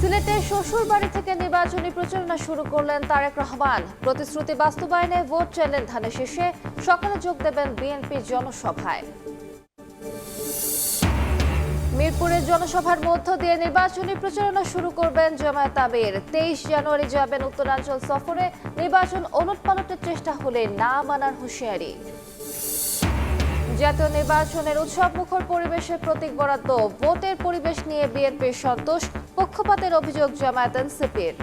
সিলেটে শ্বশুর বাড়ি থেকে নির্বাচনী প্রচারণা শুরু করলেন তারেক রহমান। প্রতিশ্রুতি বাস্তবায়নে ভোট চাইলেন ধানের শীষে। সকালে যোগ দেবেন বিএনপির জনসভায়। মিরপুরের জনসভার মধ্য দিয়ে নির্বাচনী প্রচারণা শুরু করবেন জামায়াত আমির। 23 জানুয়ারি যাবেন উত্তরাঞ্চল সফরে। নির্বাচন ওলটপালটের চেষ্টা হলে না মানার হুঁশিয়ারি। জাতীয় নির্বাচনের উৎসবমুখর পরিবেশের প্রতীক বরাদ্দ। ভোটের পরিবেশ নিয়ে বিএনপির সন্তোষ। পক্ষপাতের অভিযোগ জামায়াত এনসিপির।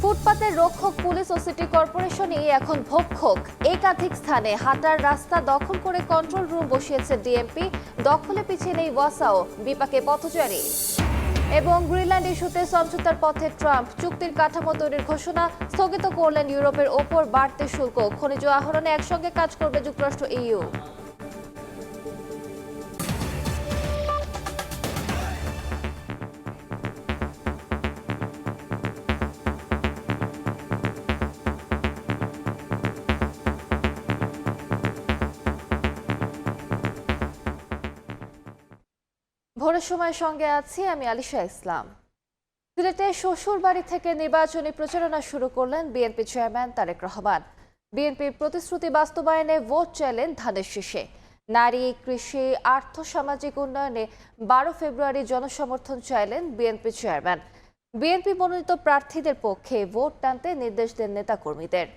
ফুটপাতের রক্ষক পুলিশ ও সিটি কর্পোরেশনই এখন ভক্ষক। একাধিক স্থানে হাঁটার রাস্তা দখল করে কন্ট্রোল রুম বসিয়েছে ডিএমপি। দখলে পিছিয়ে নেই ওয়াসাও, বিপাকে পথচারী। এবং গ্রিনল্যান্ড ইস্যুতে সমঝোতার পথে ট্রাম্প। চুক্তির কাঠামো তৈরির ঘোষণা। স্থগিত করলেন ইউরোপের ওপর বাড়তি শুল্ক। খনিজ আহরণে একসঙ্গে কাজ করবে যুক্তরাষ্ট্র ইইউ। ভোরের সময় সঙ্গে আছি আমি আলিশা ইসলাম। সিলেটে শ্বশুর বাড়ি থেকে নির্বাচনী প্রচারণা শুরু করলেন বিএনপি চেয়ারম্যান তারেক রহমান। বিএনপির প্রতিশ্রুতি বাস্তবায়নে ভোট চাইলেন ধানের শীষে। নারী, কৃষি, আর্থসামাজিক উন্নয়নে 12 ফেব্রুয়ারি জনসমর্থন চাইলেন বিএনপি চেয়ারম্যান। বিএনপি মনোনীত প্রার্থীদের পক্ষে ভোট টানতে নির্দেশ দেন নেতাকর্মীদের।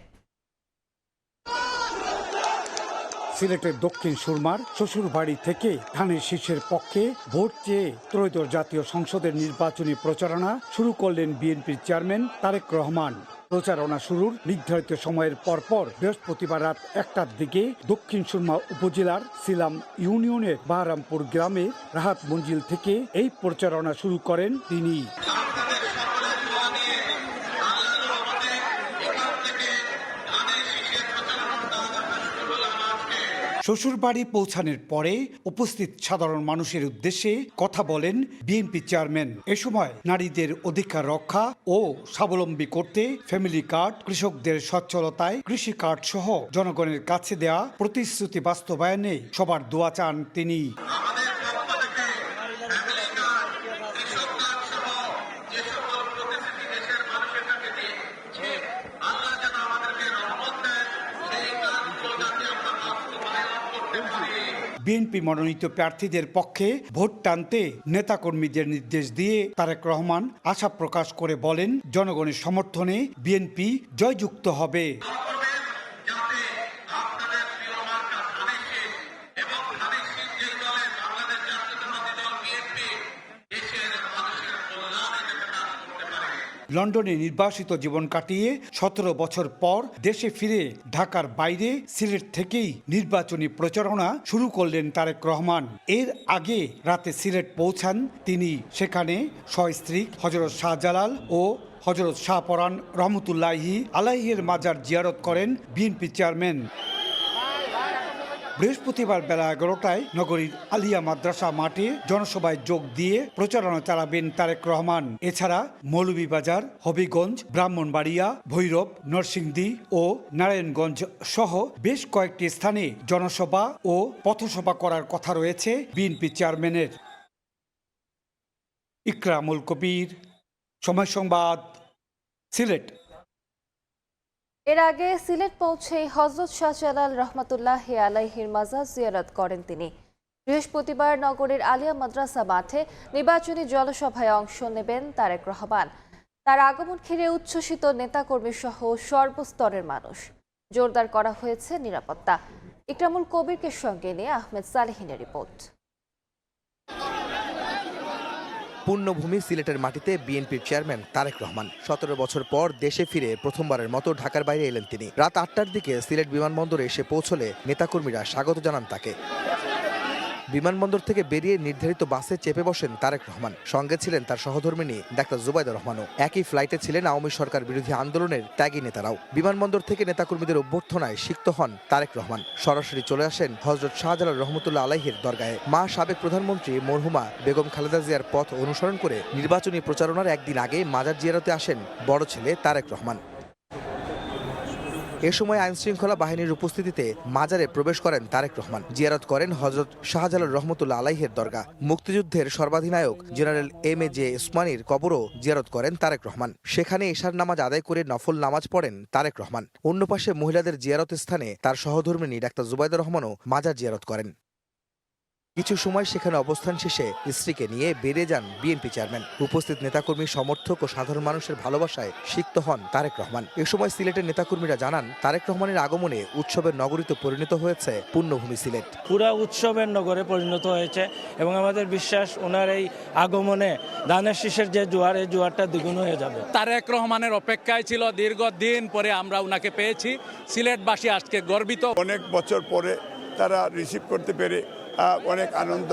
সিলেটের দক্ষিণ সুরমার শ্বশুর বাড়ি থেকে ধানের শীষের পক্ষে ভোট চেয়ে ত্রয়োদশ জাতীয় সংসদের নির্বাচনী প্রচারণা শুরু করলেন বিএনপির চেয়ারম্যান তারেক রহমান। প্রচারণা শুরুর নির্ধারিত সময়ের পরপর বৃহস্পতিবার রাত 1টার দিকে দক্ষিণ সুরমা উপজেলার সিলাম ইউনিয়নের বাহারামপুর গ্রামে রাহাত মঞ্জিল থেকে এই প্রচারণা শুরু করেন তিনি। শ্বশুরবাড়ি পৌঁছানোর পরে উপস্থিত সাধারণ মানুষের উদ্দেশ্যে কথা বলেন বিএনপি চেয়ারম্যান। এ সময় নারীদের অধিকার রক্ষা ও স্বাবলম্বী করতে ফ্যামিলি কার্ড, কৃষকদের সচ্ছলতায় কৃষি কার্ড সহ জনগণের কাছে দেয়া প্রতিশ্রুতি বাস্তবায়নে সবার দোয়া চান তিনি। বিএনপি মনোনীত প্রার্থীদের পক্ষে ভোট টানতে নেতাকর্মীদের নির্দেশ দিয়ে তারেক রহমান আশা প্রকাশ করে বলেন, জনগণের সমর্থনে বিএনপি জয়যুক্ত হবে। লন্ডনে নির্বাসিত জীবন কাটিয়ে 17 বছর পর দেশে ফিরে ঢাকার বাইরে সিলেট থেকেই নির্বাচনী প্রচারণা শুরু করলেন তারেক রহমান। এর আগে রাতে সিলেট পৌঁছান তিনি। সেখানে সস্ত্রী হযরত শাহজালাল ও হযরত শাহপরান রহমতুল্লাহি আলাইহির মাজার জিয়ারত করেন বিএনপি চেয়ারম্যান। বৃহস্পতিবার বেলা 11টায় নগরীর আলিয়া মাদ্রাসা মাঠে জনসভায় যোগ দিয়ে প্রচারণা চালাবেন তারেক রহমান। এছাড়া মৌলভীবাজার, হবিগঞ্জ, ব্রাহ্মণবাড়িয়া, ভৈরব, নরসিংদী ও নারায়ণগঞ্জ সহ বেশ কয়েকটি স্থানে জনসভা ও পথসভা করার কথা রয়েছে বিএনপি চেয়ারম্যানের। ইকরামুল কবির, সময় সংবাদ, সিলেট। এর আগে সিলেট পৌঁছে হযরত শাহজালাল রহমতুল্লাহি আলাইহির মাজার জিয়ারত করেন তিনি। বৃহস্পতিবার নগরীর আলিয়া মাদ্রাসা মাঠে নির্বাচনী জনসভায় অংশ নেবেন তারেক রহমান। তার আগমন ঘিরে উচ্ছ্বসিত নেতাকর্মী সহ সর্বস্তরের মানুষ। জোরদার করা হয়েছে নিরাপত্তা। ইকরামুল কবিরকে সঙ্গে নিয়ে আহমেদ সালেহিনের রিপোর্ট। পূর্ণভূমি সিলেটের মাটিতে বিএনপির চেয়ারম্যান তারেক রহমান 17 বছর পর দেশে ফিরে প্রথমবারের মতো ঢাকার বাইরে এলেন তিনি। রাত 8টার দিকে সিলেট বিমানবন্দরে এসে পৌঁছলে নেতাকর্মীরা স্বাগত জানান তাকে। বিমানবন্দর থেকে বেরিয়ে নির্ধারিত বাসে চেপে বসেন তারেক রহমান। সঙ্গে ছিলেন তার সহধর্মিণী ডাক্তার জুবাইদা রহমানও। একই ফ্লাইটে ছিলেন আওয়ামী সরকার বিরোধী আন্দোলনের ত্যাগী নেতারাও। বিমানবন্দর থেকে নেতাকর্মীদের অভ্যর্থনায় সিক্ত হন তারেক রহমান। সরাসরি চলে আসেন হযরত শাহজালাল রহমতুল্লাহ আলাইহির দরগাহে। মা সাবেক প্রধানমন্ত্রী মরহুমা বেগম খালেদা জিয়ার পথ অনুসরণ করে নির্বাচনী প্রচারণার একদিন আগে মাজার জিয়ারতে আসেন বড় ছেলে তারেক রহমান। এ সময় আইনশৃঙ্খলা বাহিনীর উপস্থিতিতে মাজারে প্রবেশ করেন তারেক রহমান। জিয়ারত করেন হযরত শাহজালাল রহমতুল্লাহ আলাইহির দরগা। মুক্তিযুদ্ধের সর্বাধিনায়ক জেনারেল এম.এ.জে. ওসমানীর কবরও জিয়ারত করেন তারেক রহমান। সেখানে এশার নামাজ আদায় করে নফল নামাজ পড়েন তারেক রহমান। অন্য পাশে মহিলাদের জিয়ারত স্থানে তার সহধর্মিণী ডাক্তার জুবাইদা রহমানও মাজার জিয়ারত করেন। কিছু সময় সেখানে অবস্থান শেষে স্ত্রীকে নিয়ে বেরিয়ে যান বিএনপি চেয়ারম্যান। উপস্থিত নেতাকর্মী, সমর্থক ও সাধারণ মানুষের ভালোবাসায় সিক্ত হন তারেক রহমান। এ সময় সিলেটের নেতাকর্মীরা জানান, তারেক রহমানের আগমনে উৎসবের নগরীতে পরিণত হয়েছে পুণ্যভূমি সিলেট। পুরা উৎসবের নগরে পরিণত হয়েছে এবং আমাদের বিশ্বাস ওনার এই আগমনে ধানের শীষের যে জোয়ার, এই জোয়ারটা দ্বিগুণ হয়ে যাবে। তারেক রহমানের অপেক্ষায় ছিল, দীর্ঘদিন পরে আমরা ওনাকে পেয়েছি। সিলেটবাসী আজকে গর্বিত। অনেক বছর পরে তারা রিসিভ করতে পেরে অনেক আনন্দ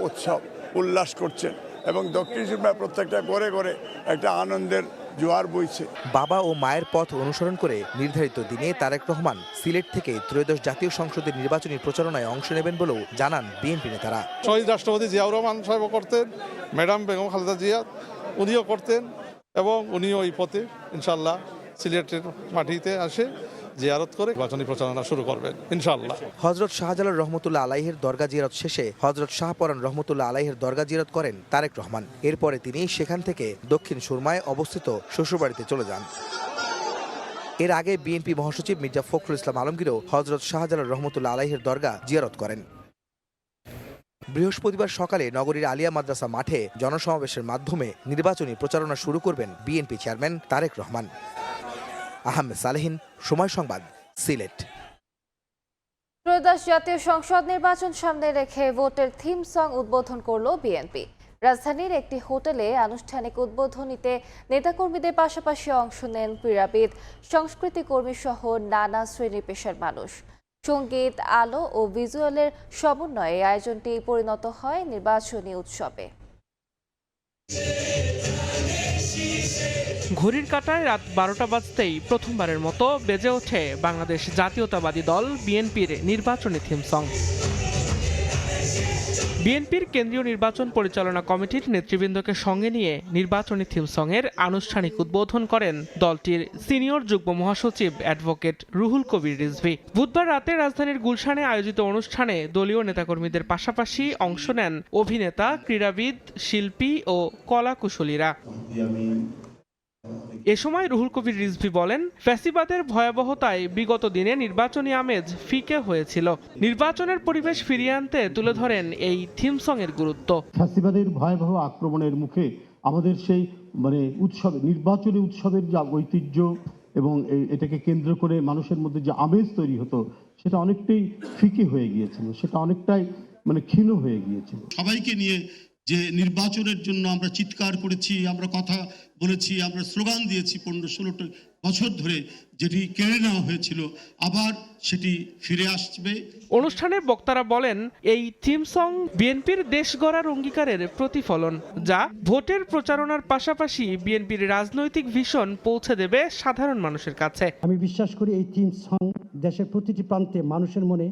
উৎসব উল্লাস করছেন এবং দক্ষিণ সুরমার প্রত্যেকটা ঘরে ঘরে একটা আনন্দের জোয়ার বইছে। বাবা ও মায়ের পথ অনুসরণ করে নির্ধারিত দিনে তারেক রহমান সিলেট থেকে ত্রয়োদশ জাতীয় সংসদের নির্বাচনী প্রচারণায় অংশ নেবেন বলেও জানান বিএনপি নেতারা। শহীদ রাষ্ট্রপতি জিয়াউর রহমান সাহেবও করতেন, ম্যাডাম বেগম খালেদা জিয়া উনিও করতেন এবং উনিও এই পথে ইনশাল্লাহ সিলেটের মাটিতে আসে জিয়ারত করে নির্বাচনী প্রচারণা শুরু করবেন ইনশাআল্লাহ। হযরত শাহজালাল রহমতুল্লাহ আলাইহির দরগা জিয়ারত শেষে হযরত শাহপরান রহমতুল্লাহ আলাইহির দরগা জিয়ারত করেন তারেক রহমান। এরপরে তিনি সেখান থেকে দক্ষিণ সুরমায় অবস্থিত শ্বশুরবাড়িতে চলে যান। এর আগে বিএনপি মহাসচিব মির্জা ফখরুল ইসলাম আলমগীরও হযরত শাহজালাল রহমতুল্লাহ আলাইহির দরগা জিয়ারত করেন। বৃহস্পতিবার সকালে নগরীর আলিয়া মাদ্রাসা মাঠে জনসমাবেশের মাধ্যমে নির্বাচনী প্রচারণা শুরু করবেন বিএনপি চেয়ারম্যান তারেক রহমান। আহমেদ সালেহিন, সময় সংবাদ, সিলেট। ত্রয়োদশ জাতীয় সংসদ নির্বাচন সামনে রেখে ভোটের থিম সং উদ্বোধন করল বিএনপি। রাজধানীর একটি হোটেলে আনুষ্ঠানিক উদ্বোধনীতে নেতাকর্মীদের পাশাপাশি অংশ নেন ক্রীড়াবিদ, সংস্কৃতি কর্মী সহ নানা শ্রেণী পেশার মানুষ। সঙ্গীত, আলো ও ভিজুয়ালের সমন্বয়ে আয়োজনটি পরিণত হয় নির্বাচনী উৎসবে। ঘড়ির কাঁটায় রাত 12টা বাজতেই প্রথমবারের মতো বেজে ওঠে বাংলাদেশ জাতীয়তাবাদী দল বিএনপির নির্বাচনী থিম সং। বিএনপির কেন্দ্রীয় নির্বাচন পরিচালনা কমিটির নেতৃবৃন্দকে সঙ্গে নিয়ে নির্বাচনী থিম সঙের আনুষ্ঠানিক উদ্বোধন করেন দলটির সিনিয়র যুগ্ম মহাসচিব অ্যাডভোকেট রুহুল কবির রিজভী। বুধবার রাতে রাজধানীর গুলশানে আয়োজিত অনুষ্ঠানে দলীয় নেতাকর্মীদের পাশাপাশি অংশ নেন অভিনেতা, ক্রীড়াবিদ, শিল্পী ও কলাকুশলীরা। এ সময় রুহুল কবির রিজভী বলেন, ফ্যাসিবাদের ভয়াবহতায় বিগত দিনে নির্বাচনী আমেজ ফিকে হয়েছিল। নির্বাচনের পরিবেশ ফিরিয়ে আনতে তুলে ধরেন এই থিম সঙের গুরুত্ব। ফ্যাসিবাদের ভয়াবহ আক্রমণের মুখে আমাদের সেই উৎসব, নির্বাচনী উৎসবের যে ঐতিহ্য এবং এটাকে কেন্দ্র করে মানুষের মধ্যে যে আমেজ তৈরি হতো সেটা অনেকটাই ফিকে হয়ে গিয়েছিল, সেটা অনেকটাই ক্ষীণ হয়ে গিয়েছিল। সবাইকে নিয়ে যে নির্বাচনের জন্য আমরা চিৎকার করেছি, আমরা কথা বলেছি, আমরা স্লোগান দিয়েছি 15-16 বছর ধরে, যেটি কেড়ে নেওয়া হয়েছিল, আবার সেটি ফিরে আসবে। অনুষ্ঠানে বক্তারা বলেন, এই থিম সং বিএনপির দেশ গড়ার অঙ্গীকারের প্রতিফলন, যা ভোটের প্রচারণার পাশাপাশি বিএনপির রাজনৈতিক ভিশন পৌঁছে দেবে সাধারণ মানুষের কাছে। আমি বিশ্বাস করি এই থিম সং দেশের প্রতিটি প্রান্তে মানুষের মনে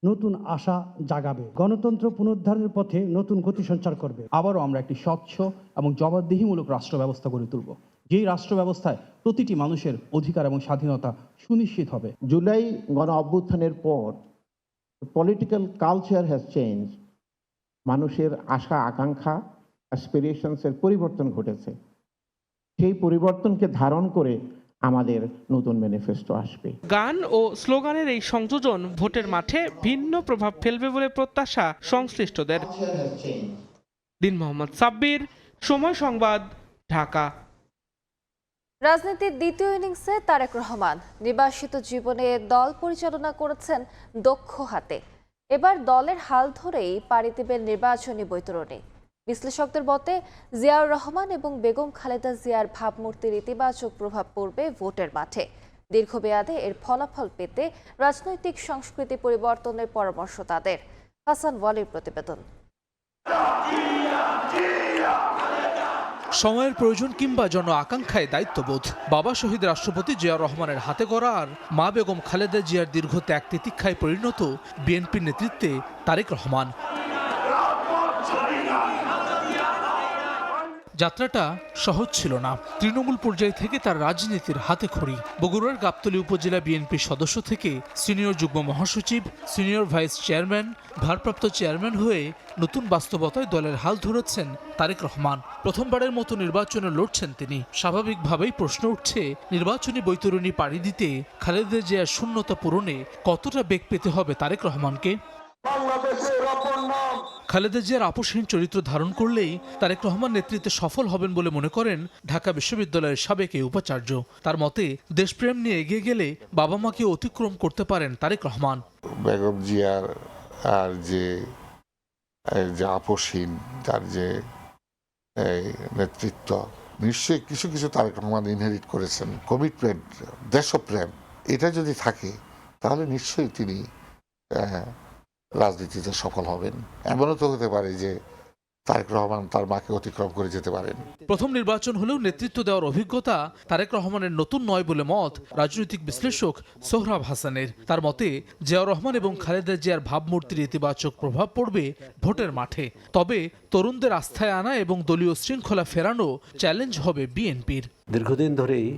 নতুন আশা জাগাবে, গণতন্ত্র পুনরুদ্ধারের পথে নতুন গতি সঞ্চার করবে। আবারও আমরা একটি স্বচ্ছ এবং জবাবদিহিমূলক রাষ্ট্র ব্যবস্থা গড়ে তুলব, যেই রাষ্ট্র ব্যবস্থায় প্রতিটি মানুষের অধিকার এবং স্বাধীনতা সুনিশ্চিত হবে। জুলাই গণ অভ্যুত্থানের পর পলিটিক্যাল কালচার হ্যাজ চেঞ্জ। মানুষের আশা, আকাঙ্ক্ষা, অ্যাসপিরেশনসের পরিবর্তন ঘটেছে। সেই পরিবর্তনকে ধারণ করে আমাদের নতুন ম্যানিফেস্টো আসবে। গান ও স্লোগানের এই সংযোজন ভোটের মাঠে ভিন্ন প্রভাব ফেলবে বলে প্রত্যাশা সংশ্লিষ্টদের। দিন মোহাম্মদ সাব্বির, সময় সংবাদ, ঢাকা। রাজনীতির দ্বিতীয় ইনিংসে তারেক রহমান নির্বাসিত জীবনে দল পরিচালনা করেছেন দক্ষ হাতে। এবার দলের হাল ধরেই পাড়ি দেবেন নির্বাচনী বৈতরণী। বিশ্লেষকদের মতে জিয়াউর রহমান এবং বেগম খালেদা জিয়ার ভাবমূর্তির ইতিবাচক প্রভাব পড়বে ভোটের মাঠে। দীর্ঘমেয়াদে এর ফলাফল পেতে রাজনৈতিক সংস্কৃতি পরিবর্তনের পরামর্শ তাদের। হাসান ওয়ালির প্রতিবেদন। সময়ের প্রয়োজন কিংবা জন আকাঙ্ক্ষায় দায়িত্ববোধ, বাবা শহীদ রাষ্ট্রপতি জিয়াউর রহমানের হাতে গড়া আর মা বেগম খালেদা জিয়ার দীর্ঘ ত্যাগ তিতিক্ষায় পরিণত বিএনপির নেতৃত্বে তারেক রহমান। যাত্রাটা সহজ ছিল না। তৃণমূল পর্যায় থেকে তার রাজনীতির হাতে খড়ি। বগুড়ার গাবতলী উপজেলা বিএনপির সদস্য থেকে সিনিয়র যুগ্ম মহাসচিব, সিনিয়র ভাইস চেয়ারম্যান, ভারপ্রাপ্ত চেয়ারম্যান হয়ে নতুন বাস্তবতায় দলের হাল ধরেছেন তারেক রহমান। প্রথমবারের মতো নির্বাচনে লড়ছেন তিনি। স্বাভাবিকভাবেই প্রশ্ন উঠছে, নির্বাচনী বৈতরণী পাড়ি দিতে খালেদা জিয়ার শূন্যতা পূরণে কতটা বেগ পেতে হবে তারেক রহমানকে? খালেদা জিয়ার আপোষহীন চরিত্র ধারণ করলেই তারেক রহমান নেতৃত্বে সফল হবেন বলে মনে করেন ঢাকা বিশ্ববিদ্যালয়ের সাবেক এই উপাচার্য। তার মতে, দেশপ্রেম নিয়ে এগিয়ে গেলে বাবা মাকে অতিক্রম করতে পারেন তারেক রহমান। বেগম জিয়ার আর যে আপোষহীন তার যে নেতৃত্ব, নিশ্চয়ই কিছু কিছু তারেক রহমান ইনহেরিট করেছেন। কমিটমেন্ট, দেশপ্রেম, এটা যদি থাকে তাহলে নিশ্চয়ই তিনি রাজনীতিতে সফল হবেন। এমনও তো হতে পারে যে তারেক রহমান তার মাকে অতিক্রম করে যেতে পারেন। প্রথম নির্বাচন হলেও নেতৃত্ব দেওয়ার অভিজ্ঞতা তারেক রহমানের নতুন নয় বলে মত রাজনৈতিক বিশ্লেষক সোহরাব হাসানের। তার মতে, জিয়াউর রহমান এবং খালেদা জিয়ার ভাবমূর্তির ইতিবাচক প্রভাব পড়বে ভোটের মাঠে। তবে তরুণদের আস্থায় আনা এবং দলীয় শৃঙ্খলা ফেরানো চ্যালেঞ্জ হবে বিএনপির। দীর্ঘদিন ধরেই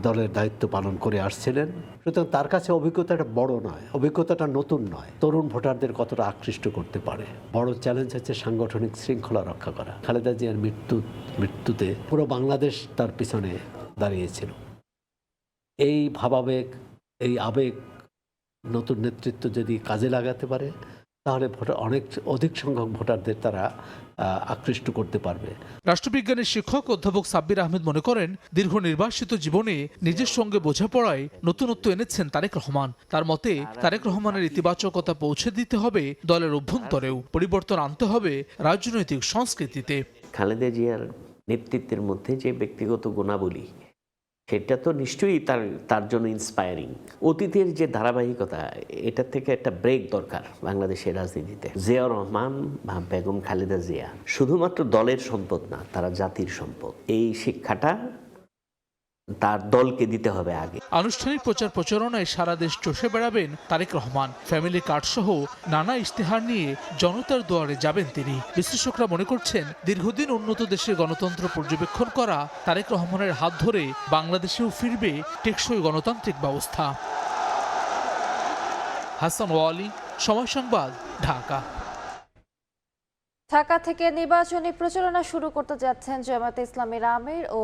দলের দায়িত্ব পালন করে আসছিলেন, সুতরাং তার কাছে অভিজ্ঞতাটা বড় নয়, অভিজ্ঞতাটা নতুন নয়। তরুণ ভোটারদের কতটা আকৃষ্ট করতে পারে। বড় চ্যালেঞ্জ হচ্ছে সাংগঠনিক শৃঙ্খলা রক্ষা করা। খালেদা জিয়ার মৃত্যুতে পুরো বাংলাদেশ তার পিছনে দাঁড়িয়েছিল। এই ভাবাবেগ, এই আবেগ নতুন নেতৃত্ব যদি কাজে লাগাতে পারে তাহলে অনেক অধিক সংখ্যক ভোটারদের তারা আকৃষ্ট করতে পারবে। রাষ্ট্রবিজ্ঞানের শিক্ষক অধ্যাপক সাব্বির আহমেদ মনে করেন, দীর্ঘ নির্বাসিত জীবনে নিজের সঙ্গে বোঝাপড়ায় নতুনত্ব এনেছেন তারেক রহমান। তার মতে, তারেক রহমানের ইতিবাচকতা পৌঁছে দিতে হবে দলের অভ্যন্তরেও, পরিবর্তন আনতে হবে রাজনৈতিক সংস্কৃতিতে। খালেদা জিয়ার নেতৃত্বের মধ্যে যে ব্যক্তিগত গুণাবলী, সেটা তো নিশ্চয়ই তার জন্য ইন্সপায়ারিং। অতীতের যে ধারাবাহিকতা, এটা থেকে একটা ব্রেক দরকার বাংলাদেশের রাজনীতিতে। জিয়াউর রহমান বা বেগম খালেদা জিয়া শুধুমাত্র দলের সম্পদ না, তারা জাতির সম্পদ। এই শিক্ষাটা তার দলকে দিতে হবে আগে। আনুষ্ঠানিক প্রচার প্রচারণায় সারা দেশ চষে বেড়াবেন তারেক রহমান। ফ্যামিলি কার্ড সহ নানা ইশতেহার নিয়ে জনতার দুয়ারে যাবেন তিনি। বিশ্লেষকরা মনে করছেন, দীর্ঘদিন উন্নত দেশের গণতন্ত্র পর্যবেক্ষণ করা তারেক রহমানের হাত ধরে বাংলাদেশেও ফিরবে টেকসই গণতান্ত্রিক ব্যবস্থা। হাসান ওয়ালি, সময় সংবাদ, ঢাকা। ঢাকা থেকে নির্বাচনী প্রচারণা শুরু করতে যাচ্ছেন জামায়াতে ইসলামীর আমির ও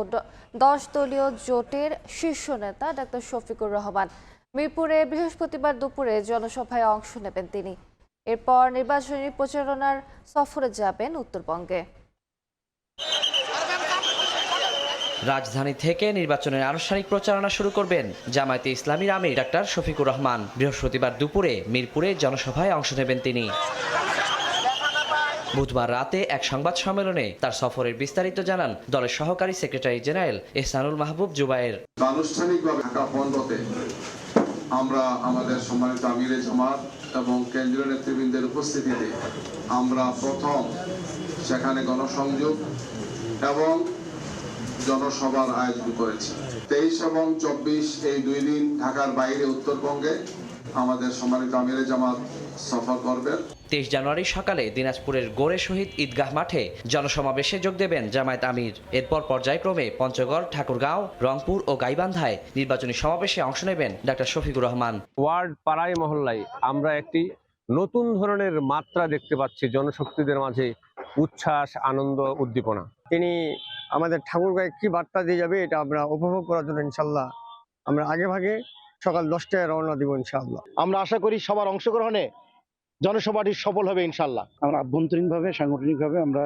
10 দলীয় জোটের শীর্ষ নেতা ডাক্তার শফিকুর রহমান। মিরপুরে বৃহস্পতিবার দুপুরে জনসভায় অংশ নেবেন তিনি। এরপর নির্বাচনী প্রচারণার সফরে যাবেন উত্তরবঙ্গে। রাজধানী থেকে নির্বাচনের আনুষ্ঠানিক প্রচারণা শুরু করবেন জামায়াতে ইসলামীর আমির ডাক্তার শফিকুর রহমান। বৃহস্পতিবার দুপুরে মিরপুরে জনসভায় অংশ নেবেন তিনি। বুধবার রাতে এক সংবাদ সম্মেলনে তার সফরের বিস্তারিত জানান দলের সহকারী সেক্রেটারি জেনারেল এহসানুল মাহবুব জুবায়ের। আনুষ্ঠানিকভাবে ঢাকা পনেরোতে আমরা আমাদের সম্মানিত আমিরে জামাত এবং কেন্দ্রীয় নেতৃবৃন্দের উপস্থিতিতে আমরা প্রথম সেখানে গণসংযোগ এবং জনসভার আয়োজন করেছি। 23 এবং 24 এই 2 দিন ঢাকার বাইরে উত্তরবঙ্গে আমাদের সম্মানিত আমিরে জামাত সফর করবেন। 23 জানুয়ারি সকালে দিনাজপুরের গোরে শহীদ ঈদগাহ মাঠে জনসমাবেশে যোগ দেবেন জামায়াত আমির। এরপর পর্যায়ক্রমে পঞ্চগড়, ঠাকুরগাঁও, রংপুর ও গাইবান্ধায় নির্বাচনী সমাবেশে অংশ নেবেন ডাক্তার শফিকুর রহমান। ওয়ার্ড, পাড়ায়, মহল্লায় আমরা একটি নতুন ধরনের মাত্রা দেখতে পাচ্ছি, জনশক্তিদের মাঝে উচ্ছ্বাস, আনন্দ, উদ্দীপনা। তিনি আমাদের ঠাকুরগাঁয়ে কি বার্তা দিয়ে যাবে এটা আমরা উপভোগ করার জন্য ইনশাল্লাহ আমরা আগে ভাগে সকাল 10টায় রওনা দিব ইনশাআল্লাহ। আমরা আশা করি সবার অংশগ্রহণে জনসভাটি সফল হবে ইনশাআল্লাহ। আমরা আভ্যন্তরীণভাবে, সাংগঠনিকভাবে আমরা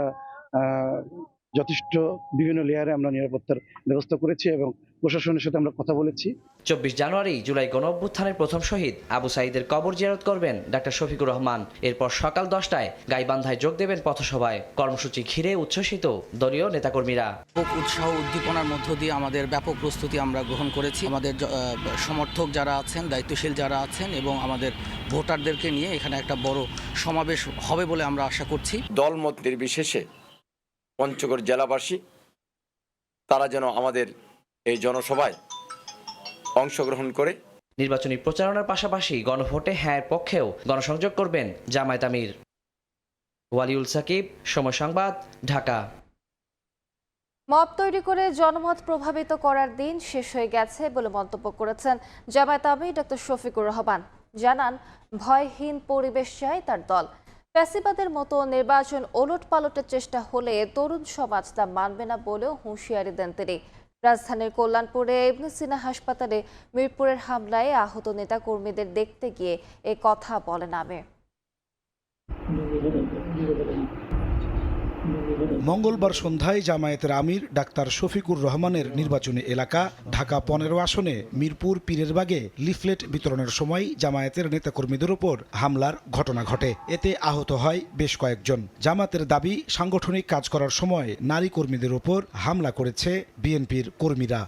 যথেষ্ট বিভিন্ন লেয়ারে আমরা নিরাপত্তার ব্যবস্থা করেছি এবং প্রশাসনের সাথে আমরা কথা বলেছি। 24 জানুয়ারি জুলাই গণঅভ্যুত্থানের প্রথম শহীদ আবু সাঈদের কবর জিয়ারত করবেন ডাক্তার শফিকুর রহমান। এরপর সকাল 10টায় গাইবান্ধায় যোগ দেবেন পথসভায়। কর্মসূচি ঘিরে উচ্ছ্বসিত দলীয় নেতাকর্মীরা। উৎসাহ উদ্দীপনার মধ্য দিয়ে আমাদের ব্যাপক প্রস্তুতি আমরা গ্রহণ করেছি। আমাদের সমর্থক যারা আছেন, দায়িত্বশীল যারা আছেন এবং আমাদের ভোটারদেরকে নিয়ে এখানে একটা বড় সমাবেশ হবে বলে আমরা আশা করছি। দলমত নির্বিশেষে পঞ্চগড় জেলাবাসী তারা যেন আমাদের এই জনসভায় অংশগ্রহণ করে নির্বাচনী প্রচারণার পাশাপাশি গণভোটে হ্যাঁর পক্ষেও গণসংযোগ করবেন জামায়াত আমির। ওয়ালিউল সাকিব, সময় সংবাদ, ঢাকা। মব তৈরি করে জনমত প্রভাবিত করার দিন শেষ হয়ে গেছে বলে মন্তব্য করেছেন জামায়াত আমির ডক্টর শফিকুর রহমান। জানান, ভয়হীন পরিবেশ চায় তার দল। ফ্যাসিবাদের মতো নির্বাচন ওলটপালটের চেষ্টা হলে তরুণ সমাজ তা মানবে না বলেও হুঁশিয়ারি দেন তিনি। রাজধানীর কল্যাণপুরে ইবনে সিনা হাসপাতালে মিরপুরের হামলায় আহত নেতাকর্মীদের দেখতে গিয়ে এ কথা বলেন আমির। মঙ্গলবার সন্ধ্যায় জামায়াতের আমির ডাক্তার শফিকুর রহমানের নির্বাচনী এলাকা ঢাকা ১৫ আসনে মিরপুর পীরেরবাগে লিফলেট বিতরণের সময় জামায়াতের নেতাকর্মীদের উপর হামলার ঘটনা ঘটে। এতে আহত হয় বেশ কয়েকজন। জামায়াতের দাবি, সাংগঠনিক কাজ করার সময় নারী কর্মীদের উপর হামলা করেছে বিএনপির কর্মীরা।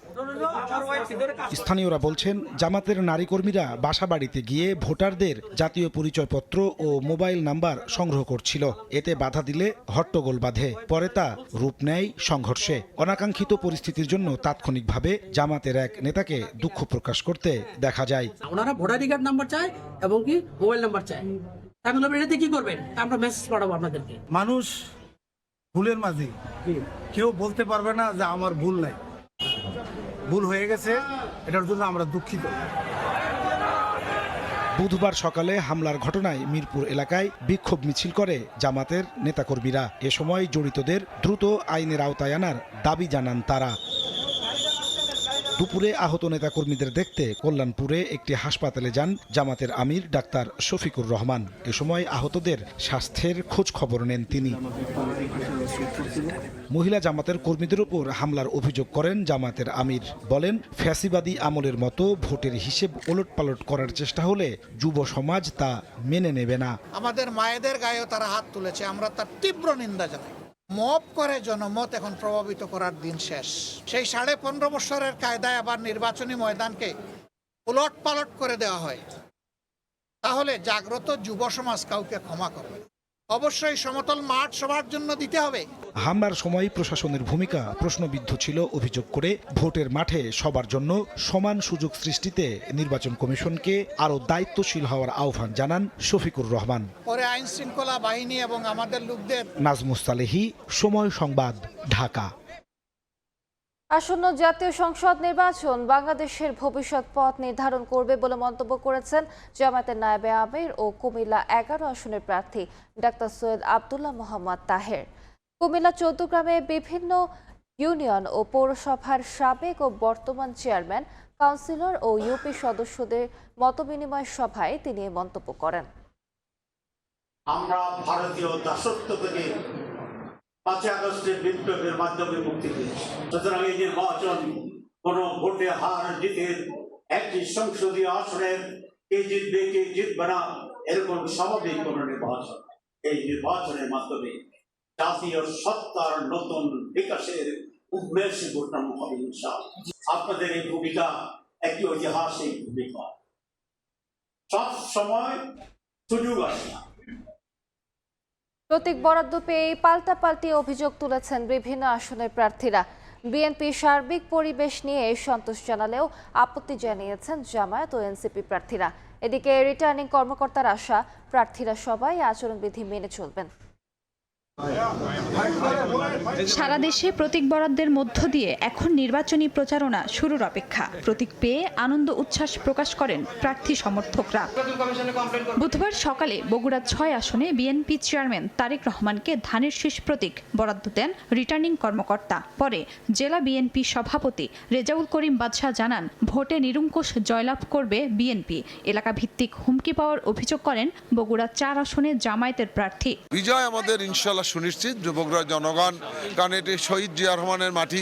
স্থানীয়রা বলছেন, জামাতের নারী কর্মীরা বাসাবাড়িতে গিয়ে ভোটারদের জাতীয় পরিচয়পত্র ও মোবাইল নাম্বার সংগ্রহ করছিল। এতে বাধা দিলে হট্টগোল বাধে। পরে তা রূপ নেয় সংঘর্ষে। অনাকাঙ্ক্ষিত পরিস্থিতির জন্য তাৎক্ষণিকভাবে জামাতের এক নেতাকে দুঃখ প্রকাশ করতে দেখা যায়। ওনারা ভোটার কার্ড নাম্বার চায় এবং কি মোবাইল নাম্বার চায়। আমি বললাম, এটাতে কি করবেন? আমরা মেসেজ পাঠাবো আপনাদেরকে। মানুষ ভুলের মাঝে, কেউ বলতে পারবে না যে আমার ভুল নাই, ভুল হয়ে গেছে, এটার জন্য আমরা দুঃখিত। বুধবার সকালে হামলার ঘটনায় মিরপুর এলাকায় বিক্ষোভ মিছিল করে জামাতের নেতাকর্মীরা। এ সময় জড়িতদের দ্রুত আইনের আওতায় আনার দাবি জানান তারা। দুপুরে আহত নেতাকর্মীদের দেখতে কল্যাণপুরে একটি হাসপাতালে যান জামাতের আমির ডাক্তার শফিকুর রহমান। এ সময় আহতদের স্বাস্থ্যের খোঁজ খবর নেন তিনি। মহিলা জামাতের কর্মীদের উপর হামলার অভিযোগ করেন জামাতের আমির। বলেন, ফ্যাসিবাদী আমলের মতো ভোটের হিসেব ওলটপালট করার চেষ্টা হলে যুব সমাজ তা মেনে নেবে না। আমাদের মায়েদের গায়েও তারা হাত তুলেছে, আমরা তার তীব্র নিন্দা জানাই। মব করে জনমত এখন প্রভাবিত করার দিন শেষ। সেই 15.5 বছরের কায়দায় আবার নির্বাচনী ময়দানকে উলট পালট করে দেওয়া হয়, তাহলে জাগ্রত যুব সমাজ কাউকে ক্ষমা করবে। অবশ্যই সমতল মাঠ সবার জন্য দিতে হবে। হামলার সময় প্রশাসনের ভূমিকা প্রশ্নবিদ্ধ ছিল অভিযোগ করে ভোটের মাঠে সবার জন্য সমান সুযোগ সৃষ্টিতে নির্বাচন কমিশনকে আরও দায়িত্বশীল হওয়ার আহ্বান জানান শফিকুর রহমান। পরে আইন শৃঙ্খলা বাহিনী এবং আমাদের লোকদের। নাজমুস সালেহী, সময় সংবাদ, ঢাকা। আসন্ন জাতীয় সংসদ নির্বাচন বাংলাদেশের ভবিষ্যৎ পথ নির্ধারণ করবে বলে মন্তব্য করেছেন জামায়াতের নায়েবে আমির ও কুমিল্লা 11 আসনের প্রার্থী ডাক্তার সৈয়দ আব্দুল্লাহ মোহাম্মদ তাহের। কুমিল্লা 14 গ্রামে বিভিন্ন ইউনিয়ন ও পৌরসভার সাবেক ও বর্তমান চেয়ারম্যান, কাউন্সিলর ও ইউপি সদস্যদের মতবিনিময় সভায় তিনি এই মন্তব্য করেন। আমরা ভারতীয় দাসত্ব থেকে 5 আগস্টের বিপ্লবের মাধ্যমে মুক্তি পেয়েছি। সুতরাং এই নির্বাচন কোন ভোটে হার জিতের একটি সংসদীয় আসনের কে জিতবে কে জিতবে না এরকম স্বাভাবিক কোন নির্বাচন। এই নির্বাচনের মাধ্যমে জাতীয় সত্তার নতুন বিকাশের উন্মেষ ঘটানো হবে ইনশাআল্লাহ। আপনাদের এই ভূমিকা একটি ঐতিহাসিক ভূমিকা। সব সময় সুযোগ আসে না। প্রতীক বরাদ্দ পেয়ে পাল্টাপাল্টি অভিযোগ তুলেছেন বিভিন্ন আসনের প্রার্থীরা। বিএনপি সার্বিক পরিবেশ নিয়ে সন্তোষ জানালেও আপত্তি জানিয়েছেন জামায়াত ও এনসিপি প্রার্থীরা। এদিকে রিটার্নিং কর্মকর্তার আশা, প্রার্থীরা সবাই আচরণবিধি মেনে চলবেন। সারা দেশে প্রতীক বরাদ্দের মধ্য দিয়ে এখন নির্বাচনী প্রচারণা শুরুর অপেক্ষা। প্রতীক পেয়ে আনন্দ উচ্ছ্বাস প্রকাশ করেন প্রার্থী সমর্থকরা। বুধবার সকালে বগুড়া 6 আসনে বিএনপি চেয়ারম্যান তারেক রহমানকে ধানের শীষ প্রতীক বরাদ্দ দেন রিটার্নিং কর্মকর্তা। পরে জেলা বিএনপি সভাপতি রেজাউল করিম বাদশাহ জানান, ভোটে নিরঙ্কুশ জয়লাভ করবে বিএনপি। এলাকা ভিত্তিক হুমকি পাওয়ার অভিযোগ করেন বগুড়া 4 আসনে জামায়াতের প্রার্থী। বিজয় আমাদের ইনশাল্লাহ সুনিশ্চিত। বগুড়ার জনগণ, কারণ এটি শহীদ জিয়া রহমানের মাটি,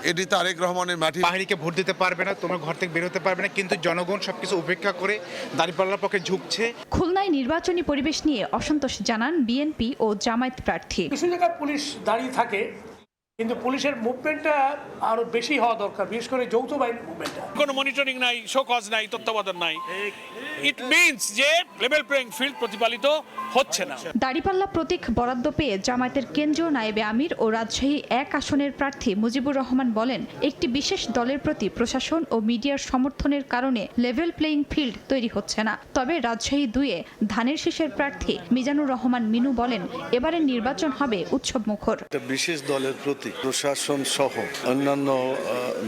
এটি তারেক রহমানের মাটি। পাহাড়িকে ভোট দিতে পারবে না, তোমার ঘর থেকে বের হতে পারবে না, কিন্তু জনগণ সবকিছু উপেক্ষা করে দাঁড়িপাল্লার পক্ষে ঝুঁকছে। খুলনায় নির্বাচনী পরিবেশ নিয়ে অসন্তোষ জানান বিএনপি ও জামায়াত প্রার্থী। কিছু জায়গায় পুলিশ দাঁড়িয়ে থাকে, কিন্তু পুলিশের মুভমেন্টটা আরো বেশি হওয়া দরকার, বিশেষ করে যৌথ বাহিনীর মুভমেন্টটা। কোনো মনিটরিং নাই, শোকজ নাই, তত্ত্বাবধান নাই। ইট মিন্স যে লেভেল প্লেইং ফিল্ড প্রতিপালিত হচ্ছে না। দাঁড়িপাল্লা প্রতীক বরাদ্দ পেয়ে জামায়াতের কেন্দ্রীয় নায়েবে আমির ও রাজশাহী 1 আসনের প্রার্থী মুজিবুর রহমান বলেন, একটি বিশেষ দলের প্রতি প্রশাসন ও মিডিয়ার সমর্থনের কারণে লেভেল প্লেইং ফিল্ড তৈরি হচ্ছে না। তবে রাজশাহী 2-এ ধানের শীষের প্রার্থী মিজানুর রহমান মিনু বলেন, এবারের নির্বাচন হবে উৎসব মুখর। বিশেষ দলের প্রতি প্রশাসন সহ অন্যান্য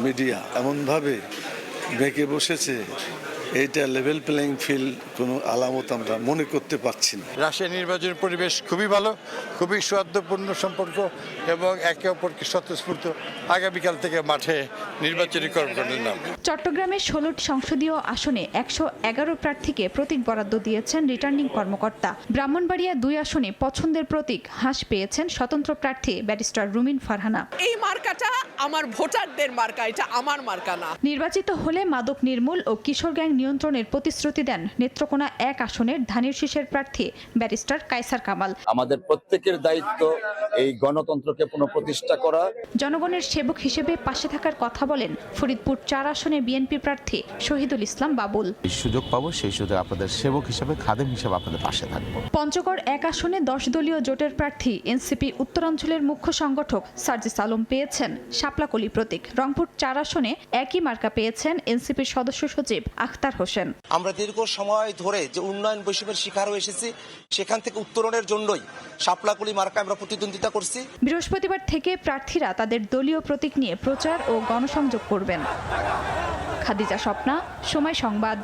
মিডিয়া এমনভাবে বেঁকে বসেছে, এইটা লেভেল প্লেইং ফিল্ড কোনো আলামত আমরা মনে করতে পারছি না। রাশিয়া নির্বাচনের পরিবেশ খুবই ভালো, খুবই সৌহার্দ্যপূর্ণ সম্পর্ক এবং একে অপরকে স্বতঃস্ফূর্ত। আগামীকাল থেকে মাঠে নির্বাচনী কর্মকাণ্ডের নাম। চট্টগ্রামের 16টি সংসদীয় আসনে 111 প্রার্থীকে প্রতীক বরাদ্দ দিয়েছেন রিটার্নিং কর্মকর্তা। ব্রাহ্মণবাড়িয়া 2 আসনে পছন্দের প্রতীক হাঁস পেয়েছেন স্বতন্ত্র প্রার্থী ব্যারিস্টার রুমিন ফারহানা। এই মার্কাটা আমার ভোটারদের মার্কা, এটা আমার মার্কা না। নির্বাচিত হলে মাদক নির্মূল ও কিশোর গ্যাং নিয়ন্ত্রণের প্রতিশ্রুতি দেন নেত্রকোনা 1 আসনের ধানের শীষের প্রার্থী ব্যারিস্টার কায়সার কামাল। আমাদের প্রত্যেকের দায়িত্ব এই গণতন্ত্রকে পুনঃপ্রতিষ্ঠা করা। জনগণের সেবক হিসেবে পাশে থাকার কথা বলেন ফরিদপুর 4 আসনে বিএনপি প্রার্থী শহীদুল ইসলাম বাবুল। সুযোগ পাবো সেই সুযোগে আপনাদের সেবক হিসেবে, খাদেম হিসেবে আপনাদের পাশে থাকবো। পঞ্চগড় 1 আসনে 10 দলীয় জোটের প্রার্থী এনসিপি উত্তরাঞ্চলের মুখ্য সংগঠক সার্জিস আলম পেয়েছেন শাপলাকলি প্রতীক। রংপুর 4 আসনে একই মার্কা পেয়েছেন এনসিপির সদস্য সচিব আখতার হোসেন। আমরা দীর্ঘ সময় ধরে যে উন্নয়ন বৈষম্যের শিকার হয়ে এসেছি, সেখান থেকে উত্তরণের জন্যই শাপলাকলি মার্কা আমরা প্রতিদ্বন্দ্বিতা করছি। বৃহস্পতিবার থেকে প্রার্থীরা তাদের দলীয় প্রতীক নিয়ে প্রচার ও গণসংযোগ করবেন। খাদিজা স্বপ্না, সময় সংবাদ।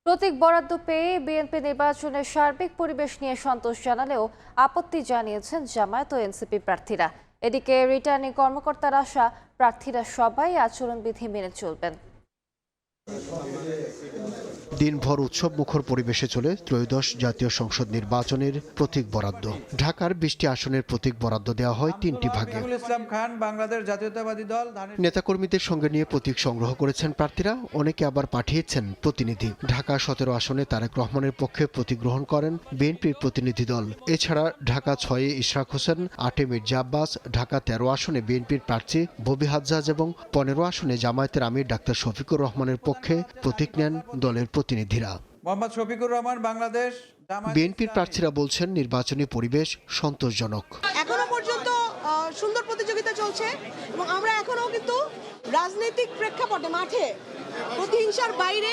প্রতীক বরাদ্দ পেয়ে বিএনপি নির্বাচনের সার্বিক পরিবেশ নিয়ে সন্তোষ জানালেও আপত্তি জানিয়েছেন জামায়াত ও এনসিপি প্রার্থীরা। এদিকে রিটার্নিং কর্মকর্তার আশা প্রার্থীরা সবাই আচরণবিধি মেনে চলবেন। দিনভর উৎসব মুখর পরিবেশে চলে ত্রয়োদশ জাতীয় সংসদ নির্বাচনের প্রতীক বরাদ্দ। ঢাকার 20টি আসনের প্রতীক বরাদ্দ দেওয়া হয় 3টি ভাগে। নেতাকর্মীদের সঙ্গে নিয়ে প্রতীক সংগ্রহ করেছেন প্রার্থীরা, অনেকে আবার পাঠিয়েছেন প্রতিনিধি। ঢাকা 17 আসনে তারেক রহমানের পক্ষে প্রতীক গ্রহণ করেন বিএনপির প্রতিনিধি দল। এছাড়া ঢাকা 6-এ ইশরাক হোসেন, 8-এ মির্জা আব্বাস, ঢাকা 13 আসনে বিএনপির প্রার্থী ববি হাজ্জাজ এবং 15 আসনে জামায়াতের আমির ডাক্তার শফিকুর রহমানের পক্ষে প্রতীক নেন দলের প্রতিনিধিরা। মোহাম্মদ শফিকুর রহমান, বাংলাদেশ। বিএনপির প্রার্থীরা বলছেন নির্বাচনী পরিবেশ সন্তোষজনক। এখনো পর্যন্ত সুন্দর প্রতিযোগিতা চলছে এবং আমরা এখনো কিন্তু রাজনৈতিক প্রেক্ষাপটে মাঠে প্রতিহিংসার বাইরে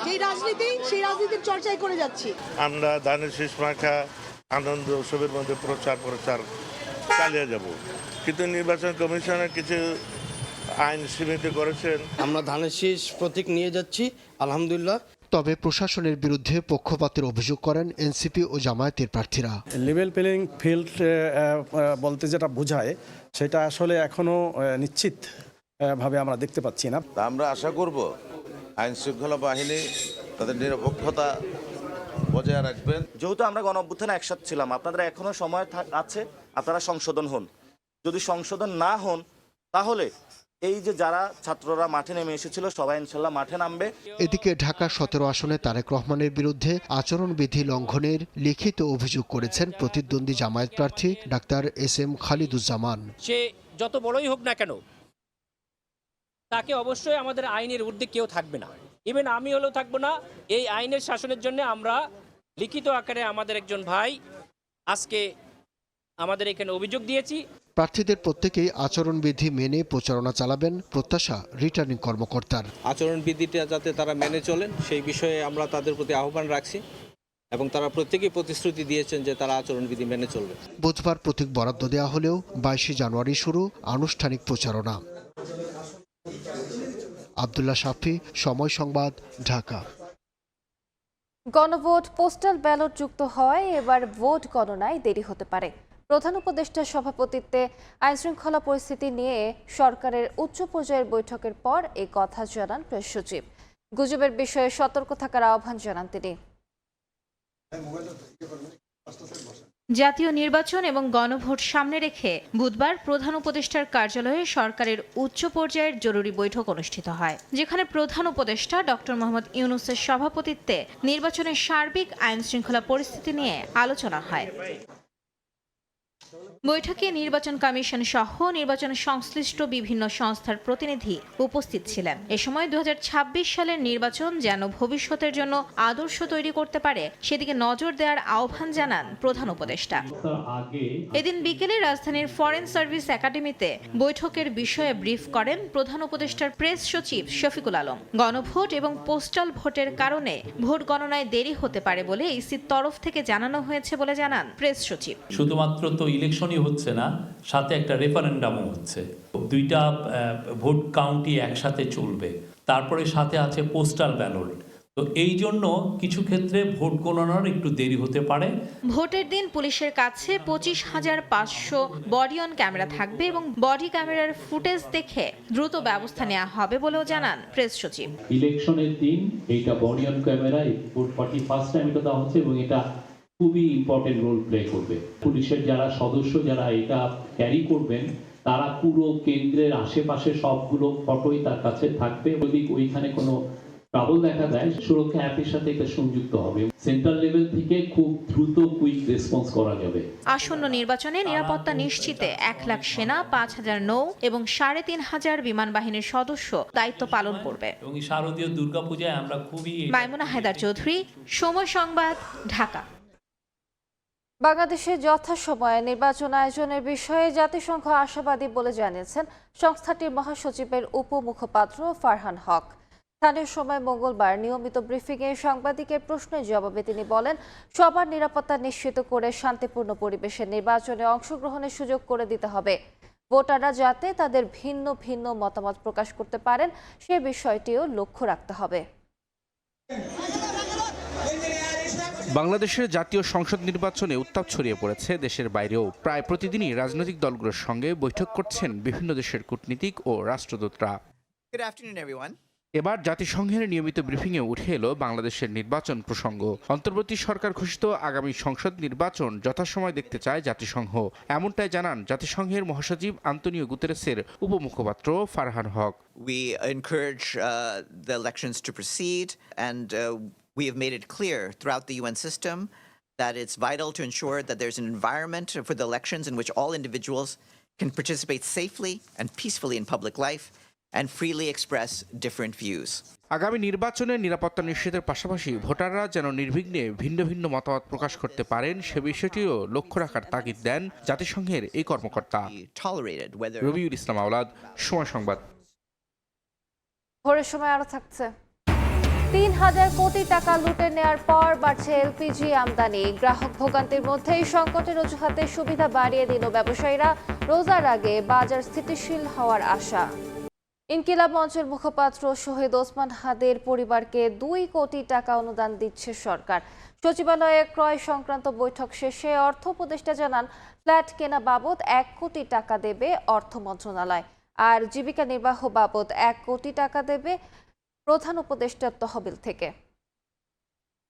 যে রাজনীতি, সেই রাজনীতির চর্চাই করে যাচ্ছি। আমরা ধানের শীষ মার্কা আনন্দ উৎসবের মধ্যে প্রচার চালিয়ে যাব, কিন্তু নির্বাচন কমিশনের কিছু আইন সীমিত করেছেন। আমরা ধানের শীষ প্রতীক নিয়ে যাচ্ছি, আলহামদুলিল্লাহ। তবে প্রশাসনের বিরুদ্ধে পক্ষপাতের অভিযোগ করেন এনসিপি ও জামায়াতের প্রার্থীরা। লেভেল প্লেইং ফিল্ড বলতে যেটা বোঝায় সেটা আসলে এখনো নিশ্চিত ভাবে আমরা দেখতে পাচ্ছি না। আমরা আশা করব আইন শৃঙ্খলা বাহিনী তাদের নিরপেক্ষতা বজায় রাখবেন। যেহেতু আমরা গণঅভ্যুত্থানে একসাথে ছিলাম, আপনাদের এখনো সময় আছে, আপনারা সংশোধন হন। যদি সংশোধন না হন তাহলে এই যে যারা ছাত্ররা মাঠে নেমে এসেছিল সবাই ইনশাল্লাহ মাঠে নামবে। এদিকে ঢাকা 17 আসনে তারেক রহমানের বিরুদ্ধে আচরণবিধি লঙ্ঘনের লিখিত অভিযোগ করেছেন প্রতিদ্বন্দ্বী জামায়াত প্রার্থী ডাক্তার SM খালিদুজ্জামান। সে যত বড়ই হোক না কেন, তাকে অবশ্যই আমাদের আইনের ঊর্ধ্বে কেউ থাকবে না, ইভেন আমি হলেও থাকবো না। এই আইনের শাসনের জন্য আমরা লিখিত আকারে আমাদের একজন ভাই আজকে আমাদের এখানে অভিযোগ দিয়েছি। প্রার্থীদের প্রত্যেকেই আচরণবিধি মেনে প্রচারণা চালাবেন প্রত্যাশা রিটার্নিং কর্মকর্তার। আচরণবিধিটা যাতে তারা মেনে চলেন সেই বিষয়ে আমরা তাদের প্রতি আহ্বান রাখছি এবং তারা প্রত্যেকেই প্রতিশ্রুতি দিয়েছেন যে তারা আচরণবিধি মেনে চলবে। বুধবার প্রতীক বরাদ্দ দেওয়া হলেও 22 জানুয়ারি শুরু আনুষ্ঠানিক প্রচারণা। আব্দুল্লাহ শাফি, সময় সংবাদ, ঢাকা। গণভোট পোস্টাল ব্যালট যুক্ত হয়, এবার ভোট গণনায় দেরি হতে পারে। প্রধান উপদেষ্টার সভাপতিত্বে আইনশৃঙ্খলা পরিস্থিতি নিয়ে সরকারের উচ্চ পর্যায়ের বৈঠকের পর এই কথা জানান প্রেস সচিব। গুজবের বিষয়ে সতর্ক থাকার আহ্বান জানান তিনি। জাতীয় নির্বাচন এবং গণভোট সামনে রেখে বুধবার প্রধান উপদেষ্টার কার্যালয়ে সরকারের উচ্চ পর্যায়ের জরুরি বৈঠক অনুষ্ঠিত হয়, যেখানে প্রধান উপদেষ্টা ডক্টর মোহাম্মদ ইউনূসের সভাপতিত্বে নির্বাচনের সার্বিক আইন শৃঙ্খলা পরিস্থিতি নিয়ে আলোচনা হয়। বৈঠকে নির্বাচন কমিশন সহ নির্বাচন সংশ্লিষ্ট বিভিন্ন সংস্থার প্রতিনিধি উপস্থিত ছিলেন। এ সময় 2026 সালের নির্বাচন যেন ভবিষ্যতের জন্য আদর্শ তৈরি করতে পারে সেদিকে নজর দেওয়ার আহ্বান জানান প্রধান উপদেষ্টা। এদিন বিকেলে রাজধানীর ফরেন সার্ভিস একাডেমিতে বৈঠকের বিষয়ে ব্রিফ করেন প্রধান উপদেষ্টার প্রেস সচিব শফিকুল আলম। গণভোট এবং পোস্টাল ভোটের কারণে ভোট গণনায় দেরি হতে পারে বলে ইসির তরফ থেকে জানানো হয়েছে বলে জানান প্রেস সচিব। শুধুমাত্র তো ইলেকশনই হচ্ছে না, সাথে একটা রেফারেন্ডামও হচ্ছে। দুইটা ভোট কাউন্টই একসাথে চলবে, তারপরে সাথে আছে পোস্টাল ব্যালট। তো এই জন্য কিছু ক্ষেত্রে ভোট গণনার একটু দেরি হতে পারে। ভোটের দিন পুলিশের কাছে 25,500 বডি অন ক্যামেরা থাকবে এবং বডি ক্যামেরার ফুটেজ দেখে দ্রুত ব্যবস্থা নেওয়া হবে বলেও জানান প্রেস সচিব। ইলেকশনের দিন এইটা body on camera vote party first time এটা দেওয়া হচ্ছে এবং এটা খুবই ইম্পর্টেন্ট রোল প্লে করবে। পুলিশের যারা সদস্য যারা এটা ক্যারি করবেন তারা পুরো কেন্দ্রের আশেপাশে সবগুলো ফটোই তার কাছে থাকবে। যদি ওইখানে কোনো ট্রাবল দেখা দেয়, সুরক্ষা অ্যাপের সাথে এটা সংযুক্ত হবে। সেন্ট্রাল লেভেল থেকে খুব দ্রুত কুইক রেসপন্স করা যাবে। আসন্ন নির্বাচনে নিরাপত্তা নিশ্চিতে 1 লাখ সেনা, 5,000 নৌ এবং 3,500 বিমান বাহিনীর সদস্য দায়িত্ব পালন করবে। এবং শারদীয় দুর্গাপূজায় আমরা খুবই। মাইমুনা হায়দার চৌধুরী, সময় সংবাদ, ঢাকা। বাংলাদেশে যথাসময়ে নির্বাচন আয়োজনের বিষয়ে জাতিসংঘ আশাবাদী বলে জানিয়েছেন সংস্থাটির মহাসচিবের উপমুখপাত্র ফারহান হক। স্থানীয় সময় মঙ্গলবার নিয়মিত ব্রিফিংয়ে সাংবাদিকের প্রশ্নের জবাবে তিনি বলেন, সবার নিরাপত্তা নিশ্চিত করে শান্তিপূর্ণ পরিবেশে নির্বাচনে অংশগ্রহণের সুযোগ করে দিতে হবে। ভোটাররা যাতে তাদের ভিন্ন ভিন্ন মতামত প্রকাশ করতে পারেন সে বিষয়টিও লক্ষ্য রাখতে হবে। বাংলাদেশের জাতীয় সংসদ নির্বাচনে উত্তাপ ছড়িয়ে পড়েছে দেশের বাইরেও। প্রায় প্রতিদিনই রাজনৈতিক দলগুলোর সঙ্গে বৈঠক করছেন বিভিন্ন দেশের কূটনীতিক ও রাষ্ট্রদূতরা। এবার জাতিসংঘের নিয়মিত ব্রিফিংয়ে উঠে এলো বাংলাদেশের নির্বাচন প্রসঙ্গ। অন্তর্বর্তী সরকার ঘোষিত আগামী সংসদ নির্বাচন যথাসময় দেখতে চায় জাতিসংঘ, এমনটাই জানান জাতিসংঘের মহাসচিব আন্তোনিও গুতেরেসের উপমুখপাত্র Farhan Haq. We encourage the elections to proceed and we have made it clear throughout the UN system that it's vital to ensure that there's an environment for the elections in which all individuals can participate safely and peacefully in public life and freely express different views. আগামী নির্বাচনে নিরাপত্তা নিশ্চিতের পাশাপাশি ভোটাররা যেন নির্বিঘ্নে ভিন্ন ভিন্ন মতামত প্রকাশ করতে পারেন সে বিষয়টিও লক্ষ্য রাখার তাগিদ দেন জাতিসংঘের এই কর্মকর্তা। রবিউল ইসলাম আওলাদ, সময় সংবাদ। ভোরের সময় আরো থাকছে। 3,000 কোটি টাকা লুটে নেয়ার পর বাড়ছে এলপিজি আমদানি। গ্রাহক ভোগান্তির মধ্যেই সংকটের অজুহাতে সুবিধা বাড়িয়ে দিল ব্যবসায়ীরা। রোজার আগে বাজার স্থিতিশীল হওয়ার আশা। ইনকিলাব মঞ্চের মুখপাত্র শহীদ ওসমান হাদির পরিবারকে 2 কোটি টাকা অনুদান দিচ্ছে সরকার। সচিবালয়ে ক্রয় সংক্রান্ত বৈঠক শেষে অর্থ উপদেষ্টা জানান, ফ্ল্যাট কেনা বাবদ 1 কোটি টাকা দেবে অর্থ মন্ত্রণালয়, আর জীবিকা নির্বাহ বাবদ 1 কোটি টাকা দেবে প্রধান উপদেষ্টার তহবিল থেকে।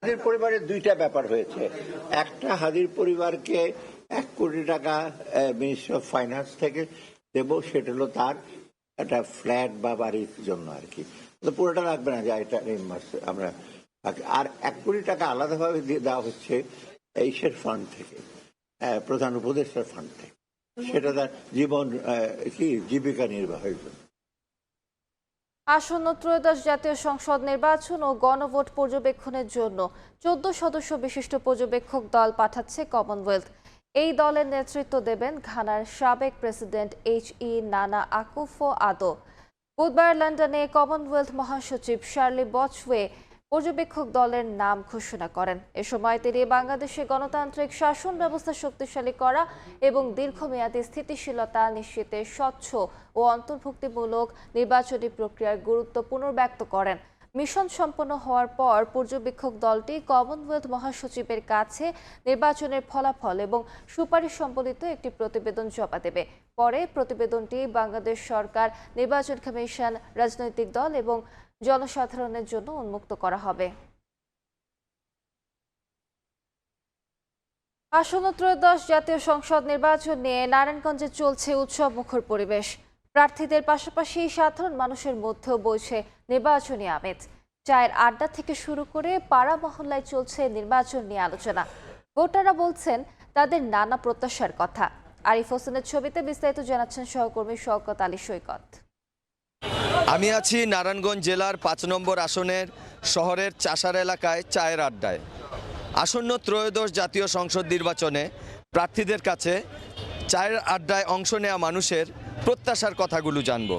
হাদির পরিবারের 2টা ব্যাপার হয়েছে। একটা, হাদির পরিবারকে 1 কোটি টাকা মিনিস্ট্রি অফ ফাইন্যান্স থেকে দেব, সেটা হলো তার একটা ফ্ল্যাট বা বাড়ির জন্য আর কি। পুরোটা রাখবে না, যা এটা আমরা। আর 1 কোটি টাকা আলাদাভাবে দেওয়া হচ্ছে এইসের ফান্ড থেকে, প্রধান উপদেষ্টার ফান্ড থেকে, সেটা তার জীবিকা নির্বাহের জন্য। আসন্ন ত্রয়োদশ জাতীয় সংসদ নির্বাচন ও গণভোট পর্যবেক্ষণের জন্য 14 সদস্য বিশিষ্ট পর্যবেক্ষক দল পাঠাচ্ছে কমনওয়েলথ। এই দলের নেতৃত্ব দেবেন ঘানার সাবেক প্রেসিডেন্ট এইচ.ই. নানা আকুফো-আদো। বুধবার লন্ডনে কমনওয়েলথ মহাসচিব শার্লি বচওয়ে পর্যবেক্ষক দলের নাম ঘোষণা করেন। এ সময় তিনি বাংলাদেশে গণতান্ত্রিক শাসন ব্যবস্থা শক্তিশালী করা এবং দীর্ঘমেয়াদী স্থিতিশীলতা নিশ্চিতে স্বচ্ছ ও অন্তর্ভুক্তিমূলক নির্বাচনী প্রক্রিয়ার গুরুত্ব পুনর্ব্যক্ত করেন। মিশন সম্পন্ন হওয়ার পর পর্যবেক্ষক দলটি কমনওয়েলথ মহাসচিবের কাছে নির্বাচনের ফলাফল এবং সুপারিশ সম্বলিত একটি প্রতিবেদন জমা দেবে। পরে প্রতিবেদনটি বাংলাদেশ সরকার, নির্বাচন কমিশন, রাজনৈতিক দল এবং জনসাধারণের জন্য উন্মুক্ত করা হবে। আসন্ন ত্রয়োদশ জাতীয় সংসদ নির্বাচন নিয়ে নারায়ণগঞ্জে চলছে উৎসব মুখর পরিবেশ। প্রার্থীদের পাশাপাশি সাধারণ মানুষের মধ্যেও বইছে নির্বাচনী আমেজ। চায়ের আড্ডা থেকে শুরু করে পাড়া মহল্লায় চলছে নির্বাচন নিয়ে আলোচনা। ভোটাররা বলছেন তাদের নানা প্রত্যাশার কথা। আরিফ হোসেনের ছবিতে বিস্তারিত জানাচ্ছেন সহকর্মী শওকত আলী সৈকত। আমি আছি নারায়ণগঞ্জ জেলার 5 নম্বর আসনের শহরের চাষার এলাকায় চায়ের আড্ডায়। আসন্ন ত্রয়োদশ জাতীয় সংসদ নির্বাচনে প্রার্থীদের কাছে চায়ের আড্ডায় অংশ নেওয়া মানুষের প্রত্যাশার কথাগুলো জানব।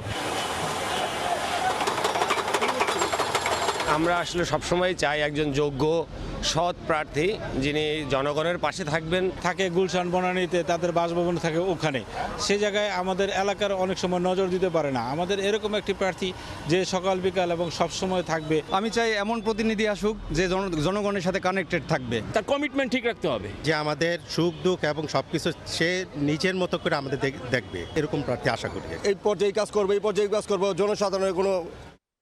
আমরা আসলে সবসময় চাই একজন যোগ্য সৎ প্রার্থী যিনি জনগণের পাশে থাকবেন। থাকে গুলশান বনানীতে, তাদের বাসভবন থাকে ওখানে, সে জায়গায় আমাদের এলাকার অনেক সময় নজর দিতে পারে না। আমাদের এরকম একটি প্রার্থী যে সকাল বিকাল এবং সব সময় থাকবে। আমি চাই এমন প্রতিনিধি আসুক যে জনগণের সাথে কানেক্টেড থাকবে, তার কমিটমেন্ট ঠিক রাখতে হবে, যে আমাদের সুখ দুঃখ এবং সবকিছু সে নিজের মতো করে আমাদের দেখবে, এরকম প্রার্থী আশা করি। এই পর্যায়ে কাজ করবো, এই পর্যায়ে কাজ করবো, জনসাধারণের কোনো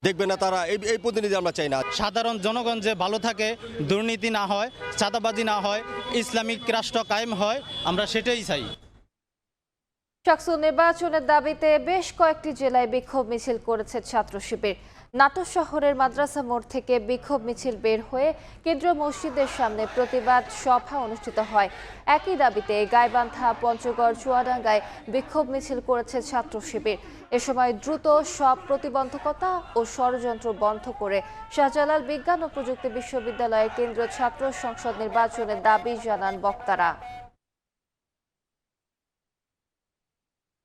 দেখবে না তারা, এই প্রতিনিধি আমরা চাই না। সাধারণ জনগণ যে ভালো থাকে, দুর্নীতি না হয়, চাঁদাবাজি না হয়, ইসলামিক রাষ্ট্র কায়েম হয়, আমরা সেটাই চাই। ডাকসু নির্বাচনের দাবিতে বেশ কয়েকটি জেলায় বিক্ষোভ মিছিল করেছে ছাত্র শিবির। নাটোর শহরের মাদ্রাসা মোড় থেকে বিক্ষোভ মিছিল বের হয়ে কেন্দ্রীয় মসজিদের সামনে প্রতিবাদ সভা অনুষ্ঠিত হয়। একই দাবিতে গাইবান্ধা, পঞ্চগড়, চুয়াডাঙ্গায় বিক্ষোভ মিছিল করেছে ছাত্র শিবির। এ সময় দ্রুত সব প্রতিবন্ধকতা ও ষড়যন্ত্র বন্ধ করে শাহজালাল বিজ্ঞান ও প্রযুক্তি বিশ্ববিদ্যালয়ের কেন্দ্রীয় ছাত্র সংসদ নির্বাচনের দাবি জানান বক্তারা।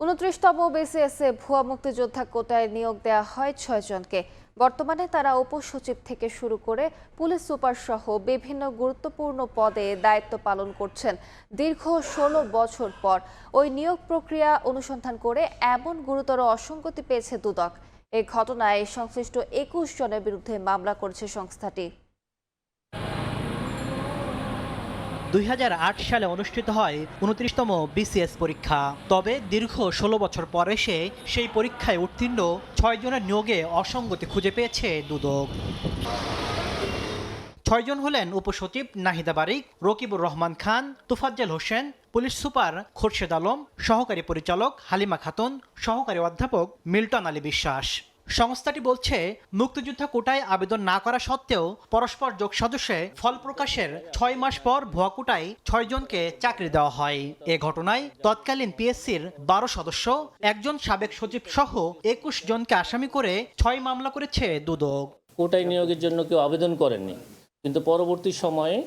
29তম বিসিএসে ভুয়া মুক্তিযোদ্ধা কোটায় নিয়োগ দেওয়া হয় 6 জনকে। বর্তমানে তারা উপসচিব থেকে শুরু করে পুলিশ সুপার সহ বিভিন্ন গুরুত্বপূর্ণ পদে দায়িত্ব পালন করছেন। দীর্ঘ 16 বছর পর ওই নিয়োগ প্রক্রিয়া অনুসন্ধান করে এমন গুরুতর অসঙ্গতি পেয়েছে দুদক। এই ঘটনায় সংশ্লিষ্ট 21 জনের বিরুদ্ধে মামলা করেছে সংস্থাটি। 2008 সালে অনুষ্ঠিত হয় 29তম বিসিএস পরীক্ষা। তবে দীর্ঘ 16 বছর পর এসে সেই পরীক্ষায় উত্তীর্ণ 6 জনের নিয়োগে অসঙ্গতি খুঁজে পেয়েছে দুদক। 6 জন হলেন উপসচিব নাহিদা বারিক, রকিবুর রহমান খান, তোফাজ্জল হোসেন, পুলিশ সুপার খোরশেদ আলম, সহকারী পরিচালক হালিমা খাতুন, সহকারী অধ্যাপক মিল্টন আলী বিশ্বাস। সংস্থাটি বলছে, মুক্তিযোদ্ধা কোটায় আবেদন না করা সত্ত্বেও পরস্পর যোগসাজশে ফল প্রকাশের 6 মাস পর ভুয়া কোটায় 6 জনকে চাকরি দেওয়া হয়। এ ঘটনায় তৎকালীন পিএসসির 12 সদস্য, একজন সাবেক সচিব সহ 21 জনকে আসামি করে 6 মামলা করেছে দুদক। কোটায় নিয়োগের জন্য কেউ আবেদন করেননি, কিন্তু পরবর্তী সময়ে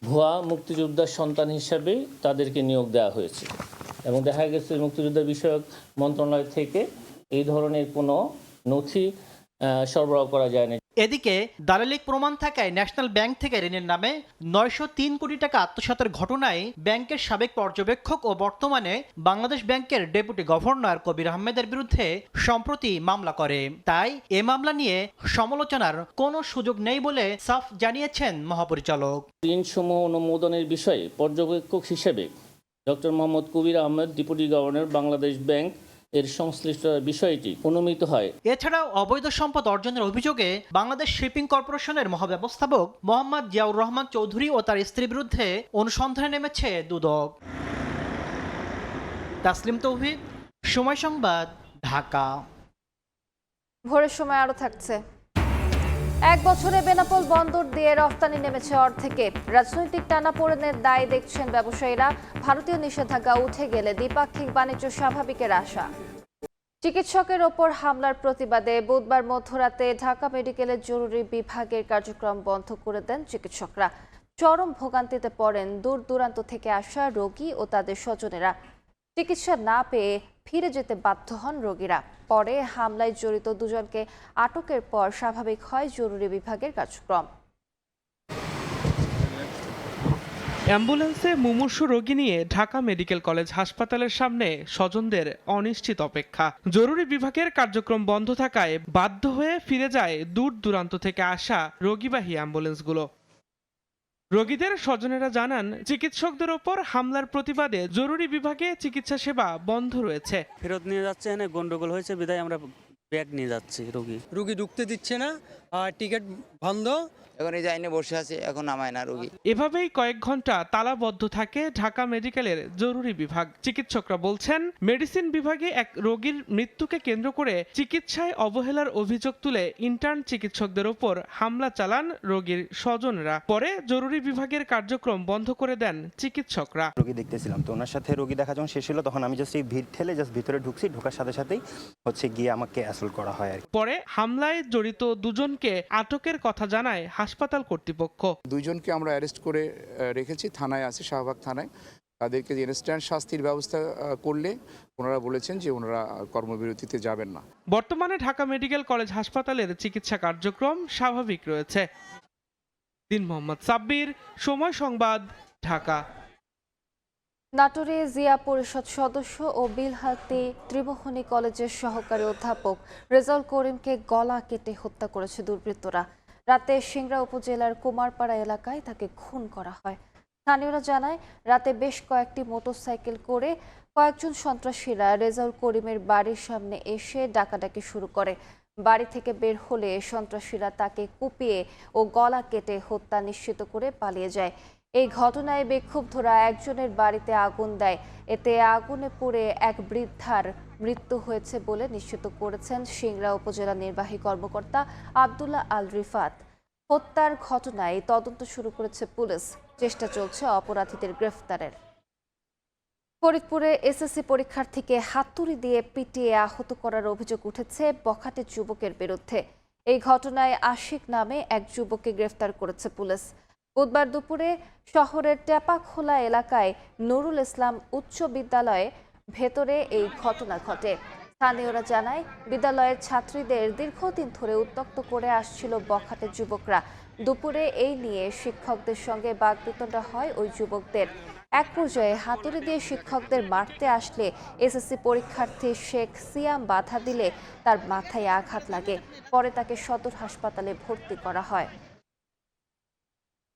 ভুয়া মুক্তিযোদ্ধার সন্তান হিসাবে তাদেরকে নিয়োগ দেওয়া হয়েছে এবং দেখা গেছে মুক্তিযোদ্ধা বিষয়ক মন্ত্রণালয় থেকে এই ধরনের কোনো নথি সরবরাহ করা যায় না। এদিকে দালালিক প্রমাণ থাকায় ন্যাশনাল ব্যাংক থেকে ঋণের নামে 903 কোটি টাকা আত্মসাতের ঘটনায় ব্যাংকের সাবেক পর্যবেক্ষক ও বর্তমানে বাংলাদেশ ব্যাংকের ডেপুটি গভর্নর কবির আহমেদের বিরুদ্ধে সম্প্রতি মামলা করে। তাই এ মামলা নিয়ে সমালোচনার কোনো সুযোগ নেই বলে সাফ জানিয়েছেন মহাপরিচালক। ঋণসমূহ অনুমোদনের বিষয়ে পর্যবেক্ষক হিসেবে doctor Mohammad Kabir Ahmed, deputy governor Bangladesh bank এর সংশ্লিষ্ট বিষয়টি অনুমিত হয়। এছাড়াও অবৈধ সম্পদ অর্জনের অভিযোগে বাংলাদেশ শিপিং কর্পোরেশনের মহাব্যবস্থাপক মোহাম্মদ জিয়াউর রহমান চৌধুরী ও তার স্ত্রীর বিরুদ্ধে অনুসন্ধানে নেমেছে দুদক। তাসলিম তৌহিদ, সময় সংবাদ, ঢাকা। ভোরের সময় আরো থাকছে। 1 বছরে বেনাপোল বন্দর দিয়ে রফতানি নেমেছে অর্ধেকে। রাজনৈতিক টানাপোড়েনের দায় দেখছেন ব্যবসায়ীরা। ভারতীয় নিষেধাজ্ঞা উঠে গেলে দ্বিপাক্ষিক বাণিজ্য স্বাভাবিকের আশা। চিকিৎসকের ওপর হামলার প্রতিবাদে বুধবার মধ্যরাতে ঢাকা মেডিকেলের জরুরি বিভাগের কার্যক্রম বন্ধ করে দেন চিকিৎসকরা। চরম ভোগান্তিতে পড়েন দূর দূরান্ত থেকে আসা রোগী ও তাদের স্বজনেরা। চিকিৎসা না পেয়ে ফিরে যেতে বাধ্য হন রোগীরা। পরে হামলায় জড়িত 2 জনকে আটকের পর স্বাভাবিক হয় জরুরি বিভাগের কার্যক্রম। অ্যাম্বুলেন্সে মুমূর্ষু রোগী নিয়ে ঢাকা মেডিকেল কলেজ হাসপাতালের সামনে স্বজনদের অনিশ্চিত অপেক্ষা। জরুরি বিভাগের কার্যক্রম বন্ধ থাকায় বাধ্য হয়ে ফিরে যায় দূর দূরান্ত থেকে আসা রোগীবাহী অ্যাম্বুলেন্সগুলো। রোগীদের স্বজনেরা জানান, চিকিৎসকদের ওপর হামলার প্রতিবাদে জরুরি বিভাগে চিকিৎসা সেবা বন্ধ রয়েছে। ফেরত নিয়ে যাচ্ছে, এখানে গন্ডগোল হয়েছে বিধায় আমরা ব্যাগ নিয়ে যাচ্ছি। রোগী ঢুকতে দিচ্ছে না, টিকিট বন্ধ। এখন এই যে আইনে বসে আছে, এখন নামায় না রোগী। এভাবেই কয়েক ঘন্টা তালাবদ্ধ থাকে ঢাকা মেডিকেলের জরুরি বিভাগ। চিকিৎসকরা বলছেন, মেডিসিন বিভাগে এক রোগীর মৃত্যুকে কেন্দ্র করে চিকিৎসায় অবহেলার অভিযোগ তুলে ইন্টার্ন চিকিৎসকদের ওপর হামলা চালান রোগীর স্বজনরা। পরে জরুরি বিভাগের কার্যক্রম বন্ধ করে দেন চিকিৎসকরা। রোগী দেখতেছিলাম, তো ওনার সাথে রোগী দেখা যখন শেষ হলো, তখন আমি জাস্ট এই ভিড় ঠেলে জাস্ট ভিতরে ঢুকছি। ঢোকার সাথে সাথেই গিয়ে আমাকে অ্যাসল্ট করা হয়। পরে হামলায় জড়িত 2 জনকে আটকের কথা জানায় হাসপাতাল কর্তৃপক্ষ। 2 জনকে আমরা অ্যারেস্ট করে রেখেছি, থানায় আছে, শাহবাগ থানায়। তাদেরকে ইনস্ট্যান্ট শাস্তির ব্যবস্থা করলে ওনারা বলেছেন যে ওনারা কর্মবিরতিতে যাবেন না। বর্তমানে ঢাকা মেডিকেল কলেজ হাসপাতালের চিকিৎসা কার্যক্রম স্বাভাবিক রয়েছে। দিন মোহাম্মদ সাব্বির, সময় সংবাদ, ঢাকা। নাটোরে জিয়া পরিষদ সদস্য ও বিলহাতি ত্রিমোহনী কলেজের সহকারী অধ্যাপক রেজাউল করিমকে গলা কেটে হত্যা করেছে দুর্বৃত্তরা। রাতে সিংড়া উপজেলার কুমারপাড়া এলাকায় তাকে খুন করা হয়। স্থানীয়রা জানায়, রাতে বেশ কয়েকটি মোটরসাইকেল করে কয়েকজন সন্ত্রাসীরা রেজাউল করিমের বাড়ির সামনে এসে ডাকাডাকি শুরু করে। বাড়ি থেকে বের হলে সন্ত্রাসীরা তাকে কুপিয়ে ও গলা কেটে হত্যা নিশ্চিত করে পালিয়ে যায়। এই ঘটনায় বিক্ষুব্ধরা একজনের বাড়িতে আগুন দেয়। এতে আগুনে পুড়ে এক বৃদ্ধার মৃত্যু হয়েছে বলে নিশ্চিত করেছেন সিংড়া উপজেলা নির্বাহী কর্মকর্তা আব্দুল্লাহ আল রিফাত। হত্যার ঘটনায় তদন্ত শুরু করেছে পুলিশ। চেষ্টা চলছে অপরাধীদের গ্রেফতারের। ফরিদপুরে এসএসসি পরীক্ষার্থীকে হাতুড়ি দিয়ে পিটিয়ে আহত করার অভিযোগ উঠেছে বখাটে যুবকের বিরুদ্ধে। এই ঘটনায় আশিক নামে এক যুবককে গ্রেফতার করেছে পুলিশ। বুধবার দুপুরে শহরের টেপাখোলা এলাকায় নুরুল ইসলাম উচ্চ বিদ্যালয়ে ভেতরে এই ঘটনা ঘটে। স্থানীয়রা জানায়, বিদ্যালয়ের ছাত্রীদের দীর্ঘদিন ধরে উত্ত্যক্ত করে আসছিল বখাটে যুবকরা। দুপুরে এই নিয়ে শিক্ষকদের সঙ্গে বাগবিতণ্ডা হয় ওই যুবকদের। এক পর্যায়ে হাতুড়ি দিয়ে শিক্ষকদের মারতে আসলে এসএসসি পরীক্ষার্থী শেখ সিয়াম বাধা দিলে তার মাথায় আঘাত লাগে। পরে তাকে সদর হাসপাতালে ভর্তি করা হয়।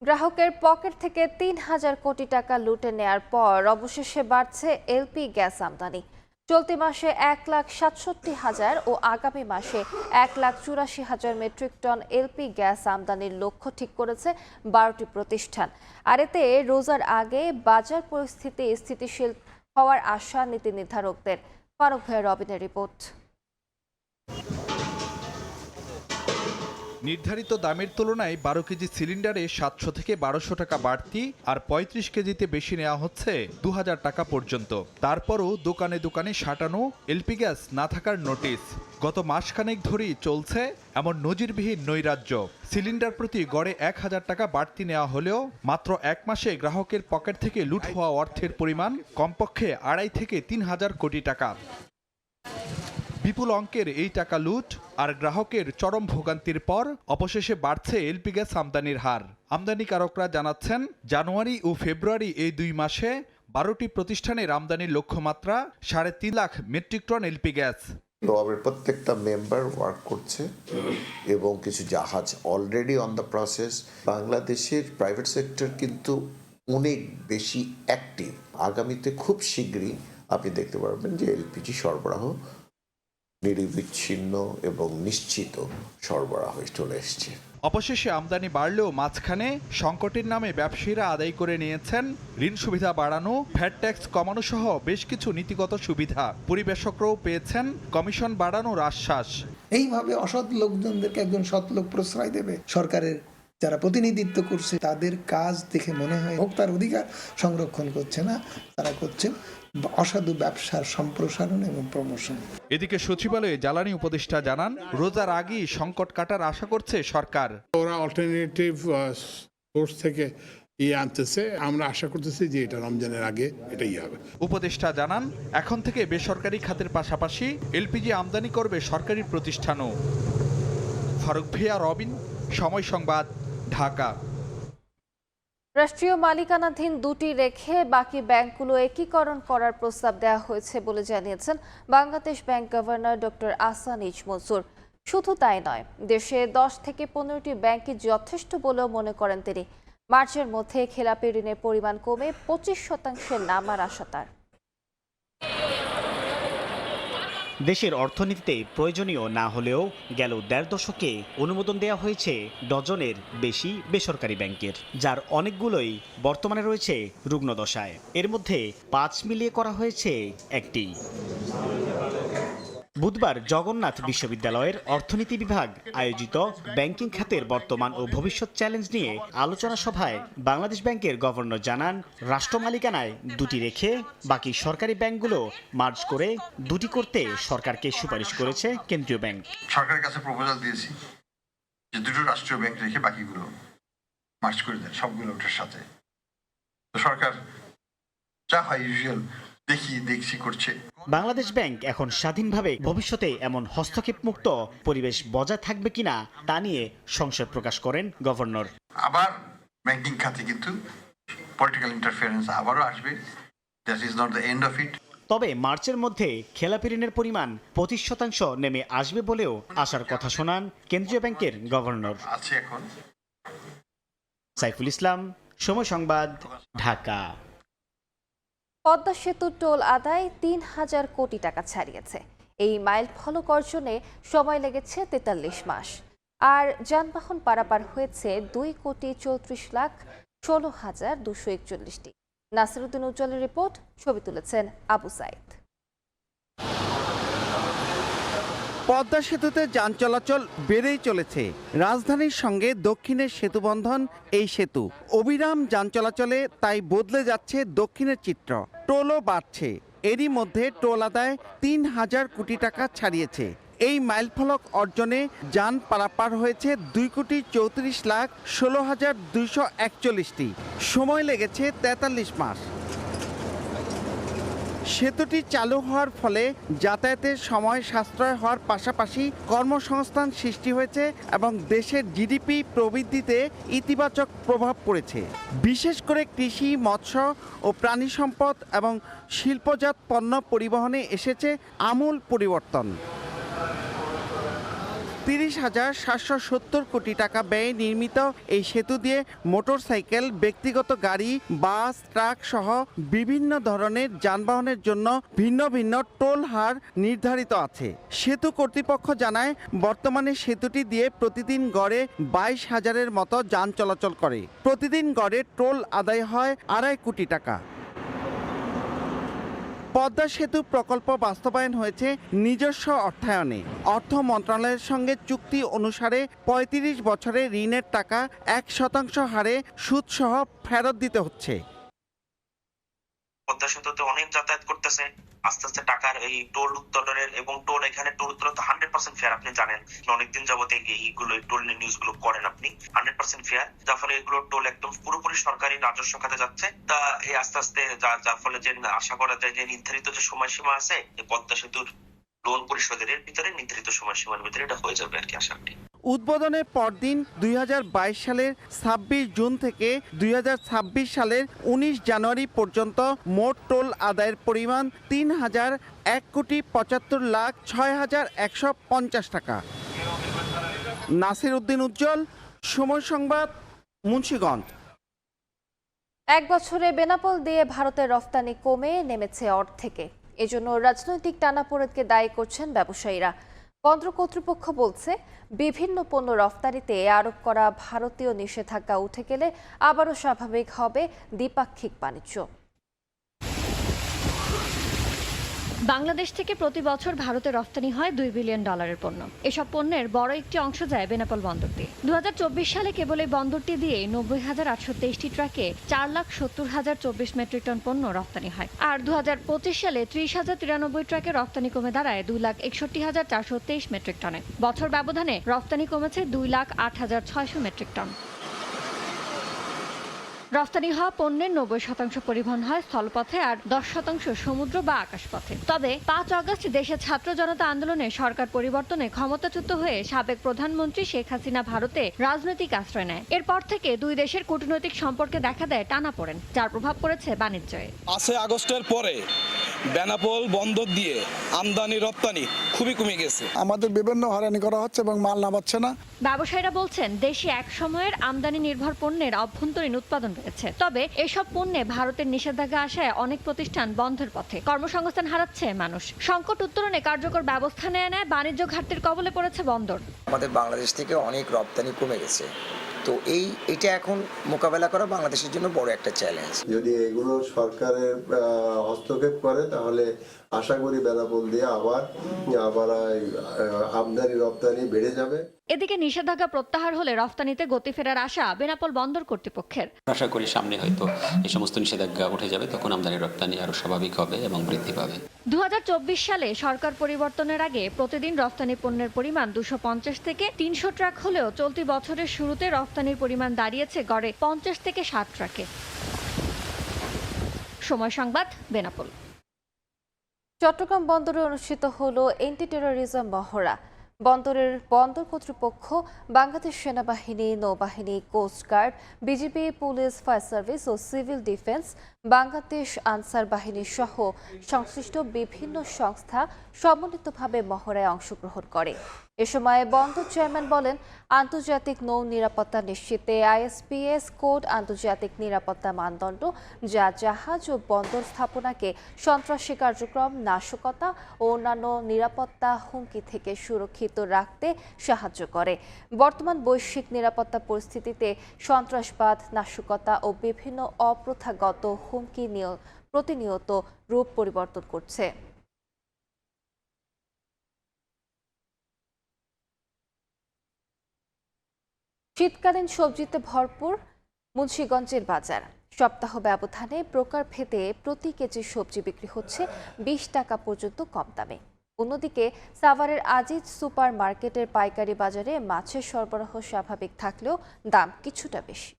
গ্রাহকের পকেট থেকে ৩,০০০ কোটি টাকা লুটে নেয়ার পর অবশেষে বাড়ছে এলপি গ্যাস আমদানি। চলতি মাসে ১,৬৭,০০০ ও আগামী মাসে ১,৮৪,০০০ মেট্রিক টন এলপি গ্যাস আমদানির লক্ষ্য ঠিক করেছে ১২টি প্রতিষ্ঠান। আর এতে রোজার আগে বাজার পরিস্থিতি স্থিতিশীল হওয়ার আশা নীতি নির্ধারকদের। ফারুক ভাইয়া রবিনের রিপোর্ট। নির্ধারিত দামের তুলনায় 12 কেজি সিলিন্ডারে 700 থেকে 1200 টাকা বাড়তি আর 35 কেজিতে বেশি নেওয়া হচ্ছে 2000 টাকা পর্যন্ত। তারপরও দোকানে দোকানে সাঁটানো এলপি গ্যাস না থাকার নোটিশ। গত মাসখানেক ধরেই চলছে এমন নজিরবিহীন নৈরাজ্য। সিলিন্ডার প্রতি গড়ে 1000 টাকা বাড়তি নেওয়া হলেও মাত্র এক মাসে গ্রাহকের পকেট থেকে লুট হওয়া অর্থের পরিমাণ কমপক্ষে 2.5 থেকে 3,000 কোটি টাকা। বিপুল অঙ্কের এই টাকা লুট আর গ্রাহকের চরম ভোগান্তির পর অবশেষে বাড়ছে এলপি গ্যাস আমদানির হার। আমদানিকারকরা জানাচ্ছেন, জানুয়ারি ও ফেব্রুয়ারি এই 2 মাসে 12টি প্রতিষ্ঠানের আমদানির লক্ষ্যমাত্রা 3.5 lakh metric ton LP gas. লোয়াবের প্রত্যেকটা মেম্বার ওয়ার্ক করছে এবং কিছু জাহাজ অলরেডি অন দ্য প্রসেস। বাংলাদেশের প্রাইভেট সেক্টর কিন্তু অনেক বেশি অ্যাক্টিভ। আগামীতে খুব শীঘ্রই আপনি দেখতে পারবেন যে এলপিজি সরবরাহ নিরবিচ্ছিন্ন এবং নিশ্চিত সরবরাহ চলে এসছে। অবশেষে আমদানি বাড়লেও মাঝখানে সংকটের নামে ব্যবসায়ীরা আদায় করে নিয়েছেন ঋণ সুবিধা বাড়ানো, ভ্যাট ট্যাক্স কমানো সহ বেশ কিছু নীতিগত সুবিধা। পরিবেশকরাও পেয়েছেন কমিশন বাড়ানোর আশ্বাস। এইভাবে অসৎ লোকজনদেরকে একজন সৎ লোক প্রশ্রয় দেবে। সরকারের যারা প্রতিনিধিত্ব করছে তাদের কাজ দেখে মনে হয় ভোক্তার অধিকার সংরক্ষণ করছে না, তারা করছে অসাধু ব্যবসার সম্প্রসারণ এবং প্রমোশন। এদিকে সচিবালয়ে জ্বালানি উপদেষ্টা জানান, রোজার আগেই সংকট কাটার আশা করছে সরকার। ওরা অল্টারনেটিভ সোর্স থেকে আনতেছে, আমরা আশা করতেছি যে এটা রমজানের আগে এটাই হবে। উপদেষ্টা জানান, এখন থেকে বেসরকারি খাতের পাশাপাশি এলপিজি আমদানি করবে সরকারি প্রতিষ্ঠানও। ফারুক ভাইয়া রবিন, সময় সংবাদ, ঢাকা। রাষ্ট্রীয় মালিকানাধীন দুটি রেখে বাকি ব্যাংকগুলো একীকরণ করার প্রস্তাব দেওয়া হয়েছে বলে জানিয়েছেন বাংলাদেশ ব্যাংক গভর্নর ডক্টর আহসানিজ মনসুর। শুধু তাই নয়, দেশে 10 থেকে 15টি ব্যাংকই যথেষ্ট বলেও মনে করেন তিনি। মার্চের মধ্যে খেলাপি ঋণের পরিমাণ কমে 25% নামার আশা তার। দেশের অর্থনীতিতে প্রয়োজনীয় না হলেও গেল 1.5 দশকে অনুমোদন দেওয়া হয়েছে ডজনের বেশি বেসরকারি ব্যাংকের, যার অনেকগুলোই বর্তমানে রয়েছে রুগ্নদশায়। এর মধ্যে 5 মিলিয়ে করা হয়েছে একটি। বুধবার জগন্নাথ বিশ্ববিদ্যালয়ের অর্থনীতি বিভাগ আয়োজিত ব্যাংকিং খাতের বর্তমান ও ভবিষ্যৎ চ্যালেঞ্জ নিয়ে আলোচনা সভায় বাংলাদেশ ব্যাংকের গভর্নর জানান, রাষ্ট্র মালিকানায় দুটি রেখে বাকি সরকারি ব্যাংকগুলো মার্জ করে দুটি করতে সরকারকে সুপারিশ করেছে কেন্দ্রীয় ব্যাংক। সরকারের কাছে প্রপোজাল দিয়েছি যে দুটো রাষ্ট্রীয় ব্যাংক রেখে বাকিগুলো মার্জ করে দেন সবগুলো ওটার সাথে। তো সরকার যা হয় ইউজুয়াল দেখছি করছে। বাংলাদেশ ব্যাংক এখন স্বাধীনভাবে ভবিষ্যতে এমন হস্তক্ষেপ মুক্ত পরিবেশ বজায় থাকবে কিনা তা নিয়ে সংশয় প্রকাশ করেন গভর্নর। আবার ব্যাংকিং খাতে কিন্তু পলিটিক্যাল ইন্টারফারেন্স আবারও আসবে। That is not the end of it. তবে মার্চের মধ্যে খেলাপি ঋণের পরিমাণ 25% নেমে আসবে বলেও আশার কথা শোনান কেন্দ্রীয় ব্যাংকের গভর্নর। আছে এখন সাইফুল ইসলাম, সময় সংবাদ, ঢাকা। পদ্মা সেতু টোল আদায় ৩,০০০ কোটি টাকা ছাড়িয়েছে। এই মাইল ফলক অর্জনে সময় লেগেছে ৪৩ মাস। আর যানবাহন পারাপার হয়েছে ২,34,16,241টি। নাসিরউদ্দিন উজ্জ্বলের রিপোর্ট, ছবি তুলেছেন আবু সাইদ। পদ্মা সেতুতে যান চলাচল বেড়েই চলেছে। রাজধানীর সঙ্গে দক্ষিণের সেতুবন্ধন এই সেতু। অবিরাম যান চলাচলে তাই বদলে যাচ্ছে দক্ষিণের চিত্র। টোলও বাড়ছে। এরই মধ্যে টোল আদায় ৩,০০০ কোটি টাকা ছাড়িয়েছে। এই মাইলফলক অর্জনে যান পারাপার হয়েছে 2,34,16,241টি। সময় লেগেছে ৪৩ মাস। সেতুটি চালু হওয়ার ফলে যাতায়াতের সময় সাশ্রয় হওয়ার পাশাপাশি কর্মসংস্থান সৃষ্টি হয়েছে এবং দেশের জিডিপি প্রবৃদ্ধিতে ইতিবাচক প্রভাব পড়েছে। বিশেষ করে কৃষি, মৎস্য ও প্রাণী সম্পদ এবং শিল্পজাত পণ্য পরিবহনে এসেছে আমূল পরিবর্তন। ৩০,৭৭০ কোটি টাকা ব্যয়ে নির্মিত এই সেতু দিয়ে মোটরসাইকেল, ব্যক্তিগত গাড়ি, বাস, ট্রাক সহ বিভিন্ন ধরনের যানবাহনের জন্য ভিন্ন ভিন্ন টোল হার নির্ধারিত আছে। সেতু কর্তৃপক্ষ জানায়, বর্তমানে সেতুটি দিয়ে প্রতিদিন গড়ে ২২,০০০-এর মতো যান চলাচল করে। প্রতিদিন গড়ে টোল আদায় হয় ২.৫ কোটি টাকা। পদ্মা সেতু প্রকল্প বাস্তবায়ন হয়েছে নিজস্ব অর্থায়নে। অর্থ মন্ত্রণালয়ের সঙ্গে চুক্তি অনুসারে ৩৫ বছরে ঋণের টাকা ১% হারে সুদসহ ফেরত দিতে হচ্ছে। পদ্মা সেতুতে অনেক যাতায়াত করতেছে, আস্তে আস্তে টাকার এই টোল উত্তোলনের এবং টোল এখানে টোল উত্তোলন তো 100% ফেয়ার। আপনি জানেন অনেকদিন যাবত এইগুলো টোল নিউজ গুলো করেন আপনি, 100% ফেয়ার। যার ফলে এগুলো টোল একদম পুরোপুরি সরকারি রাজস্ব খাতে যাচ্ছে। তা এই আস্তে আস্তে যার ফলে যে আশা করা যায় যে নির্ধারিত যে সময়সীমা আছে পদ্মা সেতুর লোন পরিশোধের ভিতরে নির্ধারিত সময়সীমার ভিতরে এটা হয়ে যাবে আর কি আশা করি। উদ্বোধনের পরদিন 2022 সালের 26 জুন থেকে 2026 সালের 19 জানুয়ারি পর্যন্ত মোট টোল আদায়ের পরিমাণ ৩,১৭,৭,৬,১৫০ টাকা। নাসিরউদ্দিন উজ্জ্বল, সময় সংবাদ, মুন্সিগঞ্জ। এক বছরে বেনাপোল দিয়ে ভারতের রফতানি কমে নেমেছে অর্ধেকে। এজন্য রাজনৈতিক টানাপোড়েনকে দায়ী করছেন ব্যবসায়ীরা। বন্দর কর্তৃপক্ষ বলছে, বিভিন্ন পণ্য রফতানিতে আরোপ করা ভারতীয় নিষেধাজ্ঞা উঠে গেলে আবারও স্বাভাবিক হবে দ্বিপাক্ষিক বাণিজ্য। বাংলাদেশ থেকে প্রতি বছর ভারতে রফতানি হয় $2 বিলিয়ন পণ্য। এসব পণ্যের বড় একটি অংশ যায় বেনাপোল বন্দর দিয়ে। 2024 সালে কেবল এই বন্দরটি দিয়ে 90,823টি ট্রাকে 4,70,024 মেট্রিক টন পণ্য রফতানি হয়। আর 2025 সালে 30,093 ট্রাকে রফতানি কমে দাঁড়ায় 2,61,423 মেট্রিক টনে। বছর ব্যবধানে রফতানি কমেছে 2,08,600 মেট্রিক টন। রফতানি হওয়া পণ্যের 90% পরিবহন হয় স্থলপথে আর 10% সমুদ্র বা আকাশপথে। তবে 5 আগস্ট দেশের ছাত্র জনতা আন্দোলনে সরকার পরিবর্তনে ক্ষমতাচ্যুত হয়ে সাবেক প্রধানমন্ত্রী শেখ হাসিনা ভারতে রাজনৈতিক আশ্রয় নেয়। এরপর থেকে দুই দেশের কূটনৈতিক সম্পর্কে দেখা দেয় টানাপোড়েন, যার প্রভাব পড়েছে বাণিজ্যে। 5 আগস্টের পরে বেনাপোল বন্দর দিয়ে আমদানি রপ্তানি খুবই কমে গেছে। আমাদের বিভিন্ন হয়রানি করা হচ্ছে এবং মাল নামাচ্ছে না। ব্যবসায়ীরা বলছেন, দেশে এক সময়ের আমদানি নির্ভর পণ্যের অভ্যন্তরীণ উৎপাদন বেড়েছে। তবে এসব পণ্যে ভারতের নিষেধাজ্ঞা আসায় অনেক প্রতিষ্ঠান বন্ধের পথে, কর্মসংস্থান হারাচ্ছে মানুষ। সংকট উত্তরণে কার্যকর ব্যবস্থা নেয় বাণিজ্য ঘাটতির কবলে পড়েছে বন্দর। আমাদের বাংলাদেশ থেকে অনেক রপ্তানি কমে গেছে, তো এটা এখন মোকাবেলা করা বাংলাদেশের জন্য বড় একটা চ্যালেঞ্জ। যদি এগুলো সরকারের হস্তক্ষেপ করে তাহলে আশা করি বেনাপোল দিয়ে আবার আমদানি রপ্তানি বেড়ে যাবে। এদিকে নিষেধাজ্ঞা প্রত্যাহার হলে রফতানিতে গতি ফেরার আশা বেনাপোল বন্দর কর্তৃপক্ষের। আশা করি সামনে হয়তো এই সমস্ত নিষেধাজ্ঞা উঠে যাবে, তখন আমদানি রপ্তানি আরো স্বাভাবিক হবে এবং বৃদ্ধি পাবে। 2024 সালে সরকার পরিবর্তনের আগে প্রতিদিন রফতানি পণ্যের পরিমাণ 250 থেকে 300 ট্রাক হলেও চলতি বছরের শুরুতে রফতানির পরিমাণ দাঁড়িয়েছে গড়ে 50 থেকে 60 ট্রাকে। সময় সংবাদ, বেনাপোল। চট্টগ্রাম বন্দরে অনুষ্ঠিত হলো এন্টি টেরোরিজম মহড়া। বন্দর কর্তৃপক্ষ, বাংলাদেশ সেনাবাহিনী, নৌবাহিনী, coast guard, BGB, police, fire service ও সিভিল ডিফেন্স, বাংলাদেশ আনসার বাহিনী সহ সংশ্লিষ্ট বিভিন্ন সংস্থা সমন্বিতভাবে মহড়ায় অংশগ্রহণ করে। এ সময় বন্দর চেয়ারম্যান বলেন, আন্তর্জাতিক নৌ নিরাপত্তা নিশ্চিতে আইএসপিএস কোড আন্তর্জাতিক নিরাপত্তা মানদণ্ড, যা জাহাজ ও বন্দর স্থাপনাকে সন্ত্রাসী কার্যক্রম, নাশকতা ও অন্যান্য নিরাপত্তা হুমকি থেকে সুরক্ষিত রাখতে সাহায্য করে। বর্তমান বৈশ্বিক নিরাপত্তা পরিস্থিতিতে সন্ত্রাসবাদ, নাশকতা ও বিভিন্ন অপ্রথাগত হুমকি প্রতিনিয়ত রূপ পরিবর্তন করছে। শীতকালীন সবজিতে ভরপুর মুন্সিগঞ্জের বাজার। সপ্তাহ ব্যবধানে প্রকারভেদে প্রতি কেজি সবজি বিক্রি হচ্ছে 20 টাকা পর্যন্ত কম দামে। অন্যদিকে সাভারের আজিজ সুপার মার্কেটের পাইকারি বাজারে মাছের সরবরাহ স্বাভাবিক থাকলেও দাম কিছুটা বেশি।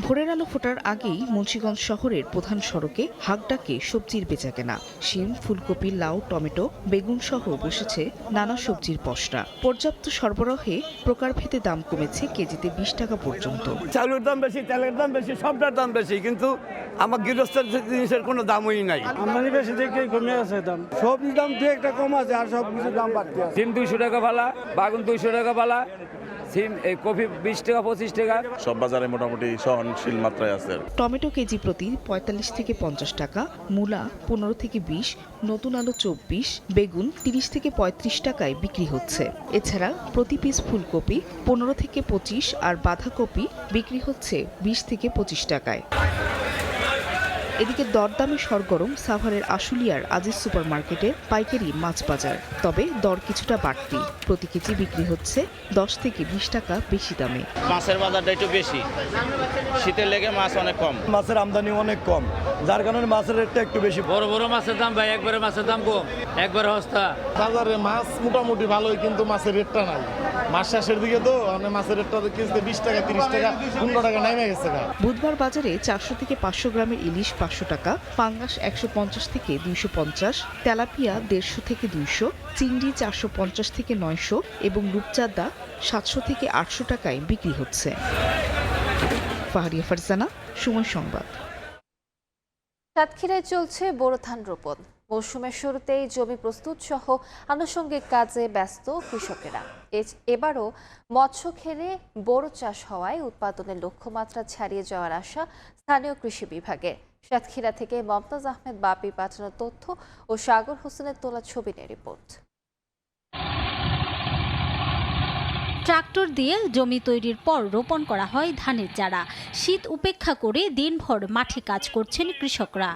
ভোরের আলো ফোটার আগেই মুন্সিগঞ্জ শহরের প্রধান সড়কে হাঁকডাকে সবজির বেচাকেনা। শিম, ফুলকপি, লাউ, টমেটো, বেগুন সহ বসেছে নানা সবজির পসরা। পর্যাপ্ত সরবরাহে প্রকারভেদে দাম কমেছে কেজিতে 20 টাকা পর্যন্ত। চাউলের দাম বেশি, তেলের দাম বেশি, সবটার দাম বেশি, কিন্তু আমার গৃহস্থের জিনিসের কোনো দামই নাই। আমদানি বেশি দেখে কমে আছে দাম। সবজির দাম দু একটা কম আছে, আর সব কিছুর দাম বাড়তে আছে। সিম 200 টাকা পালা, বাগুন 200 টাকা পালা, সিম কফি 20 টাকা 25 টাকা। সব বাজারে মোটামুটি সহনশীল মাত্রায় আছে। টমেটো কেজি প্রতি 45 থেকে 50 টাকা, মূলা 15 থেকে 20, নতুন আলু 24, বেগুন 30 থেকে 35 টাকায় বিক্রি হচ্ছে। এছাড়া প্রতি পিস ফুলকপি 15 থেকে 25 আর বাঁধাকপি বিক্রি হচ্ছে 20 থেকে 25 টাকায়। এদিকে দরদামে সরগরম সাভারের আশুলিয়ার আজিজ সুপার মার্কেটের পাইকারি মাছ বাজার। তবে দর কিছুটা বাড়তি, প্রতি কেজি বিক্রি হচ্ছে 10 থেকে 20 টাকা বেশি দামে। মাছের বাজারটা একটু বেশি, শীতের লেগে মাছ অনেক কম, মাছের আমদানি অনেক কম, যার কারণে মাছের রেটটা একটু বেশি। বড় বড় মাছের দাম ভাই একবারে মাছের দাম কম, একবারে সস্তা। বাজারে মাছ মোটামুটি ভালোই, কিন্তু মাছের রেটটা নাই। মাছ শেষের দিকে তো মাছের রেটটা কেজিতে 20 টাকা, 30 টাকা, 15 টাকা নেমে গেছে। বুধবার বাজারে 400 থেকে 500 গ্রামের ইলিশ 500 টাকা, পাঙ্গাস 150 থেকে 250, তেলাপিয়া 150 থেকে 200, চিংড়ি 450 থেকে 900 এবং রূপচাঁদা 700 থেকে 800 টাকায় বিক্রি হচ্ছে। ফাহারিয়া ফারজানা, সময় সংবাদ। সাতক্ষীরায় চলছে বোরো ধান রোপণ। মৌসুমের শুরুতেই জমি প্রস্তুত সহ আনুষঙ্গিক কাজে ব্যস্ত কৃষকেরা। এবারও মৎস্য ঘেরে বোরো চাষ হওয়ায় উৎপাদনের লক্ষ্যমাত্রা ছাড়িয়ে যাওয়ার আশা স্থানীয় কৃষি বিভাগের। সাতক্ষীরা থেকে মমতাজ আহমেদ বাপি পাঠানো তথ্য ও সাগর হোসেনের তোলা ছবি নিয়ে রিপোর্ট। ট্রাক্টর দিয়ে জমি তৈরির পর রোপণ করা হয় ধানের চারা। শীত উপেক্ষা করে দিনভর মাঠে কাজ করছেন কৃষকরা।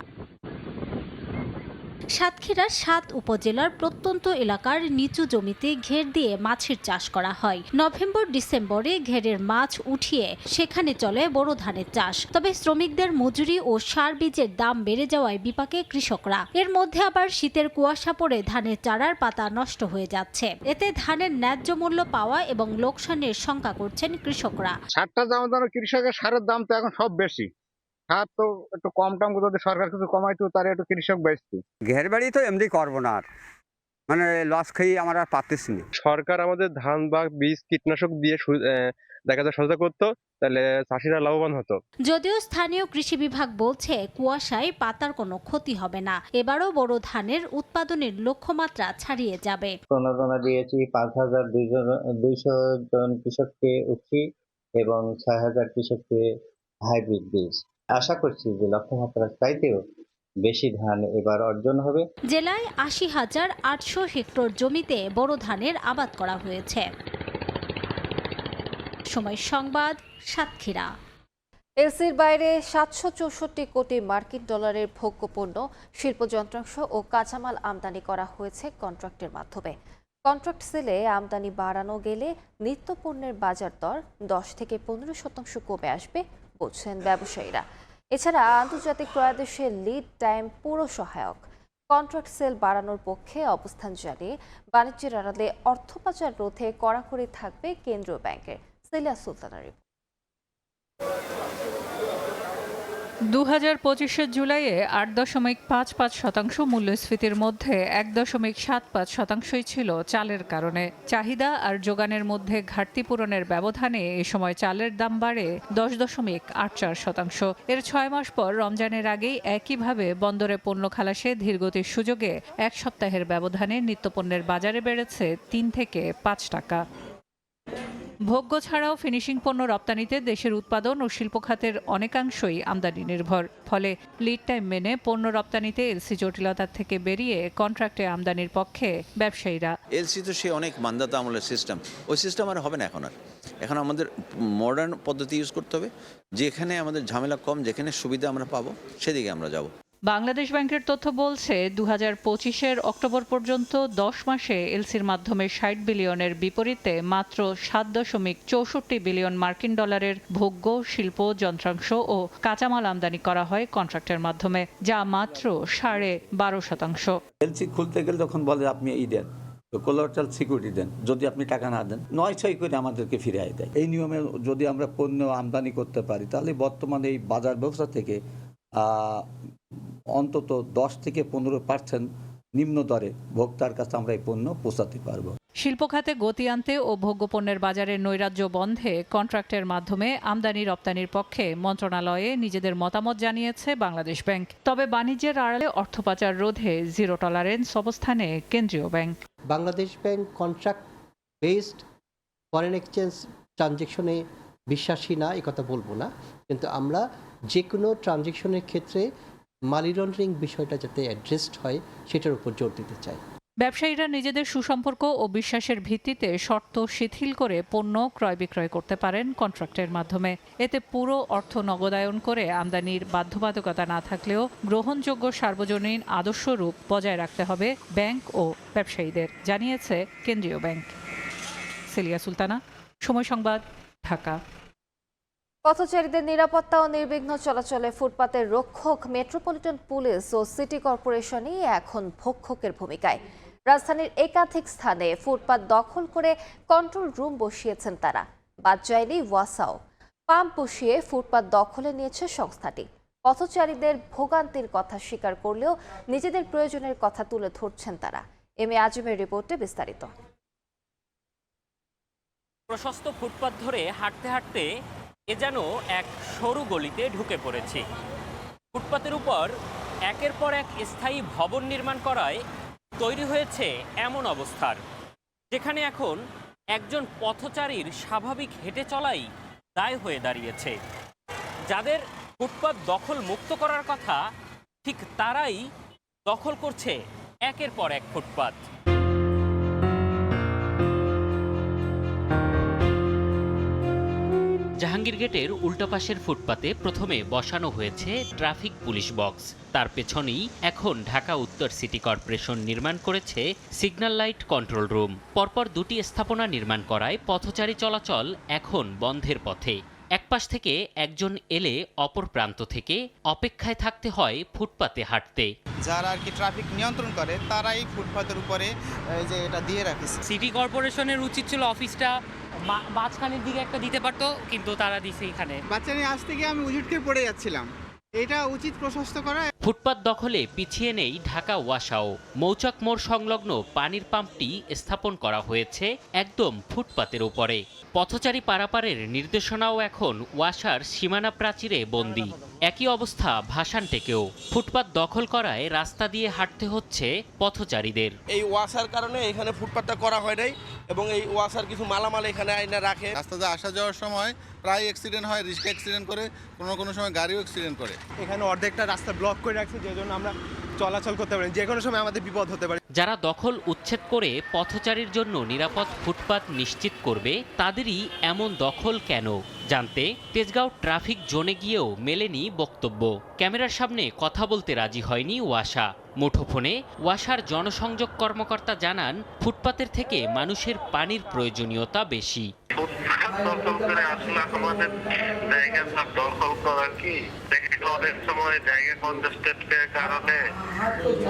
সাতক্ষীরার 7 উপজেলার প্রত্যন্ত এলাকার নিচু জমিতে ঘের দিয়ে মাছের চাষ করা হয়। নভেম্বর-ডিসেম্বরে ঘেরের মাছ উঠিয়ে সেখানে চলে বোরো ধানের চাষ। তবে শ্রমিকদের মজুরি ও সার বীজের দাম বেড়ে যাওয়ায় বিপাকে কৃষকরা। এর মধ্যে আবার শীতের কুয়াশা পড়ে ধানের চারার পাতা নষ্ট হয়ে যাচ্ছে। এতে ধানের ন্যায্য মূল্য পাওয়া এবং লোকসানের শঙ্কা করছেন কৃষকরা। সারটা যেমন কৃষকের সারের দাম তো এখন সব বেশি, সার তো একটু কম টাম যদি সরকার কিছু কমাইতো তার একটু কৃষক বেচতো। ঘের বাড়ি তো এমনি করবো না, আর লস খেয়ে আমরা আর পারতেছি না। সরকার আমাদের ধান বা বীজ কীটনাশক দিয়ে দেখা যায় সহায়তা করতো, তাহলে চাষিরা লাভবান হতো। যদিও স্থানীয় কৃষি বিভাগ বলছে কুয়াশায় পাতার কোনো ক্ষতি হবে না। এবারও বোরো ধানের উৎপাদনের লক্ষ্যমাত্রা ছাড়িয়ে যাবে। প্রণোদনা দিয়েছি 5,200 জন কৃষককে উঠি এবং 6,000 কৃষককে হাইব্রিড বীজ। আশা করছি যে লক্ষ্যমাত্রার চাইতেও বেশি ধান এবার অর্জন হবে। জেলায় 80,800 হেক্টর জমিতে বোরো ধানের আবাদ করা হয়েছে। সময় সংবাদ, সাতক্ষীরা। এলসির বাইরে 764 কোটি মার্কিন ডলারের ভোগ্যপণ্য, শিল্প যন্ত্রাংশ ও কাঁচামাল আমদানি করা হয়েছে কন্ট্রাক্টের মাধ্যমে। কন্ট্রাক্ট সেলে আমদানি বাড়ানো গেলে নিত্যপণ্যের বাজার দর 10 থেকে 15% কমে আসবে বলছেন ব্যবসায়ীরা। এছাড়া আন্তর্জাতিক ক্রয়াদেশের লিড টাইম পুরো সহায়ক। কন্ট্রাক্ট সেল বাড়ানোর পক্ষে অবস্থান জানিয়ে বাণিজ্যের আড়ালে অর্থ পাচার রোধে কড়াকড়ি থাকবে কেন্দ্রীয় ব্যাংকের। সেলিয়া সুলতানা রিপোর্ট। 2025 জুলাইয়ে 8.55% মূল্যস্ফীতির মধ্যে 1.75%ই ছিল চালের কারণে। চাহিদা আর যোগানের মধ্যে ঘাটতি পূরণের ব্যবধানে এ সময় চালের দাম বাড়ে 10.84%। এর 6 মাস পর রমজানের আগেই একইভাবে বন্দরে পণ্য খালাসে ধীরগতির সুযোগে 1 সপ্তাহের ব্যবধানে নিত্যপণ্যের বাজারে বেড়েছে 3 থেকে 5 টাকা। ভোগ্য ছাড়াও ফিনিশিং পণ্য রপ্তানিতে দেশের উৎপাদন ও শিল্প খাতের অনেকাংশই আমদানি নির্ভর। ফলে লিড টাইম মেনে পণ্য রপ্তানিতে এলসি জটিলতার থেকে বেরিয়ে কন্ট্রাক্টে আমদানির পক্ষে ব্যবসায়ীরা। এলসি তো সে অনেক মান্দাতা আমলের সিস্টেম, ওই সিস্টেম আর হবে না এখন আমাদের মডার্ন পদ্ধতি ইউজ করতে হবে, যেখানে আমাদের ঝামেলা কম, যেখানে সুবিধা আমরা পাবো সেদিকে আমরা যাব। বাংলাদেশ ব্যাংকের তথ্য বলছে 2025-এর অক্টোবর পর্যন্ত 10 মাসে এলসির মাধ্যমে 60 বিলিয়নের বিপরীতে মাত্র 7.64 বিলিয়ন মার্কিন ডলারের ভোগ্য, শিল্প, যন্ত্রাংশ ও কাঁচামাল আমদানি করা হয় কন্ট্রাক্টের মাধ্যমে, যা মাত্র 12.5%। এলসি খুলতে গেলে তখন বলে আপনি এই দেন, তো কোলাটারাল সিকিউরিটি দেন, যদি আপনি টাকা না দেন 9-6 করে আমাদেরকে ফিরিয়ে দেয়। এই নিয়মে যদি আমরা পণ্য আমদানি করতে পারি তাহলে বর্তমানে এই বাজার ব্যবস্থা থেকে অন্তত 10 থেকে 15% নিম্ন দরে ভোক্তার কাছে আমরা এই পণ্য পৌঁছাতে পারবো। শিল্প খাতে গতি আনতে ও ভোগ্যপণ্যের বাজারে নৈরাজ্য বন্ধে কন্ট্রাক্টের মাধ্যমে আমদানি রপ্তানির পক্ষে মন্ত্রণালয়ে নিজেদের মতামত জানিয়েছে বাংলাদেশ ব্যাংক। তবে বাণিজ্যের আড়ালে অর্থ পাচার রোধে জিরো টলারেন্স অবস্থানে কেন্দ্রীয় bank. Bangladesh bank contract based foreign exchange ট্রানজ্যাকশনে বিশ্বাসী না, কথা বলবো না, কিন্তু আমরা যে কোনো ট্রানজ্যাকশনের ক্ষেত্রে মানি লন্ডারিং বিষয়টা যাতে অ্যাড্রেসড হয় সেটার উপর জোর দিতে চাই। ব্যবসায়ীরা নিজেদের সুসম্পর্ক ও বিশ্বাসের ভিত্তিতে শর্ত শিথিল করে পণ্য ক্রয় বিক্রয় করতে পারেন কন্ট্রাক্টের মাধ্যমে। এতে পুরো অর্থ নগদায়ন করে আমদানির বাধ্যবাধকতা না থাকলেও গ্রহণযোগ্য সার্বজনীন আদর্শরূপ বজায় রাখতে হবে ব্যাংক ও ব্যবসায়ীদের, জানিয়েছে কেন্দ্রীয় ব্যাংক। সেলিয়া সুলতানা, সময় সংবাদ, ঢাকা। পথচারীদের নিরাপত্তা ও নির্বিঘ্ন চলাচলে ফুটপাতের রক্ষক মেট্রোপলিটন পুলিশ ও সিটি কর্পোরেশনই এখন ভক্ষকের ভূমিকায়। রাজধানীর একাধিক স্থানে ফুটপাত দখল করে কন্ট্রোল রুম বসিয়েছেন তারা। বাদ যায়নি ওয়াসাও। পাম্প বসিয়ে ফুটপাত দখলে নিয়েছে সংস্থাটি। পথচারীদের ভোগান্তির কথা স্বীকার করলেও নিজেদের প্রয়োজনের কথা তুলে ধরছেন তারা। এম এ আজিমের রিপোর্টে বিস্তারিত। প্রশস্ত ফুটপাত ধরে হাঁটতে হাঁটতে এ যেন এক সরু গলিতে ঢুকে পড়েছি। ফুটপাতের উপর একের পর এক স্থায়ী ভবন নির্মাণ করায় তৈরি হয়েছে এমন অবস্থার, যেখানে এখন একজন পথচারীর স্বাভাবিক হেঁটে চলাই দায় হয়ে দাঁড়িয়েছে। যাদের ফুটপাত দখল মুক্ত করার কথা, ঠিক তারাই দখল করছে একের পর এক ফুটপাত। জাহাঙ্গীর গেটের উল্টো পাশের ফুটপাতে প্রথমে বসানো হয়েছে ট্রাফিক পুলিশ বক্স। তার পেছনেই এখন ঢাকা উত্তর সিটি কর্পোরেশন নির্মাণ করেছে সিগন্যাল লাইট কন্ট্রোল রুম। পরপর দুটি স্থাপনা নির্মাণ করায় পথচারী চলাচল এখন বন্ধের পথে। এক পাশ থেকে একজন এলে অপর প্রান্ত থেকে অপেক্ষায় থাকতে হয় ফুটপাতে হাঁটতে। যারা আর কি ট্রাফিক নিয়ন্ত্রণ করে তারাই ফুটপাতের উপরে যে এটা দিয়ে রাখে। সিটি কর্পোরেশনের উচিত ছিল অফিসটা মাঝখানের দিকে একটা দিতে পারতো, কিন্তু তারা দিছে এখানে। বাচ্চা নিয়ে আসতে গিয়ে আমি উজুটকে পড়ে যাচ্ছিলাম, এটা উচিত প্রশস্ত করা। ফুটপাত দখলে পিছিয়ে নেই ঢাকা ওয়াসাও। মৌচাক মোড় সংলগ্ন পানির পাম্পটি স্থাপন করা হয়েছে একদম ফুটপাতের উপরে। পথচারী পারাপারের নির্দেশনাও এখন ওয়াসার সীমানা প্রাচীরে বন্দী। একই অবস্থা ভাসানটেকেও। ফুটপাত দখল করায় রাস্তা দিয়ে হাঁটতে হচ্ছে পথচারীদের। এই ওয়াসার কারণে এখানে ফুটপাতটা করা হয় নাই, এবং এই ওয়াসার কিছু মালামাল এখানে আইনা রাখে। রাস্তাতে আসা যাওয়ার সময় প্রায় অ্যাক্সিডেন্ট হয়, রিস্ক অ্যাক্সিডেন্ট করে, কোনো সময় গাড়িও অ্যাক্সিডেন্ট করে। এখানে অর্ধেকটা রাস্তা ব্লক করে রাখছে, যে জন্য আমরা চলাচল করতে পারি, যে কোনো সময় আমাদের বিপদ হতে পারে। যারা দখল উচ্ছেদ করে পথচারীর জন্য নিরাপদ ফুটপাত নিশ্চিত করবে, তাদেরই এমন দখল কেন জানতে তেজগাঁও ট্রাফিক জোনে গিয়েও মেলেনি বক্তব্য। ক্যামেরার সামনে কথা বলতে রাজি হয়নি ওয়াসা। মুঠোফোনে ওয়াসার জনসংযোগ কর্মকর্তা জানান, ফুটপাতের থেকে মানুষের পানির প্রয়োজনীয়তা বেশি। দখল করে আসলে আমাদের জায়গা সব দখল করা কি অনেক সময় জায়গা কনজেস্টেড কারণে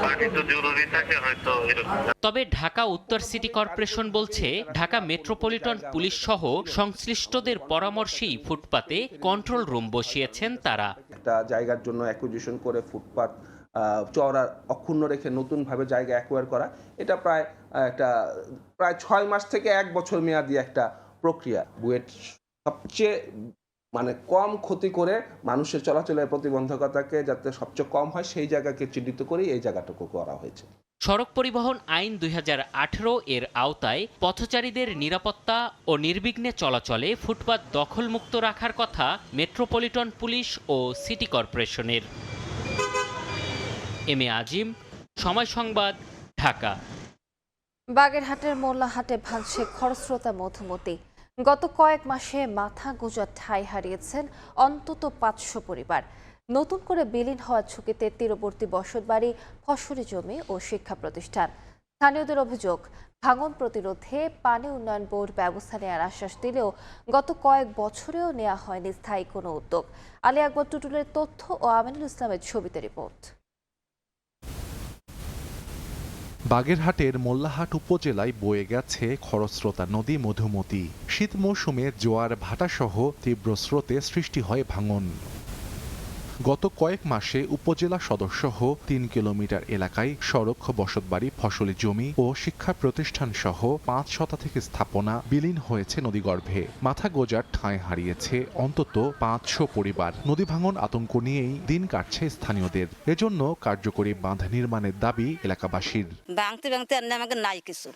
পানি তো জরুরি থাকে হয়তো এরকম। তবে ঢাকা উত্তর সিটি কর্পোরেশন বলছে ঢাকা মেট্রোপলিটন পুলিশ সহ সংশ্লিষ্টদের পরামর্শেই ফুটপাতে কন্ট্রোল রুম বসিয়েছেন তারা। একটা জায়গার জন্য অ্যাকুইজিশন করে ফুটপাত চওড়া অক্ষুণ্ণ রেখে নতুনভাবে জায়গা অ্যাকোয়ার করা, এটা প্রায় 6 মাস থেকে 1 বছর মেয়াদি একটা প্রক্রিয়া। বুয়েট সবচেয়ে কম ক্ষতি করে মানুষের চলাচলের প্রতিবন্ধকতাকে যাতে সবচেয়ে কম হয় সেই জায়গাকে চিহ্নিত করেই এই জায়গাটুকু করা হয়েছে। সড়ক পরিবহন আইন 2018 এর আওতায় পথচারীদের নিরাপত্তা ও নির্বিঘ্নে চলাচলে ফুটপাত দখলমুক্ত রাখার কথা মেট্রোপলিটন পুলিশ ও সিটি কর্পোরেশনের। এম এ আজিম, সময় সংবাদ, ঢাকা। বাগেরহাটের মোল্লাহাটে ভাঙছে খরস্রোতা মধুমতি। গত কয়েক মাসে মাথা গোঁজার ঠাঁই হারিয়েছেন অন্তত 500 পরিবার। নতুন করে বিলীন হওয়ার ঝুঁকিতে তীরবর্তী বসতবাড়ি, ফসলি জমি ও শিক্ষা প্রতিষ্ঠান। স্থানীয়দের অভিযোগ, ভাঙন প্রতিরোধে পানি উন্নয়ন বোর্ড ব্যবস্থা নেওয়ার আশ্বাস দিলেও গত কয়েক বছরেও নেওয়া হয়নি স্থায়ী কোনো উদ্যোগ। আলী আকবর টুটুলের তথ্য ও আমিনুল ইসলামের ছবিতে রিপোর্ট। বাগেরহাটের মোল্লাহাট উপজেলায় বয়ে গেছে খরস্রোতা নদী মধুমতি। শীত মৌসুমে জোয়ার ভাটাসহ তীব্র স্রোতে সৃষ্টি হয় ভাঙন। গত কয়েক মাসে উপজেলা সদরসহ 3 কিলোমিটার এলাকায় সড়ক, বসতবাড়ি, ফসলি জমি ও শিক্ষা প্রতিষ্ঠান সহ 5 শতাধিক স্থাপনা বিলীন হয়েছে নদীগর্ভে। মাথা গোজার ঠাঁই হারিয়েছে অন্তত 500 পরিবার। নদী ভাঙন আতঙ্ক নিয়েই দিন কাটছে স্থানীয়দের। এজন্য কার্যকরী বাঁধ নির্মাণের দাবি এলাকাবাসীর। ভাঙতে ভাঙতে আমাকে নাই কিছু,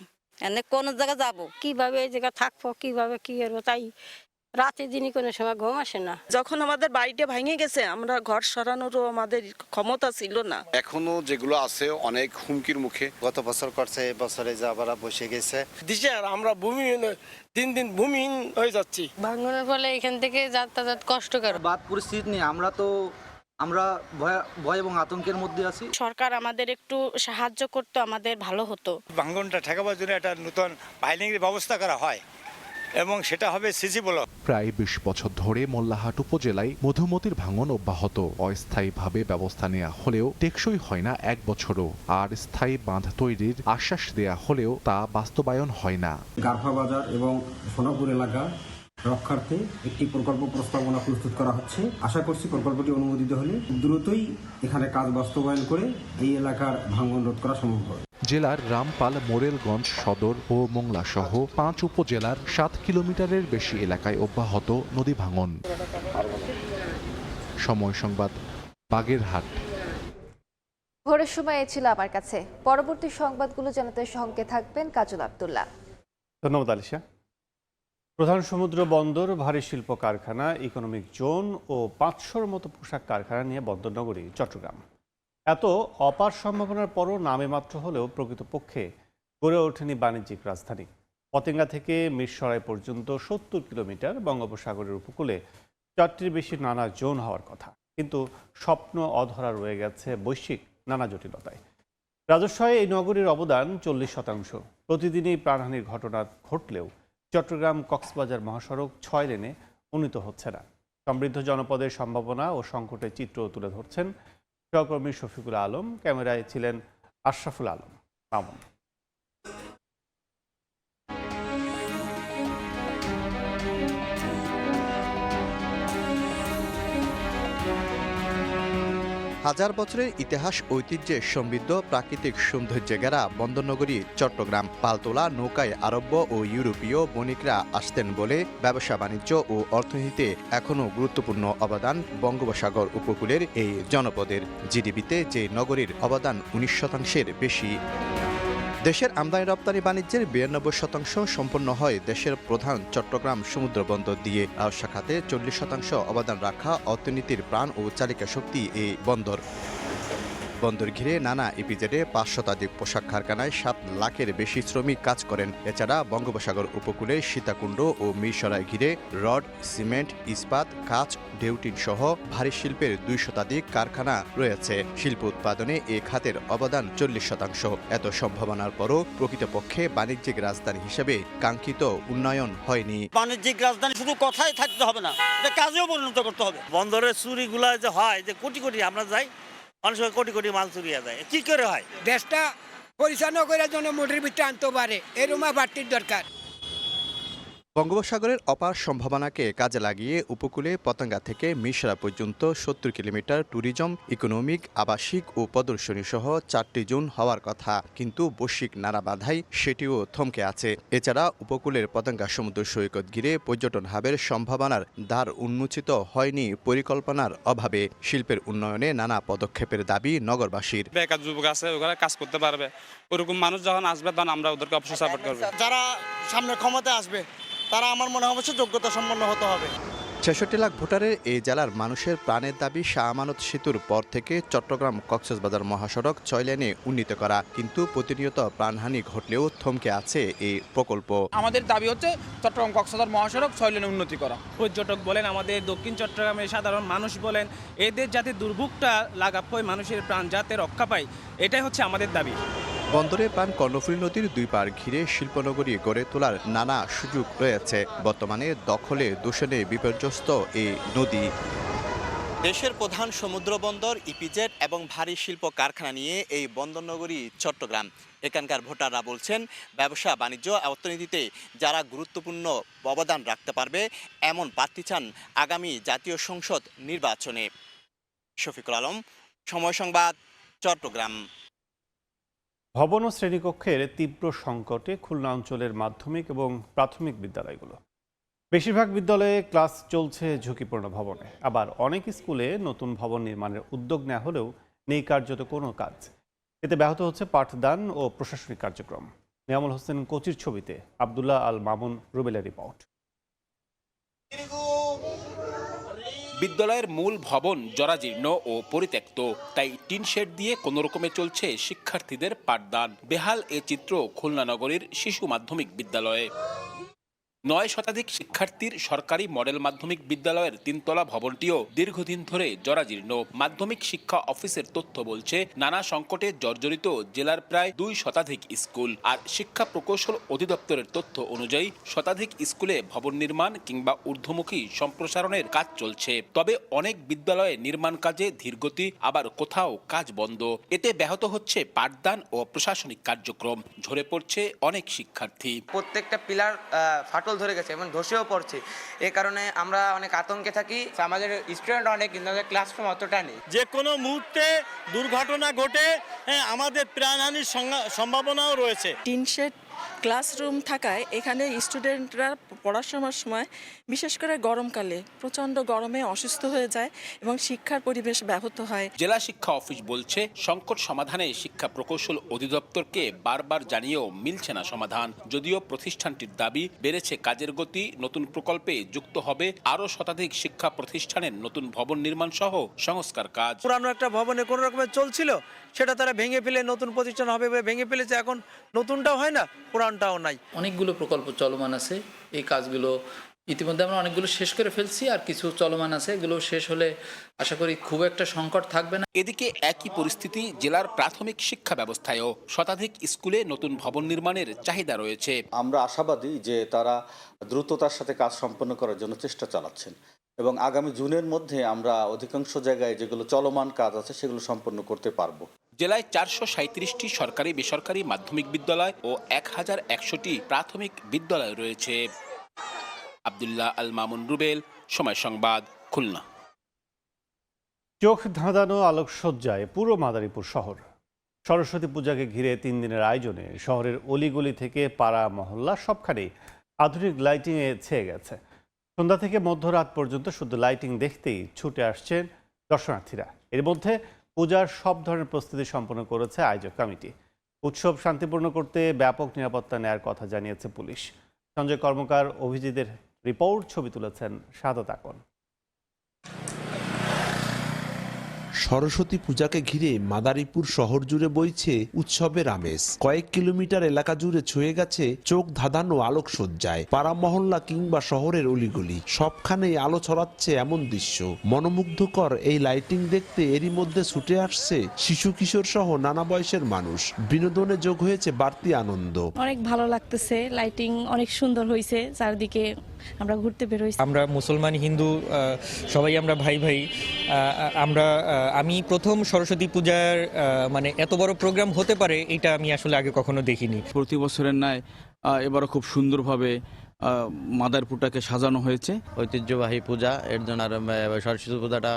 কোন জায়গা যাবো, কিভাবে এই জায়গা থাকবো, কিভাবে কি করবো, তাই রাতে দিনই কোনো সময় ঘুম আসে না। যখন আমাদের বাড়িটা ভেঙে গেছে, আমরা ঘর সরানোরও আমাদের ক্ষমতা ছিল না। এখনো যেগুলো আছে অনেক হুমকির মুখে। গত বছর করছে, এবছরে যাবারা বসে গেছে। দিশার আমরা ভূমিহীন, দিন দিন ভূমিহীন হয়ে যাচ্ছি। ভাঙনের ফলে এখান থেকে যাতায়াত কষ্টকর। বাদ পরিস্থিতি নিয়ে আমরা ভয় এবং আতঙ্কের মধ্যে আছি। সরকার আমাদের একটু সাহায্য করতো, আমাদের ভালো হতো। ভাঙনটা ঠেকাবার জন্য একটা নতুন পাইলিংয়ের ব্যবস্থা করা হয় এবং সেটা হবে সিসি ব্লক। প্রায় 20 বছর ধরে মোল্লাহাট উপজেলায় মধুমতির ভাঙন অব্যাহত। অস্থায়ীভাবে ব্যবস্থা নেওয়া হলেও টেকসই হয় না 1 বছরও। আর স্থায়ী বাঁধ তৈরির আশ্বাস দেয়া হলেও তা বাস্তবায়ন হয় না। গারফা বাজার এবং সোনাপুর এলাকা রক্ষার্থে একটি প্রকল্প প্রস্তাবনা প্রস্তুত করা হচ্ছে। আশা করছি প্রকল্পটি অনুমোদিত হলে দ্রুতই এখানে কাজ বাস্তবায়ন করে এই এলাকার ভাঙন রোধ করা সম্ভব হবে। জেলার রামপাল, মোরেলগঞ্জ সদর ও মোংলা সহ 5 উপজেলার 7 কিলোমিটারের বেশি এলাকায় অব্যাহত নদী ভাঙন। সময় সংবাদ, বাগেরহাট। ভোরের সময় ছিল আমার কাছে। পরবর্তী সংবাদগুলো জানাতে সঙ্গে থাকবেন কাজল আব্দুল্লাহ। ধন্যবাদ আলিশা। প্রধান সমুদ্র বন্দর, ভারী শিল্প কারখানা, ইকোনমিক জোন ও 500-র মতো পোশাক কারখানা নিয়ে বন্দরনগরী চট্টগ্রাম। এত অপার সম্ভাবনার পরও নামে মাত্র হলেও প্রকৃতপক্ষে গড়ে ওঠেনি বাণিজ্যিক রাজধানী। পতেঙ্গা থেকে মিরসরাই পর্যন্ত 70 কিলোমিটার বঙ্গোপসাগরের উপকূলে 4টির বেশি নানা জোন হওয়ার কথা, কিন্তু স্বপ্ন অধরা রয়ে গেছে বৈশ্বিক নানা জটিলতায়। রাজস্বয়ে এই নগরীর অবদান 40%। প্রতিদিনই প্রাণহানির ঘটনা ঘটলেও চট্টগ্রাম কক্সবাজার মহাসড়ক 6 লেনে উন্নীত হচ্ছে না। সমৃদ্ধ জনপদের সম্ভাবনা ও সংকটের চিত্র তুলে ধরছেন সহকর্মী শফিকুল আলম। ক্যামেরায় ছিলেন আশরাফুল আলম মামুন। হাজার বছরের ইতিহাস, ঐতিহ্যে সমৃদ্ধ, প্রাকৃতিক সৌন্দর্যে ঘেরা বন্দরনগরী চট্টগ্রাম। পালতোলা নৌকায় আরব্য ও ইউরোপীয় বণিকরা আসতেন বলে ব্যবসা বাণিজ্য ও অর্থনীতিতে এখনও গুরুত্বপূর্ণ অবদান বঙ্গোপসাগর উপকূলের এই জনপদের। জিডিপিতে যে নগরীর অবদান 19%-এর বেশি। দেশের আমদানি রপ্তানি বাণিজ্যের 92% সম্পন্ন হয় দেশের প্রধান চট্টগ্রাম সমুদ্র বন্দর দিয়ে। ব্যবসা খাতে 40% অবদান রাখা অর্থনীতির প্রাণ ও চালিকা শক্তি এই বন্দর। বন্দর ঘিরে নানা ইপিজেডে ৫ শতাধিক পোশাক কারখানায় ৭ লাখের বেশি শ্রমিক কাজ করেন। এছাড়া বঙ্গোপসাগর উপকূলে সীতাকুণ্ড ও মিরসরাই ঘিরে রড, সিমেন্ট, ইস্পাত, কাঁচ, ডেউটিন সহ ভারী শিল্পের ২ শতাধিক কারখানা রয়েছে। শিল্প উৎপাদনে এ খাতের অবদান ৪০%। এত সম্ভাবনার পরও প্রকৃতপক্ষে বাণিজ্যিক রাজধানী হিসেবে কাঙ্ক্ষিত উন্নয়ন হয়নি। বাণিজ্যিক রাজধানী শুধু কথাই থাকতে হবে না, এটা কাজেও পরিণত করতে হবে। বন্দরের চুরিগুলা যে হয়, যে কোটি কোটি আমরা যাই, অনেক সময় কোটি কোটি মাল চুরিয়া যায়, কি করে হয়? দেশটা পরিচালনা করার জন্য মোটর বিটটা আনতে পারে, এরকম বাড়তির দরকার। বঙ্গোপসাগরের অপার সম্ভাবনাকে কাজে লাগিয়ে উপকূলে পতেঙ্গা থেকে মিরসরা পর্যন্ত ৭০ কিলোমিটার ট্যুরিজম, ইকোনমিক, আবাসিক ও প্রদর্শনী সহ ৪টি জোন হওয়ার কথা, কিন্তু বৈশ্বিক নাড়া বাধায় সেটিও থমকে আছে। এছাড়া উপকূলের পতেঙ্গা সমুদ্র সৈকত ঘিরে পর্যটন হাবের সম্ভাবনার দ্বার উন্মোচিত হয়নি পরিকল্পনার অভাবে। শিল্পের উন্নয়নে নানা পদক্ষেপের দাবি নগরবাসীর। বেকার যুবক আছে, ওরা কাজ করতে পারবে, ওরকম মানুষ যখন আসবে তখন আমরা ওদেরকে অবশ্যই সাপোর্ট করব। যারা সামনে ক্ষমতা আসবে তারা আমার মনে হয় অবশ্যই যোগ্যতা সম্পন্ন হতে হবে। ৬৬ লাখ ভোটারের এই জেলার মানুষের প্রাণের দাবি শাহ আমানত সেতুর পর থেকে চট্টগ্রাম কক্সবাজার মহাসড়ক ৬ লেনে উন্নীত করা, কিন্তু প্রতিনিয়ত প্রাণহানি ঘটলেও থমকে আছে এই প্রকল্প। আমাদের দাবি হচ্ছে চট্টগ্রাম কক্সবাজার মহাসড়ক ৬ লেনে উন্নতি করা। পর্যটক বলেন, আমাদের দক্ষিণ চট্টগ্রামের সাধারণ মানুষ বলেন, এদের যাতে দুর্ভোগটা লাঘব হয়, মানুষের প্রাণ যাতে রক্ষা পায়, এটাই হচ্ছে আমাদের দাবি। বন্দরে প্রাণ কর্ণফুলী নদীর ২ পার ঘিরে শিল্পনগরী গড়ে তোলার নানা সুযোগ রয়েছে। বর্তমানে দখলে দূষণে বিপর্যস্ত এই নদী। দেশের প্রধান সমুদ্র বন্দর, ইপিজেড এবং ভারী শিল্প কারখানা নিয়ে এই বন্দরনগরী চট্টগ্রাম। এখানকার ভোটাররা বলছেন, ব্যবসা বাণিজ্য অর্থনীতিতে যারা গুরুত্বপূর্ণ অবদান রাখতে পারবে এমন প্রার্থী চান আগামী জাতীয় সংসদ নির্বাচনে। শফিকুল আলম, সময় সংবাদ, চট্টগ্রাম। ভবন ও শ্রেণীকক্ষের তীব্র সংকটে খুলনা অঞ্চলের মাধ্যমিক এবং প্রাথমিক বিদ্যালয়গুলো। বেশিরভাগ বিদ্যালয়ে ক্লাস চলছে ঝুঁকিপূর্ণ ভবনে, আবার অনেক স্কুলে নতুন ভবন নির্মাণের উদ্যোগ নেওয়া হলেও নেই কার্যত কোনো কাজ। এতে ব্যাহত হচ্ছে পাঠদান ও প্রশাসনিক কার্যক্রম। নিয়ামুল হোসেন কোচির ছবিতে আবদুল্লাহ আল মামুন রুবেলের রিপোর্ট। বিদ্যালয়ের মূল ভবন জরাজীর্ণ ও পরিত্যক্ত, তাই টিন শেড দিয়ে কোনো রকমে চলছে শিক্ষার্থীদের পাঠদান। বেহাল এ চিত্র খুলনা নগরীর শিশু মাধ্যমিক বিদ্যালয়ে। ৯ শতাধিক শিক্ষার্থীর সরকারি মডেল মাধ্যমিক বিদ্যালয়ের ৩তলা ভবনটিও দীর্ঘদিন ধরে জরাজীর্ণ। মাধ্যমিক শিক্ষা অফিসের তথ্য বলছে, নানা সংকটে জর্জরিত জেলার প্রায় ২ শতাধিক স্কুল। আর শিক্ষা প্রকৌশল অধিদপ্তরের তথ্য অনুযায়ী শতাধিক স্কুলে ভবন নির্মাণ কিংবা ঊর্ধ্বমুখী সম্প্রসারণের কাজ চলছে। তবে অনেক বিদ্যালয়ে নির্মাণ কাজে ধীরগতি, আবার কোথাও কাজ বন্ধ। এতে ব্যাহত হচ্ছে পাঠদান ও প্রশাসনিক কার্যক্রম। ঝরে পড়ছে অনেক শিক্ষার্থী। প্রত্যেকটা পিলার ফাটল ধরে গেছে এবং ধসেও পড়ছে। এ কারণে আমরা অনেক আতঙ্কে থাকি। আমাদের স্টুডেন্ট অনেক, কিন্তু আমাদের ক্লাসরুম অতটা নেই। যে কোনো মুহূর্তে দুর্ঘটনা ঘটে আমাদের প্রাণহানির সম্ভাবনাও রয়েছে। টিন শেড ক্লাসরুম থাকায় এখানে স্টুডেন্টরা পড়াশোনার সময়, বিশেষ করে গরমকালে প্রচণ্ড গরমে অসুস্থ হয়ে যায় এবং শিক্ষার পরিবেশ ব্যাহত হয়। জেলা শিক্ষা অফিস বলছে, সংকট সমাধানে শিক্ষা প্রকৌশল অধিদপ্তরকে বারবার জানিয়েও মিলছে না সমাধান। যদিও প্রতিষ্ঠানটির দাবি, বেড়েছে কাজের গতি, নতুন প্রকল্পে যুক্ত হবে আরও শতাধিক শিক্ষা প্রতিষ্ঠানের নতুন ভবন নির্মাণ সহ সংস্কার কাজ। পুরানো একটা ভবনে কোনো রকমের চলছিল, সেটা তারা ভেঙে ফেলে নতুন প্রতিষ্ঠান হবে ভেঙে ফেলেছে। এখন নতুনটাও হয় না, পুরানটাও নাই। অনেকগুলো প্রকল্প চলমান আছে। এই কাজগুলো ইতিমধ্যে আমরা অনেকগুলো শেষ করে ফেলছি, আর কিছু চলমান আছে। এগুলো শেষ হলে আশা করি খুব একটা সংকট থাকবে না। এদিকে একই পরিস্থিতি জেলার প্রাথমিক শিক্ষা ব্যবস্থায়ও। শতাধিক স্কুলে নতুন ভবন নির্মাণের চাহিদা রয়েছে। আমরা আশাবাদী যে তারা দ্রুততার সাথে কাজ সম্পন্ন করার জন্য চেষ্টা চালাচ্ছেন এবং আগামী জুনের মধ্যে আমরা অধিকাংশ জায়গায় যেগুলো চলমান কাজ আছে সেগুলো সম্পন্ন করতে পারবো। জেলায় 437টি সরকারি বেসরকারি মাধ্যমিক বিদ্যালয় ও 1100টি প্রাথমিক বিদ্যালয় রয়েছে। আবদুল্লাহ আল মামুন রুবেল, সময় সংবাদ, খুলনা। চোখ ধাঁধানো আলোকসজ্জায় পুরো মাদারীপুর শহর। সরস্বতী পূজাকে ঘিরে 3 দিনের আয়োজনে শহরের অলিগলি থেকে পাড়া মহল্লা সবখানেই আধুনিক লাইটিংয়ে ছেয়ে গেছে। সন্ধ্যা থেকে মধ্যরাত পর্যন্ত শুধু লাইটিং দেখতেই ছুটে আসছেন দর্শনার্থীরা। এর মধ্যে পূজার সব ধরনের প্রস্তুতি সম্পন্ন করেছে আয়োজক কমিটি। উৎসব শান্তিপূর্ণ করতে ব্যাপক নিরাপত্তা নেয়ার কথা জানিয়েছে পুলিশ। সঞ্জয় কর্মকার, অভিজিতের রিপোর্ট, ছবি তুলেছেন সাদত আকন। সরস্বতী পূজাকে ঘিরে মাদারীপুর শহর জুড়ে বইছে উৎসবের আমেজ। কয়েক কিলোমিটার এলাকা জুড়ে ছুঁয়ে গেছে চোখ ধাঁধানো আলোকসজ্জায়। পাড়া মহল্লা কিংবা শহরের অলিগলি সবখানেই আলো ছড়াচ্ছে এমন দৃশ্য। মনোমুগ্ধকর এই লাইটিং দেখতে এরই মধ্যে ছুটে আসছে শিশু কিশোর সহ নানা বয়সের মানুষ। বিনোদনে যোগ হয়েছে বাড়তি আনন্দ। অনেক ভালো লাগতেছে, লাইটিং অনেক সুন্দর হয়েছে, চারদিকে আমরা ঘুরতে বের হইছি। আমরা মুসলমান হিন্দু সবাই আমরা ভাই ভাই। আমি প্রথম সরস্বতী পূজার মানে এত বড় প্রোগ্রাম হতে পারে এটা আমি আসলে আগে কখনো দেখিনি। প্রতি বছরের ন্যায় এবারও খুব সুন্দরভাবে মাদারীপুরটাকে সাজানো হয়েছে। ঐতিহ্যবাহী পূজা, এর জন্য আর সরস্বতী পূজাটা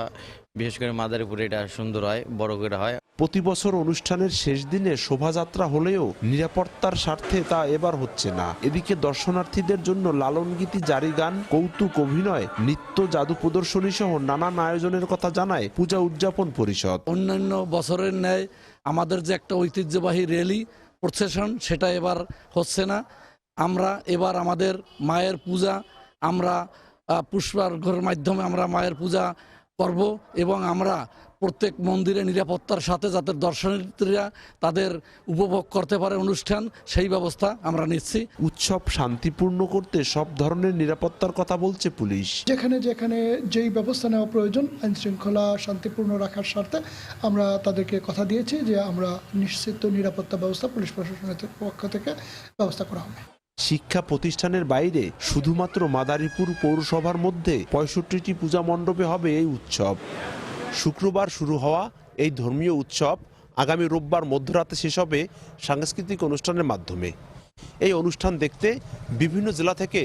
বিশেষ করে মাদারীপুরে এটা সুন্দর হয়, বড় করে হয়। প্রতি বছর অনুষ্ঠানের শেষ দিনে শোভাযাত্রা হলেও নিরাপত্তার স্বার্থে তা এবার হচ্ছে না। এদিকে দর্শনার্থীদের জন্য লালন গীতি, জারি গান, কৌতুক, অভিনয়, নৃত্য, জাদু প্রদর্শনী সহ নানান আয়োজনের কথা জানায় পূজা উদযাপন পরিষদ। অন্যান্য বছরের ন্যায় আমাদের যে একটা ঐতিহ্যবাহী র্যালি প্রসেশন সেটা এবার হচ্ছে না। আমরা এবার আমাদের মায়ের পূজা আমরা পুষ্পার্ঘ্যের মাধ্যমে আমরা মায়ের পূজা করব এবং আমরা প্রত্যেক মন্দিরে নিরাপত্তার সাথে যাতে দর্শনার্থীরা তাদের উপভোগ করতে পারে অনুষ্ঠান, সেই ব্যবস্থা আমরা নিচ্ছি। উৎসব শান্তিপূর্ণ করতে সব ধরনের নিরাপত্তার কথা বলছে পুলিশ। যেখানে যেখানে যেই ব্যবস্থা নেওয়া প্রয়োজন আইন শৃঙ্খলা শান্তিপূর্ণ রাখার স্বার্থে আমরা তাদেরকে কথা দিয়েছি যে আমরা নিশ্চিত নিরাপত্তা ব্যবস্থা পুলিশ প্রশাসনের পক্ষ থেকে ব্যবস্থা করা হবে। শিক্ষা প্রতিষ্ঠানের বাইরে শুধুমাত্র মাদারীপুর পৌরসভার মধ্যে 65টি পূজা মণ্ডপে হবে এই উৎসব। শুক্রবার শুরু হওয়া এই ধর্মীয় উৎসব আগামী রোববার মধ্যরাতে শেষ হবে সাংস্কৃতিক অনুষ্ঠানের মাধ্যমে। এই অনুষ্ঠান দেখতে বিভিন্ন জেলা থেকে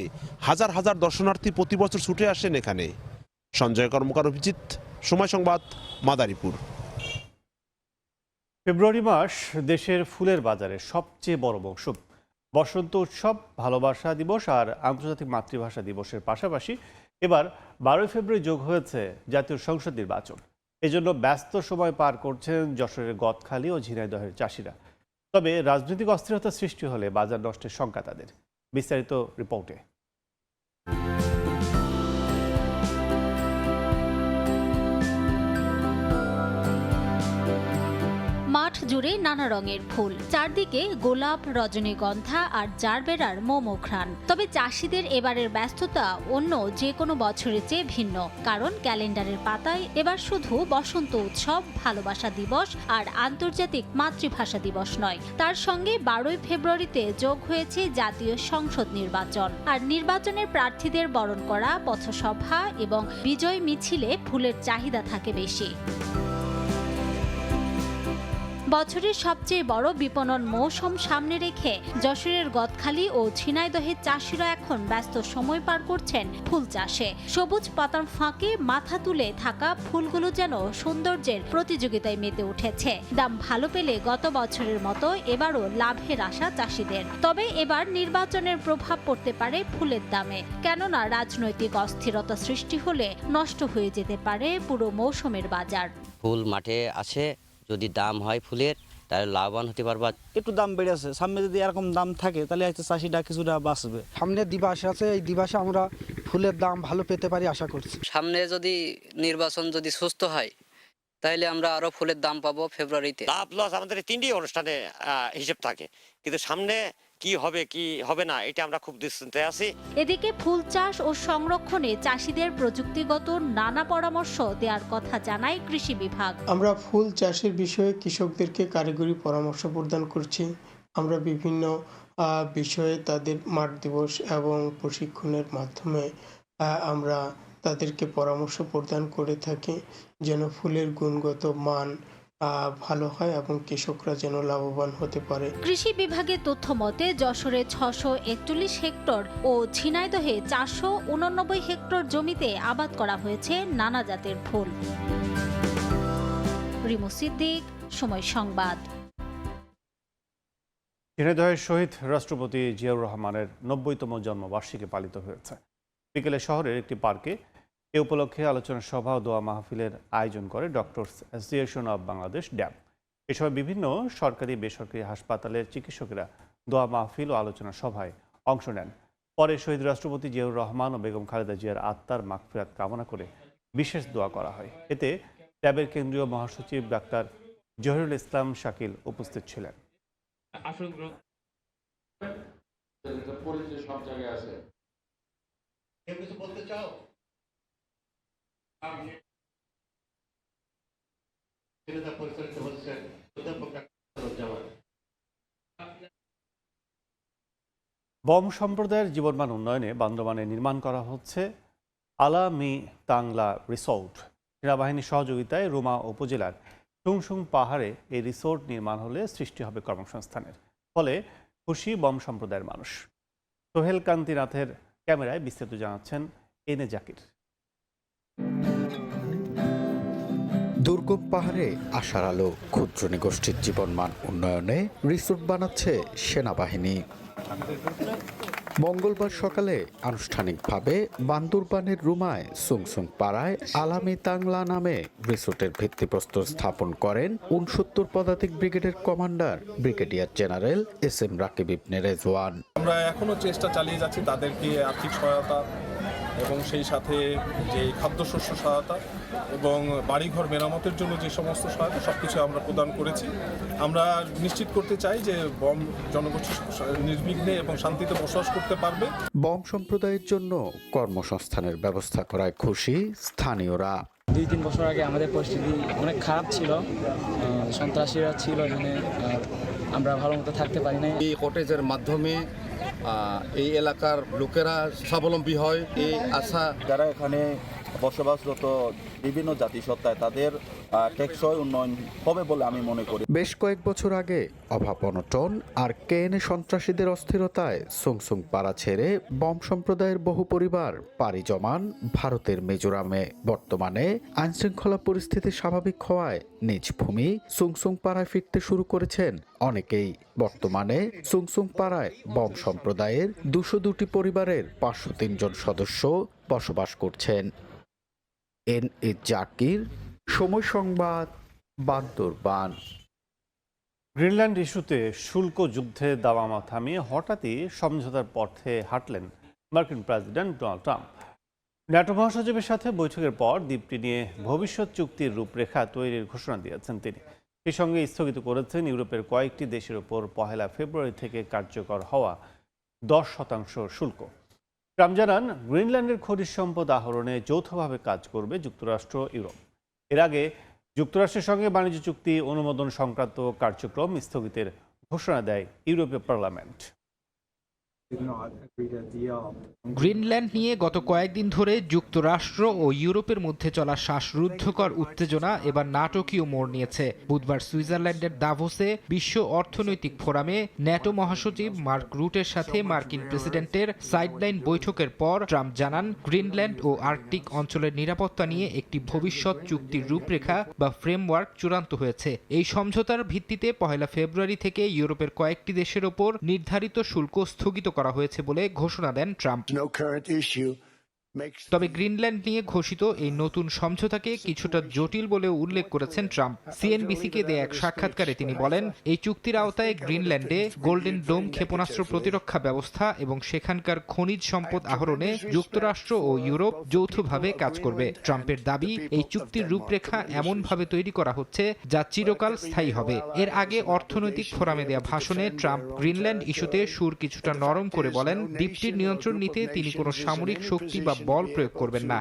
হাজার হাজার দর্শনার্থী প্রতি বছর ছুটে আসেন এখানে। সঞ্জয় কর্মকার, অভিজিৎ, সময় সংবাদ, মাদারীপুর। ফেব্রুয়ারি মাস দেশের ফুলের বাজারে সবচেয়ে বড় মৌসুম। বসন্ত উৎসব, ভালোবাসা দিবস আর আন্তর্জাতিক মাতৃভাষা দিবসের পাশাপাশি এবার 12 ফেব্রুয়ারি যোগ হয়েছে জাতীয় সংসদ নির্বাচন। এজন্য ব্যস্ত সময় পার করছেন যশোরের গদখালি ও ঝিনাইদহের চাষিরা। তবে রাজনৈতিক অস্থিরতা সৃষ্টি হলে বাজার নষ্টের শঙ্কা তাদের। বিস্তারিত রিপোর্টে। মাঠ জুড়ে নানা রঙের ফুল, চারদিকে গোলাপ, রজনীগন্ধা আর জারবেরার মোমোঘ্রাণ। তবে চাষিদের এবারের ব্যস্ততা অন্য যে কোনো বছরের চেয়ে ভিন্ন, কারণ ক্যালেন্ডারের পাতায় এবার শুধু বসন্ত উৎসব, ভালোবাসা দিবস আর আন্তর্জাতিক মাতৃভাষা দিবস নয়, তার সঙ্গে 12 ফেব্রুয়ারিতে যোগ হয়েছে জাতীয় সংসদ নির্বাচন। আর নির্বাচনের প্রার্থীদের বরণ করা পথসভা এবং বিজয় মিছিলে ফুলের চাহিদা থাকে বেশি। বছরের সবচেয়ে বড় বিপণন মৌসুম সামনে রেখে যশোরের গদখালি ও ঝিনাইদহের চাষিরা এখন ব্যস্ত সময় পার করছেন ফুল চাষে। সবুজ পাতার ফাঁকে মাথা তুলে থাকা ফুলগুলো যেন সৌন্দর্যের প্রতিযোগিতায় মেতে উঠেছে। দাম ভালো পেলে গত বছরের মতো এবারও লাভের আশা চাষিদের। তবে এবার নির্বাচনের প্রভাব পড়তে পারে ফুলের দামে, কেননা রাজনৈতিক অস্থিরতা সৃষ্টি হলে নষ্ট হয়ে যেতে পারে পুরো মৌসুমের বাজার। ফুল মাঠে আছে, যদি দাম হয় ফুলের তাহলে লাভবান হতে পারবা। একটু দাম বেড়েছে, সামনে যদি এরকম দাম থাকে তাহলে হয়তো চাষিটা কিছুটা বাঁচবে। সামনে দিবস আছে, এই দিবসে আমরা ফুলের দাম ভালো পেতে পারি আশা করছি। সামনে যদি নির্বাচন যদি সুস্থ হয় তাহলে আমরা আরো ফুলের দাম পাবো ফেব্রুয়ারিতে। লাভ লস আমাদের তিনটি অনুষ্ঠানে হিসেব থাকে, কিন্তু সামনে কি হবে কি হবে না এটা আমরা খুব দুশ্চিন্তায় আছি। এদিকে ফুল চাষ ও সংরক্ষণে চাষিদের প্রযুক্তিগত নানা পরামর্শ দেওয়ার কথা জানায় কৃষি বিভাগ। আমরা ফুল চাষের বিষয়ে কৃষকদেরকে কারিগরি পরামর্শ প্রদান করছি। আমরা বিভিন্ন বিষয়ে তাদের মাঠ দিবস এবং প্রশিক্ষণের মাধ্যমে আমরা তাদেরকে পরামর্শ প্রদান করে থাকি যেন ফুলের গুণগত মান ভালো হয় এবং কৃষকরা যেন লাভবান হতে পারে। কৃষি বিভাগের তথ্য মতে যশোরে 641 হেক্টর ও ঝিনাইদহে 489 হেক্টর জমিতে আবাদ করা হয়েছে নানা জাতের ফুল। রিমু সিদ্দিক, সময় সংবাদ। ঝিনাইদহের শহীদ রাষ্ট্রপতি জিয়াউর রহমানের 90তম জন্মবার্ষিকী পালিত হয়েছে। বিকেলে শহরের একটি পার্কে এ উপলক্ষে আলোচনা সভা ও দোয়া মাহফিলের আয়োজন করে ডক্টরস অ্যাসোসিয়েশন অব বাংলাদেশ, ড্যাব। এ সময় বিভিন্ন সরকারি বেসরকারি হাসপাতালের চিকিৎসকেরা দোয়া মাহফিল ও আলোচনা সভায় অংশ নেন। পরে শহীদ রাষ্ট্রপতি জিয়াউর রহমান ও বেগম খালেদা জিয়ার আত্মার মাগফিরাত কামনা করে বিশেষ দোয়া করা হয়। এতে ট্যাবের কেন্দ্রীয় মহাসচিব ডাক্তার জহিরুল ইসলাম শাকিল উপস্থিত ছিলেন। সব জায়গায় আছে। কেউ কিছু বলতে চাও? পরিচালিত হচ্ছে বম সম্প্রদায়ের জীবনমান উন্নয়নে বান্দরবানে নির্মাণ করা হচ্ছে আলা মি তাংলা রিসোর্ট। সেনাবাহিনীর সহযোগিতায় রুমা উপজেলার সুংসুং পাহাড়ে এই রিসোর্ট নির্মাণ হলে সৃষ্টি হবে কর্মসংস্থানের, ফলে খুশি বম সম্প্রদায়ের মানুষ। সোহেল কান্তিনাথের ক্যামেরায় বিস্তারিত জানাচ্ছেন এনে জাকির। দুর্গম পাহাড়ে আশার আলো, ক্ষুদ্র নিগোষ্ঠীর জীবনমান উন্নয়নে রিসোর্ট বানাচ্ছে সেনাবাহিনী। মঙ্গলবার সকালে আনুষ্ঠানিকভাবে বান্দরবানের রুমায় সুংসুং পাড়ায় আলামি তাংলা নামে রিসোর্টের ভিত্তিপ্রস্তর স্থাপন করেন ৬৯ পদাতিক ব্রিগেডের commander brigadier general S M. Rakib Ibne Rezwan. আমরা এখনো চেষ্টা চালিয়ে যাচ্ছি তাদেরকে আর্থিক সহায়তা এবং সেই সাথে যে খাদ্যশস্য সহায়তা এবং বাড়িঘর মেরামতের জন্য যে সমস্ত সহায়তা সবকিছু আমরা প্রদান করেছি। আমরা নিশ্চিত করতে চাই যে বম জনগোষ্ঠী নির্বিঘ্নে এবং শান্তিতে বসবাস করতে পারবে। বম সম্প্রদায়ের জন্য কর্মসংস্থানের ব্যবস্থা করায় খুশি স্থানীয়রা। ২-৩ বছর আগে আমাদের পরিস্থিতি অনেক খারাপ ছিল, সন্ত্রাসীরা ছিল, এখানে আমরা ভালো মতো থাকতে পারি না। এই কটেজের মাধ্যমে এই এলাকার লোকেরা স্বাবলম্বী হয়, এই আশা। যারা এখানে বসবাসরত বিভিন্ন জাতিসত্তায় তাদের টেকসই উন্নয়ন হবে বলে আমি মনে করি। বেশ কয়েক বছর আগে অভাব অনটন আর কেএনএ সন্ত্রাসীদের অস্থিরতায় সুংসুং পাড়া ছেড়ে বম সম্প্রদায়ের বহু পরিবার পাড়ি জমান ভারতের মিজোরামে। বর্তমানে আইনশৃঙ্খলা পরিস্থিতি স্বাভাবিক হওয়ায় নিজ ভূমি সুংসুং পাড়ায় ফিরতে শুরু করেছেন অনেকেই। বর্তমানে সুংসুং পাড়ায় বম সম্প্রদায়ের ২০২টি পরিবারের ৫০৩ জন সদস্য বসবাস করছেন। এন.এ. জাকির, সময় সংবাদ, বান্দরবান। গ্রিনল্যান্ড ইস্যুতে শুল্ক যুদ্ধে দামামা থামিয়ে হঠাৎই সমঝোতার পথে হাঁটলেন মার্কিন প্রেসিডেন্ট ডোনাল্ড ট্রাম্প। ন্যাটো মহাসচিবের সাথে বৈঠকের পর দ্বীপটি নিয়ে ভবিষ্যৎ চুক্তির রূপরেখা তৈরির ঘোষণা দিয়েছেন তিনি। সেই সঙ্গে স্থগিত করেছেন ইউরোপের কয়েকটি দেশের ওপর ১ ফেব্রুয়ারি থেকে কার্যকর হওয়া 10% শুল্ক। ট্রাম্প জানান, গ্রিনল্যান্ডের খনিজ সম্পদ আহরণে যৌথভাবে কাজ করবে যুক্তরাষ্ট্র, ইউরোপ। এর আগে যুক্তরাষ্ট্রের সঙ্গে বাণিজ্য চুক্তি অনুমোদন সংক্রান্ত কার্যক্রম স্থগিতের ঘোষণা দেয় ইউরোপীয় পার্লামেন্ট। গ্রিনল্যান্ড নিয়ে গত কয়েকদিন ধরে যুক্তরাষ্ট্র ও ইউরোপের মধ্যে চলা শ্বাসরুদ্ধকর উত্তেজনা এবার নাটকীয় মোড় নিয়েছে। বুধবার সুইজারল্যান্ডের দাভোসে বিশ্ব অর্থনৈতিক ফোরামে ন্যাটো মহাসচিব মার্ক রুটের সাথে মার্কিন প্রেসিডেন্টের সাইডলাইন বৈঠকের পর ট্রাম্প জানান, গ্রিনল্যান্ড ও আর্কটিক অঞ্চলের নিরাপত্তা নিয়ে একটি ভবিষ্যৎ চুক্তির রূপরেখা বা ফ্রেমওয়ার্ক চূড়ান্ত হয়েছে। এই সমঝোতার ভিত্তিতে 1 ফেব্রুয়ারি থেকে ইউরোপের কয়েকটি দেশের ওপর নির্ধারিত শুল্ক স্থগিত করা হয়েছে বলে ঘোষণা দেন ট্রাম্প। তবে গ্রিনল্যান্ড নিয়ে ঘোষিত এই নতুন সমঝোতাকে কিছুটা জটিল বলেও উল্লেখ করেছেন ট্রাম্প। সিএনবিসিকে দেয়া এক সাক্ষাৎকারে তিনি বলেন, এই চুক্তির আওতায় গ্রিনল্যান্ডে গোল্ডেন ডোম ক্ষেপণাস্ত্র প্রতিরক্ষা ব্যবস্থা এবং সেখানকার খনিজ সম্পদ আহরণে যুক্তরাষ্ট্র ও ইউরোপ যৌথভাবে কাজ করবে। ট্রাম্পের দাবি, এই চুক্তির রূপরেখা এমনভাবে তৈরি করা হচ্ছে যা চিরকাল স্থায়ী হবে। এর আগে অর্থনৈতিক ফোরামে দেয়া ভাষণে ট্রাম্প গ্রিনল্যান্ড ইস্যুতে সুর কিছুটা নরম করে বলেন, দ্বীপটির নিয়ন্ত্রণ নিতে তিনি কোনো সামরিক শক্তি বা বল প্রয়োগ করবেন না।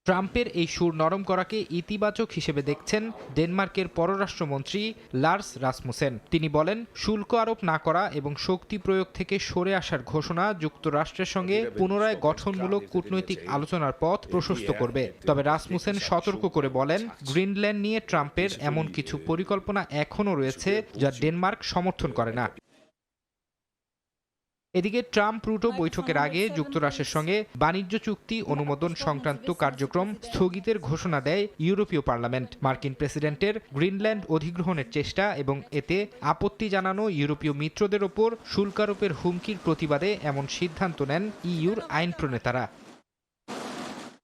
ট্রাম্পের এই সুর নরম করাকে ইতিবাচক হিসেবে দেখছেন ডেনমার্কের পররাষ্ট্রমন্ত্রী লার্স রাসমুসেন। তিনি বলেন, শুল্ক আরোপ না করা এবং শক্তি প্রয়োগ থেকে সরে আসার ঘোষণা যুক্তরাষ্ট্রের সঙ্গে পুনরায় গঠনমূলক কূটনৈতিক আলোচনার পথ প্রশস্ত করবে। তবে রাসমুসেন সতর্ক করে বলেন, গ্রিনল্যান্ড নিয়ে ট্রাম্পের এমন কিছু পরিকল্পনা এখনও রয়েছে যা ডেনমার্ক সমর্থন করে না। এদিকে ট্রাম্প রুটো বৈঠকের আগে যুক্তরাষ্ট্রের সঙ্গে বাণিজ্য চুক্তি অনুমোদন সংক্রান্ত কার্যক্রম স্থগিতের ঘোষণা দেয় ইউরোপীয় পার্লামেন্ট। মার্কিন প্রেসিডেন্টের গ্রিনল্যান্ড অধিগ্রহণের চেষ্টা এবং এতে আপত্তি জানানো ইউরোপীয় মিত্রদের ওপর শুল্ক আরোপের হুমকির প্রতিবাদে এমন সিদ্ধান্ত নেন ইইউর আইন প্রণেতারা।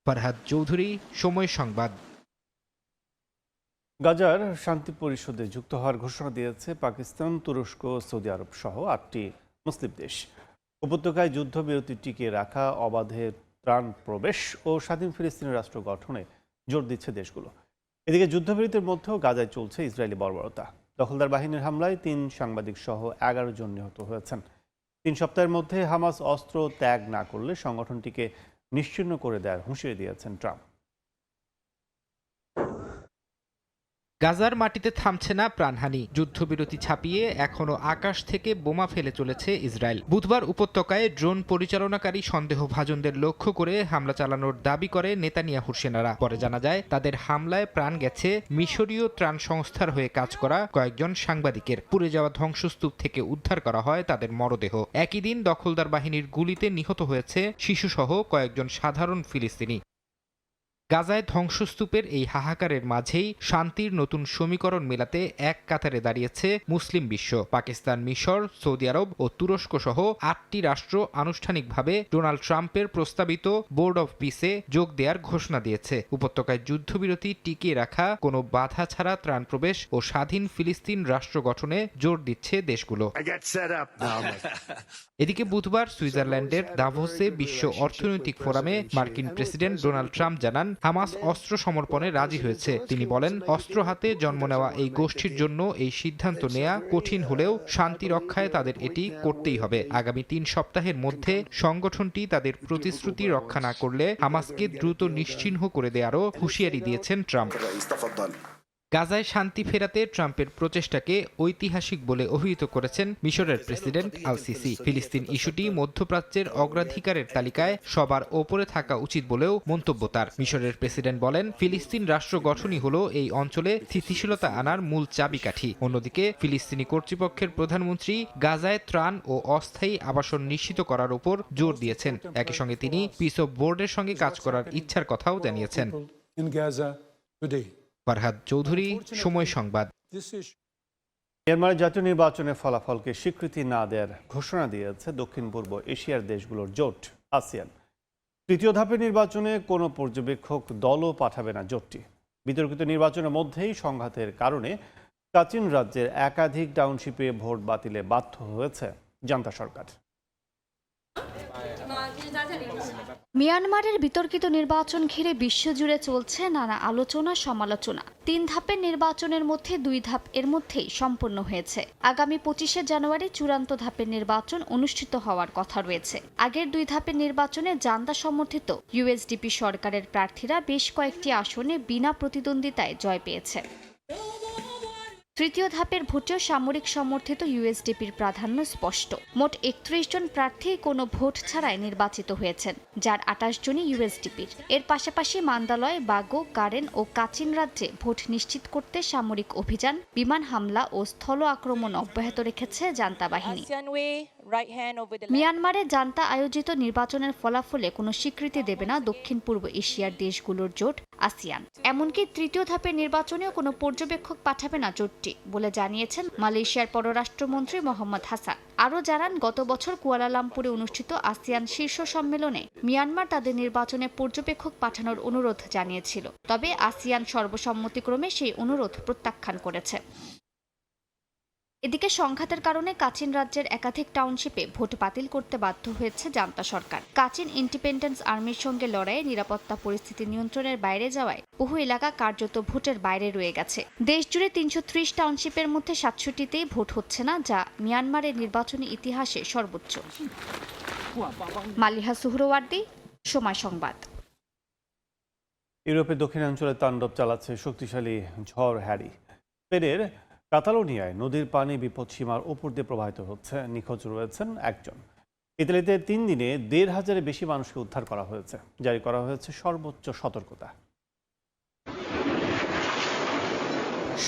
ফরহাদ চৌধুরী, সময় সংবাদ। গাজার শান্তি পরিষদে যুক্ত হওয়ার ঘোষণা দিয়েছে পাকিস্তান, তুরস্ক, সৌদি আরব সহ 8টি মুসলিম দেশ। উপত্যকায় যুদ্ধবিরতি টিকিয়ে রাখা, অবাধে ত্রাণ প্রবেশ ও স্বাধীন ফিলিস্তিনি রাষ্ট্র গঠনে জোর দিচ্ছে দেশগুলো। এদিকে যুদ্ধবিরতির মধ্যেও গাজায় চলছে ইসরায়েলি বর্বরতা। দখলদার বাহিনীর হামলায় ৩ সাংবাদিক সহ ১১ জন নিহত হয়েছেন। ৩ সপ্তাহের মধ্যে হামাস অস্ত্র ত্যাগ না করলে সংগঠনটিকে নিশ্চিহ্ন করে দেওয়ার হুঁশিয়ারি দিয়েছেন ট্রাম্প। গাজার মাটিতে থামছে না প্রাণহানি, যুদ্ধবিরতি ছাপিয়ে এখনো আকাশ থেকে বোমা ফেলে চলেছে ইসরায়েল। বুধবার উপত্যকায় ড্রোন পরিচালনাকারী সন্দেহভাজনদের লক্ষ্য করে হামলা চালানোর দাবি করে নেতানিয়াহুর সেনারা। পরে জানা যায় তাদের হামলায় প্রাণ গেছে মিশরীয় ত্রাণ সংস্থার হয়ে কাজ করা কয়েকজন সাংবাদিকের। পুড়ে যাওয়া ধ্বংসস্তূপ থেকে উদ্ধার করা হয় তাদের মরদেহ। একই দিন দখলদার বাহিনীর গুলিতে নিহত হয়েছে শিশুসহ কয়েকজন সাধারণ ফিলিস্তিনি। গাজায় ধ্বংসস্তূপের এই হাহাকারের মাঝেই শান্তির নতুন সমীকরণ মেলাতে এক কাতারে দাঁড়িয়েছে মুসলিম বিশ্ব। পাকিস্তান, মিশর, সৌদি আরব ও তুরস্ক সহ 8টি রাষ্ট্র আনুষ্ঠানিকভাবে ডোনাল্ড ট্রাম্পের প্রস্তাবিত বোর্ড অফ পিসে যোগ দেওয়ার ঘোষণা দিয়েছে। উপত্যকায় যুদ্ধবিরতি টিকিয়ে রাখা, কোনো বাধা ছাড়া ত্রাণ প্রবেশ ও স্বাধীন ফিলিস্তিন রাষ্ট্র গঠনে জোর দিচ্ছে দেশগুলো। এদিকে বুধবার সুইজারল্যান্ডের দাভোসে বিশ্ব অর্থনৈতিক ফোরামে মার্কিন প্রেসিডেন্ট ডোনাল্ড ট্রাম্প জানান হামাস অস্ত্র সমর্পণে রাজি হয়েছে। তিনি বলেন, অস্ত্র হাতে জন্ম নেওয়া এই গোষ্ঠীর জন্য এই সিদ্ধান্ত নেওয়া কঠিন হলেও শান্তি রক্ষায় তাদের এটি করতেই হবে। আগামী 3 সপ্তাহের মধ্যে সংগঠনটি তাদের প্রতিশ্রুতি রক্ষা না করলে হামাসকে দ্রুত নিশ্চিহ্ন করে দেওয়ারও হুঁশিয়ারি দিয়েছেন ট্রাম্প। গাজায় শান্তি ফেরাতে ট্রাম্পের প্রচেষ্টাকে ঐতিহাসিক বলে অভিহিত করেছেন মিশরের প্রেসিডেন্ট আল সিসি। ফিলিস্তিন ইস্যুটি মধ্যপ্রাচ্যের অগ্রাধিকারের তালিকায় সবার ওপরে থাকা উচিত বলেও মন্তব্য তার। মিশরের প্রেসিডেন্ট বলেন, ফিলিস্তিন রাষ্ট্র গঠনই হলো এই অঞ্চলে স্থিতিশীলতা আনার মূল চাবিকাঠি। অন্যদিকে ফিলিস্তিনি কর্তৃপক্ষের প্রধানমন্ত্রী গাজায় ত্রাণ ও অস্থায়ী আবাসন নিশ্চিত করার উপর জোর দিয়েছেন। একই সঙ্গে তিনি পিস অফ বোর্ডের সঙ্গে কাজ করার ইচ্ছার কথাও জানিয়েছেন। ফারহাদ চৌধুরী, সময় সংবাদ। মিয়ানমারের জাতীয় নির্বাচনের ফলাফলকে স্বীকৃতি না দেওয়ার ঘোষণা দিয়েছে দক্ষিণ পূর্ব এশিয়ার দেশগুলোর জোট আসিয়ান। তৃতীয় ধাপের নির্বাচনে কোনো পর্যবেক্ষক দলও পাঠাবে না জোটটি। বিতর্কিত নির্বাচনের মধ্যেই সংঘাতের কারণে কাচিন রাজ্যের একাধিক টাউনশিপে ভোট বাতিলে বাধ্য হয়েছে জান্তা সরকার। মিয়ানমারের বিতর্কিত নির্বাচন ঘিরে বিশ্বজুড়ে চলছে নানা আলোচনা সমালোচনা। 3 ধাপের নির্বাচনের মধ্যে 2 ধাপ এর মধ্যেই সম্পন্ন হয়েছে। আগামী 25শে জানুয়ারি চূড়ান্ত ধাপের নির্বাচন অনুষ্ঠিত হওয়ার কথা রয়েছে। আগের 2 ধাপের নির্বাচনে জান্তা সমর্থিত ইউএসডিপি সরকারের প্রার্থীরা বেশ কয়েকটি আসনে বিনা প্রতিদ্বন্দ্বিতায় জয় পেয়েছে। তৃতীয় ধাপের ভোটেও সামরিক সমর্থিত ইউএসডিপির প্রাধান্য স্পষ্ট। মোট 31 জন প্রার্থী কোনো ভোট ছাড়াই নির্বাচিত হয়েছেন, যার 28 জনই ইউএসডিপির। এর পাশাপাশি মান্দালয়, বাগো, কারেন ও কাচিন রাজ্যে ভোট নিশ্চিত করতে সামরিক অভিযান, বিমান হামলা ও স্থল আক্রমণ অব্যাহত রেখেছে জান্তা বাহিনী। মিয়ানমারে জান্তা আয়োজিত নির্বাচনের ফলাফলে কোনো স্বীকৃতি দেবে না দক্ষিণ পূর্ব এশিয়ার দেশগুলোর জোট আসিয়ান। এমনকি তৃতীয় ধাপের নির্বাচনেও কোনো পর্যবেক্ষক পাঠাবে না জোটটি বলে জানিয়েছেন মালয়েশিয়ার পররাষ্ট্রমন্ত্রী মোহাম্মদ হাসান। আরও জানান, গত বছর কুয়ালালামপুরে অনুষ্ঠিত আসিয়ান শীর্ষ সম্মেলনে মিয়ানমার তাদের নির্বাচনে পর্যবেক্ষক পাঠানোর অনুরোধ জানিয়েছিল, তবে আসিয়ান সর্বসম্মতিক্রমে সেই অনুরোধ প্রত্যাখ্যান করেছে। এদিকে সংঘাতের কারণে কাচিন রাজ্যের একাধিক টাউনশিপে ভোট বাতিল করতে বাধ্য হয়েছে জান্তা সরকার। কাচিন ইন্ডিপেন্ডেন্স আর্মির সঙ্গে লড়াইয়ে নিরাপত্তা পরিস্থিতি নিয়ন্ত্রণের বাইরে যাওয়ায় বহু এলাকা কার্যত ভোটের বাইরে রয়ে গেছে। দেশজুড়ে 330 টাউনশিপের মধ্যে 67টিতেই ভোট হচ্ছে না, যা মিয়ানমারের নির্বাচনী ইতিহাসে সর্বোচ্চ। মালিহা সুহরওয়ার্দী, সময় সংবাদ। ইউরোপের দক্ষিণাঞ্চলে তাণ্ডব চালাচ্ছে শক্তিশালী ঝড় হ্যারি। স্পেনের কাতালোনিয়ায় নদীর পানি বিপদসীমার উপর দিয়ে প্রবাহিত হচ্ছে। নিখোঁজ রয়েছেন 1 জন। ইতালিতে 3 দিনে 1,500-এর বেশি মানুষকে উদ্ধার করা হয়েছে। জারি করা হয়েছে সর্বোচ্চ সতর্কতা।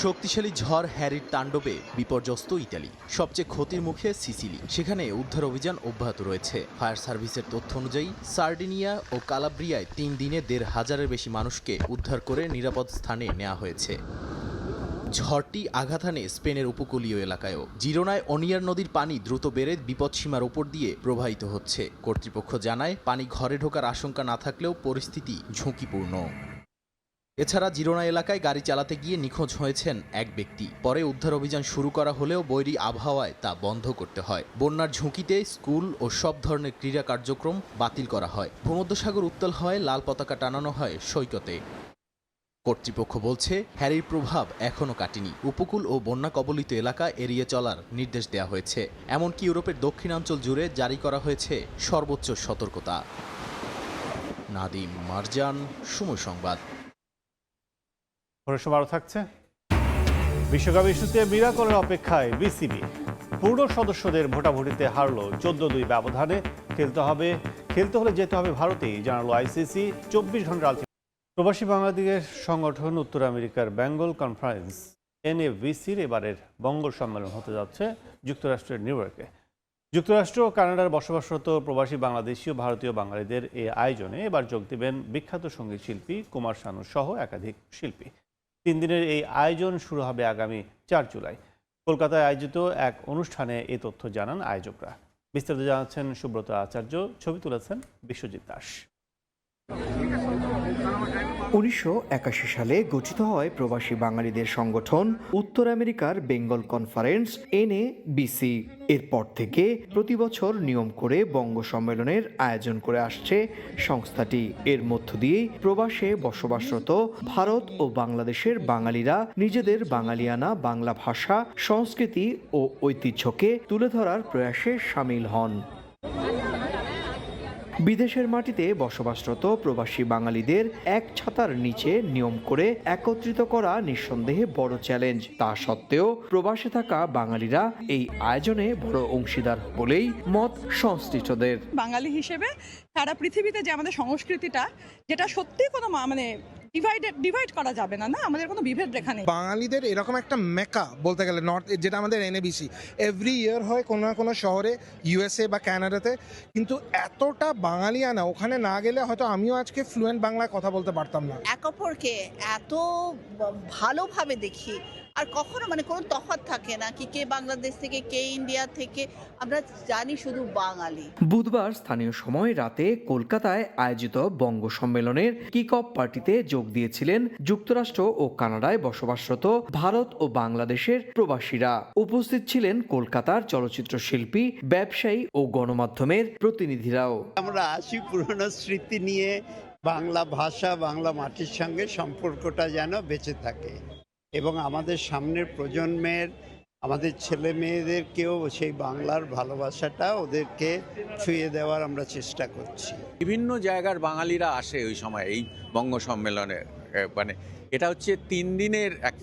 শক্তিশালী ঝড় হ্যারির তাণ্ডবে বিপর্যস্ত ইতালি। সবচেয়ে ক্ষতির মুখে সিসিলি, সেখানে উদ্ধার অভিযান অব্যাহত রয়েছে। ফায়ার সার্ভিসের তথ্য অনুযায়ী সার্ডিনিয়া ও কালাব্রিয়ায় 3 দিনে 1,500-এর বেশি মানুষকে উদ্ধার করে নিরাপদ স্থানে নেওয়া হয়েছে। ঝড়টি আঘাত হানে স্পেনের উপকূলীয় এলাকায়ও। জিরোনায় অনিয়ার নদীর পানি দ্রুত বেড়ে বিপদসীমার ওপর দিয়ে প্রবাহিত হচ্ছে। কর্তৃপক্ষ জানায়, পানি ঘরে ঢোকার আশঙ্কা না থাকলেও পরিস্থিতি ঝুঁকিপূর্ণ। এছাড়া জিরোনা এলাকায় গাড়ি চালাতে গিয়ে নিখোঁজ হয়েছেন এক ব্যক্তি। পরে উদ্ধার অভিযান শুরু করা হলেও বৈরী আবহাওয়ায় তা বন্ধ করতে হয়। বন্যার ঝুঁকিতে স্কুল ও সব ধরনের ক্রীড়া কার্যক্রম বাতিল করা হয়। ভূমধ্যসাগর উত্তাল হয়, লাল পতাকা টানানো হয় সৈকতে। কর্তৃপক্ষ বলছে হ্যারির প্রভাব এখনও কাটেনি। উপকূল ও বন্যা কবলিত এলাকা এড়িয়ে চলার নির্দেশ দেওয়া হয়েছে। এমনকি ইউরোপের দক্ষিণাঞ্চল জুড়ে জারি করা হয়েছে সর্বোচ্চ সতর্কতা। নাদিম মারজান, সময় সংবাদ। আরও থাকছে বিশ্বকাপ ইস্যুতে মিরাকলের অপেক্ষায় বিসিবি। পূর্ণ সদস্যদের ভোটাভুটিতে হারল 14-2 ব্যবধানে। খেলতে হলে যেতে হবে ভারতেই, জানালো আইসিসি। 24 ঘন্টার প্রবাসী বাংলাদেশের সংগঠন উত্তর আমেরিকার বেঙ্গল কনফারেন্স NAVC-র এবারের বঙ্গল সম্মেলন হতে যাচ্ছে যুক্তরাষ্ট্রের নিউ ইয়র্কে। যুক্তরাষ্ট্র ও কানাডার বসবাসরত প্রবাসী বাংলাদেশি ও ভারতীয় বাঙালিদের এই আয়োজনে এবার যোগ দেবেন বিখ্যাত সঙ্গীত শিল্পী কুমার শানু সহ একাধিক শিল্পী। 3 দিনের এই আয়োজন শুরু হবে আগামী 4 জুলাই। কলকাতায় আয়োজিত এক অনুষ্ঠানে এই তথ্য জানান আয়োজকরা। বিস্তারিত জানাচ্ছেন সুব্রত আচার্য, ছবি তুলেছেন বিশ্বজিৎ দাস। 1981 সালে গঠিত হয় প্রবাসী বাঙালিদের সংগঠন উত্তর আমেরিকার বেঙ্গল কনফারেন্স NABC। এরপর থেকে প্রতি বছর নিয়ম করে বঙ্গ সম্মেলনের আয়োজন করে আসছে সংস্থাটি। এর মধ্য দিয়েই প্রবাসে বসবাসরত ভারত ও বাংলাদেশের বাঙালিরা নিজেদের বাঙালিয়ানা বাংলা ভাষা, সংস্কৃতি ও ঐতিহ্যকে তুলে ধরার প্রয়াসে সামিল হন। বিদেশের মাটিতে বসবাসরত প্রবাসী বাঙালিদের এক ছাতার নিচে নিয়ম করে একত্রিত করা নিঃসন্দেহে বড় চ্যালেঞ্জ। তা সত্ত্বেও প্রবাসে থাকা বাঙালিরা এই আয়োজনে বড় অংশীদার বলেই মত সংশ্লিষ্টদের। বাঙালি হিসেবে সারা পৃথিবীতে যে আমাদের সংস্কৃতিটা, যেটা সত্যি কোনো ডিভাইড করা যাবে না, আমাদের কোনো বিভেদ রেখা নেই। বাঙালিদের এরকম একটা মেকা বলতে গেলে নর্থ, যেটা আমাদের NABC এভরি ইয়ার হয় কোনো না কোনো শহরে, USA বা কানাডাতে, কিন্তু এতটা বাঙালিয়ানা ওখানে না গেলে হয়তো আমিও আজকে ফ্লুয়েন্ট বাংলায় কথা বলতে পারতাম না। এক অপরকে এত ভালোভাবে দেখি, আর কখনো কোনো তফাৎ থাকে না কি কে বাংলাদেশ থেকে কে ইন্ডিয়া থেকে, আমরা জানি শুধু বাঙালি। বুধবার স্থানীয় সময় রাতে কলকাতায় আয়োজিত বঙ্গ সম্মেলনের কিক অফ পার্টিতে যোগ দিয়েছিলেন যুক্তরাষ্ট্র ও কানাডায় বসবাসরত ভারত ও বাংলাদেশের প্রবাসীরা। উপস্থিত ছিলেন কলকাতার চলচ্চিত্র শিল্পী, ব্যবসায়ী ও গণমাধ্যমের প্রতিনিধিরাও। আমরা আসি পুরনো স্মৃতি নিয়ে, বাংলা ভাষা, বাংলা মাটির সঙ্গে সম্পর্কটা যেন বেঁচে থাকে এবং আমাদের সামনের প্রজন্মের, আমাদের ছেলে মেয়েদেরকেও সেই বাংলার ভালোবাসাটা ওদেরকে ছুঁয়ে দেওয়ার আমরা চেষ্টা করছি। বিভিন্ন জায়গার বাঙালিরা আসে ওই সময় এই বঙ্গ সম্মেলনে। এটা হচ্ছে 3 দিনের এক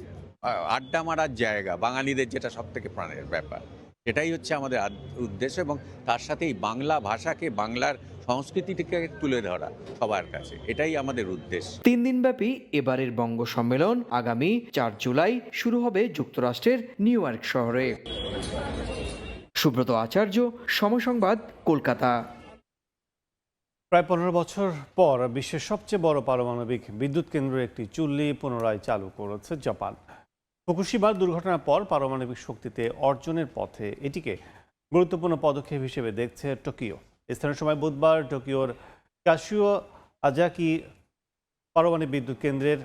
আড্ডা মারার জায়গা, বাঙালিদের যেটা সব থেকে প্রাণের ব্যাপার। এটাই হচ্ছে আমাদের উদ্দেশ্য এবং তার সাথেই বাংলা ভাষাকে, বাংলার সংস্কৃতিটিকে তুলে ধরা সবার কাছে, এটাই আমাদের উদ্দেশ্য। 3 দিনব্যাপী এবারের বঙ্গ সম্মেলন আগামী 4 জুলাই শুরু হবে যুক্তরাষ্ট্রের নিউ ইয়র্ক শহরে। সুব্রত আচার্য, সময় সংবাদ, কলকাতা। প্রায় 15 বছর পর বিশ্বের সবচেয়ে বড় পারমাণবিক বিদ্যুৎ কেন্দ্রের একটি চুল্লি পুনরায় চালু করেছে জাপান। ফুকুশিমার দুর্ঘটনার পর পারমাণবিক শক্তিতে অর্জনের পথে এটিকে গুরুত্বপূর্ণ পদক্ষেপ হিসেবে দেখছে টোকিও। স্থানীয় সময় বুধবার টোকিওর কাশিও আজাকি পারমাণবিক বিদ্যুৎ কেন্দ্রের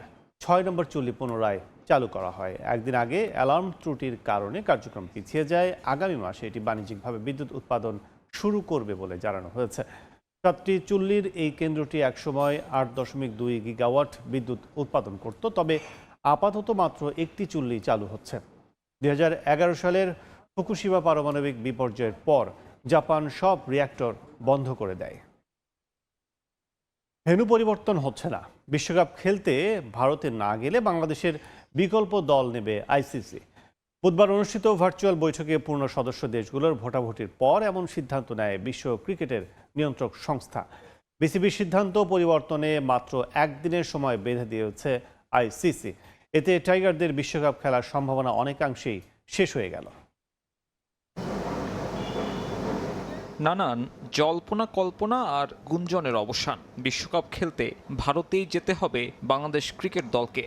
6 নম্বর চুল্লি পুনরায় চালু করা হয়। একদিন আগে অ্যালার্ম ত্রুটির কারণে কার্যক্রম পিছিয়ে যায়। আগামী মাসে এটি বাণিজ্যিকভাবে বিদ্যুৎ উৎপাদন শুরু করবে বলে জানানো হয়েছে। 7টি চুল্লির এই কেন্দ্রটি একসময় 8.2 গিগাওয়াট বিদ্যুৎ উৎপাদন করত, তবে আপাতত মাত্র একটি চুল্লি চালু হচ্ছে। 2011 সালের ফুকুশিমা পারমাণবিক বিপর্যয়ের পর জাপান সব রিঅ্যাক্টর বন্ধ করে দেয়। ভেন্যু পরিবর্তন হচ্ছে না। বিশ্বকাপ খেলতে ভারতে না গেলে বাংলাদেশের বিকল্প দল নেবে আইসিসি। বুধবার অনুষ্ঠিত ভার্চুয়াল বৈঠকে পূর্ণ সদস্য দেশগুলোর ভোটাভুটির পর এমন সিদ্ধান্ত নেয় বিশ্ব ক্রিকেটের নিয়ন্ত্রক সংস্থা। বিসিবির সিদ্ধান্ত পরিবর্তনে মাত্র 1 দিনের সময় বেঁধে দিয়েছে আইসিসি। এতে টাইগারদের বিশ্বকাপ খেলার সম্ভাবনা অনেকাংশেই শেষ হয়ে গেল। নানান জল্পনা কল্পনা আর গুঞ্জনের অবসান। বিশ্বকাপ খেলতে ভারতেই যেতে হবে বাংলাদেশ ক্রিকেট দলকে।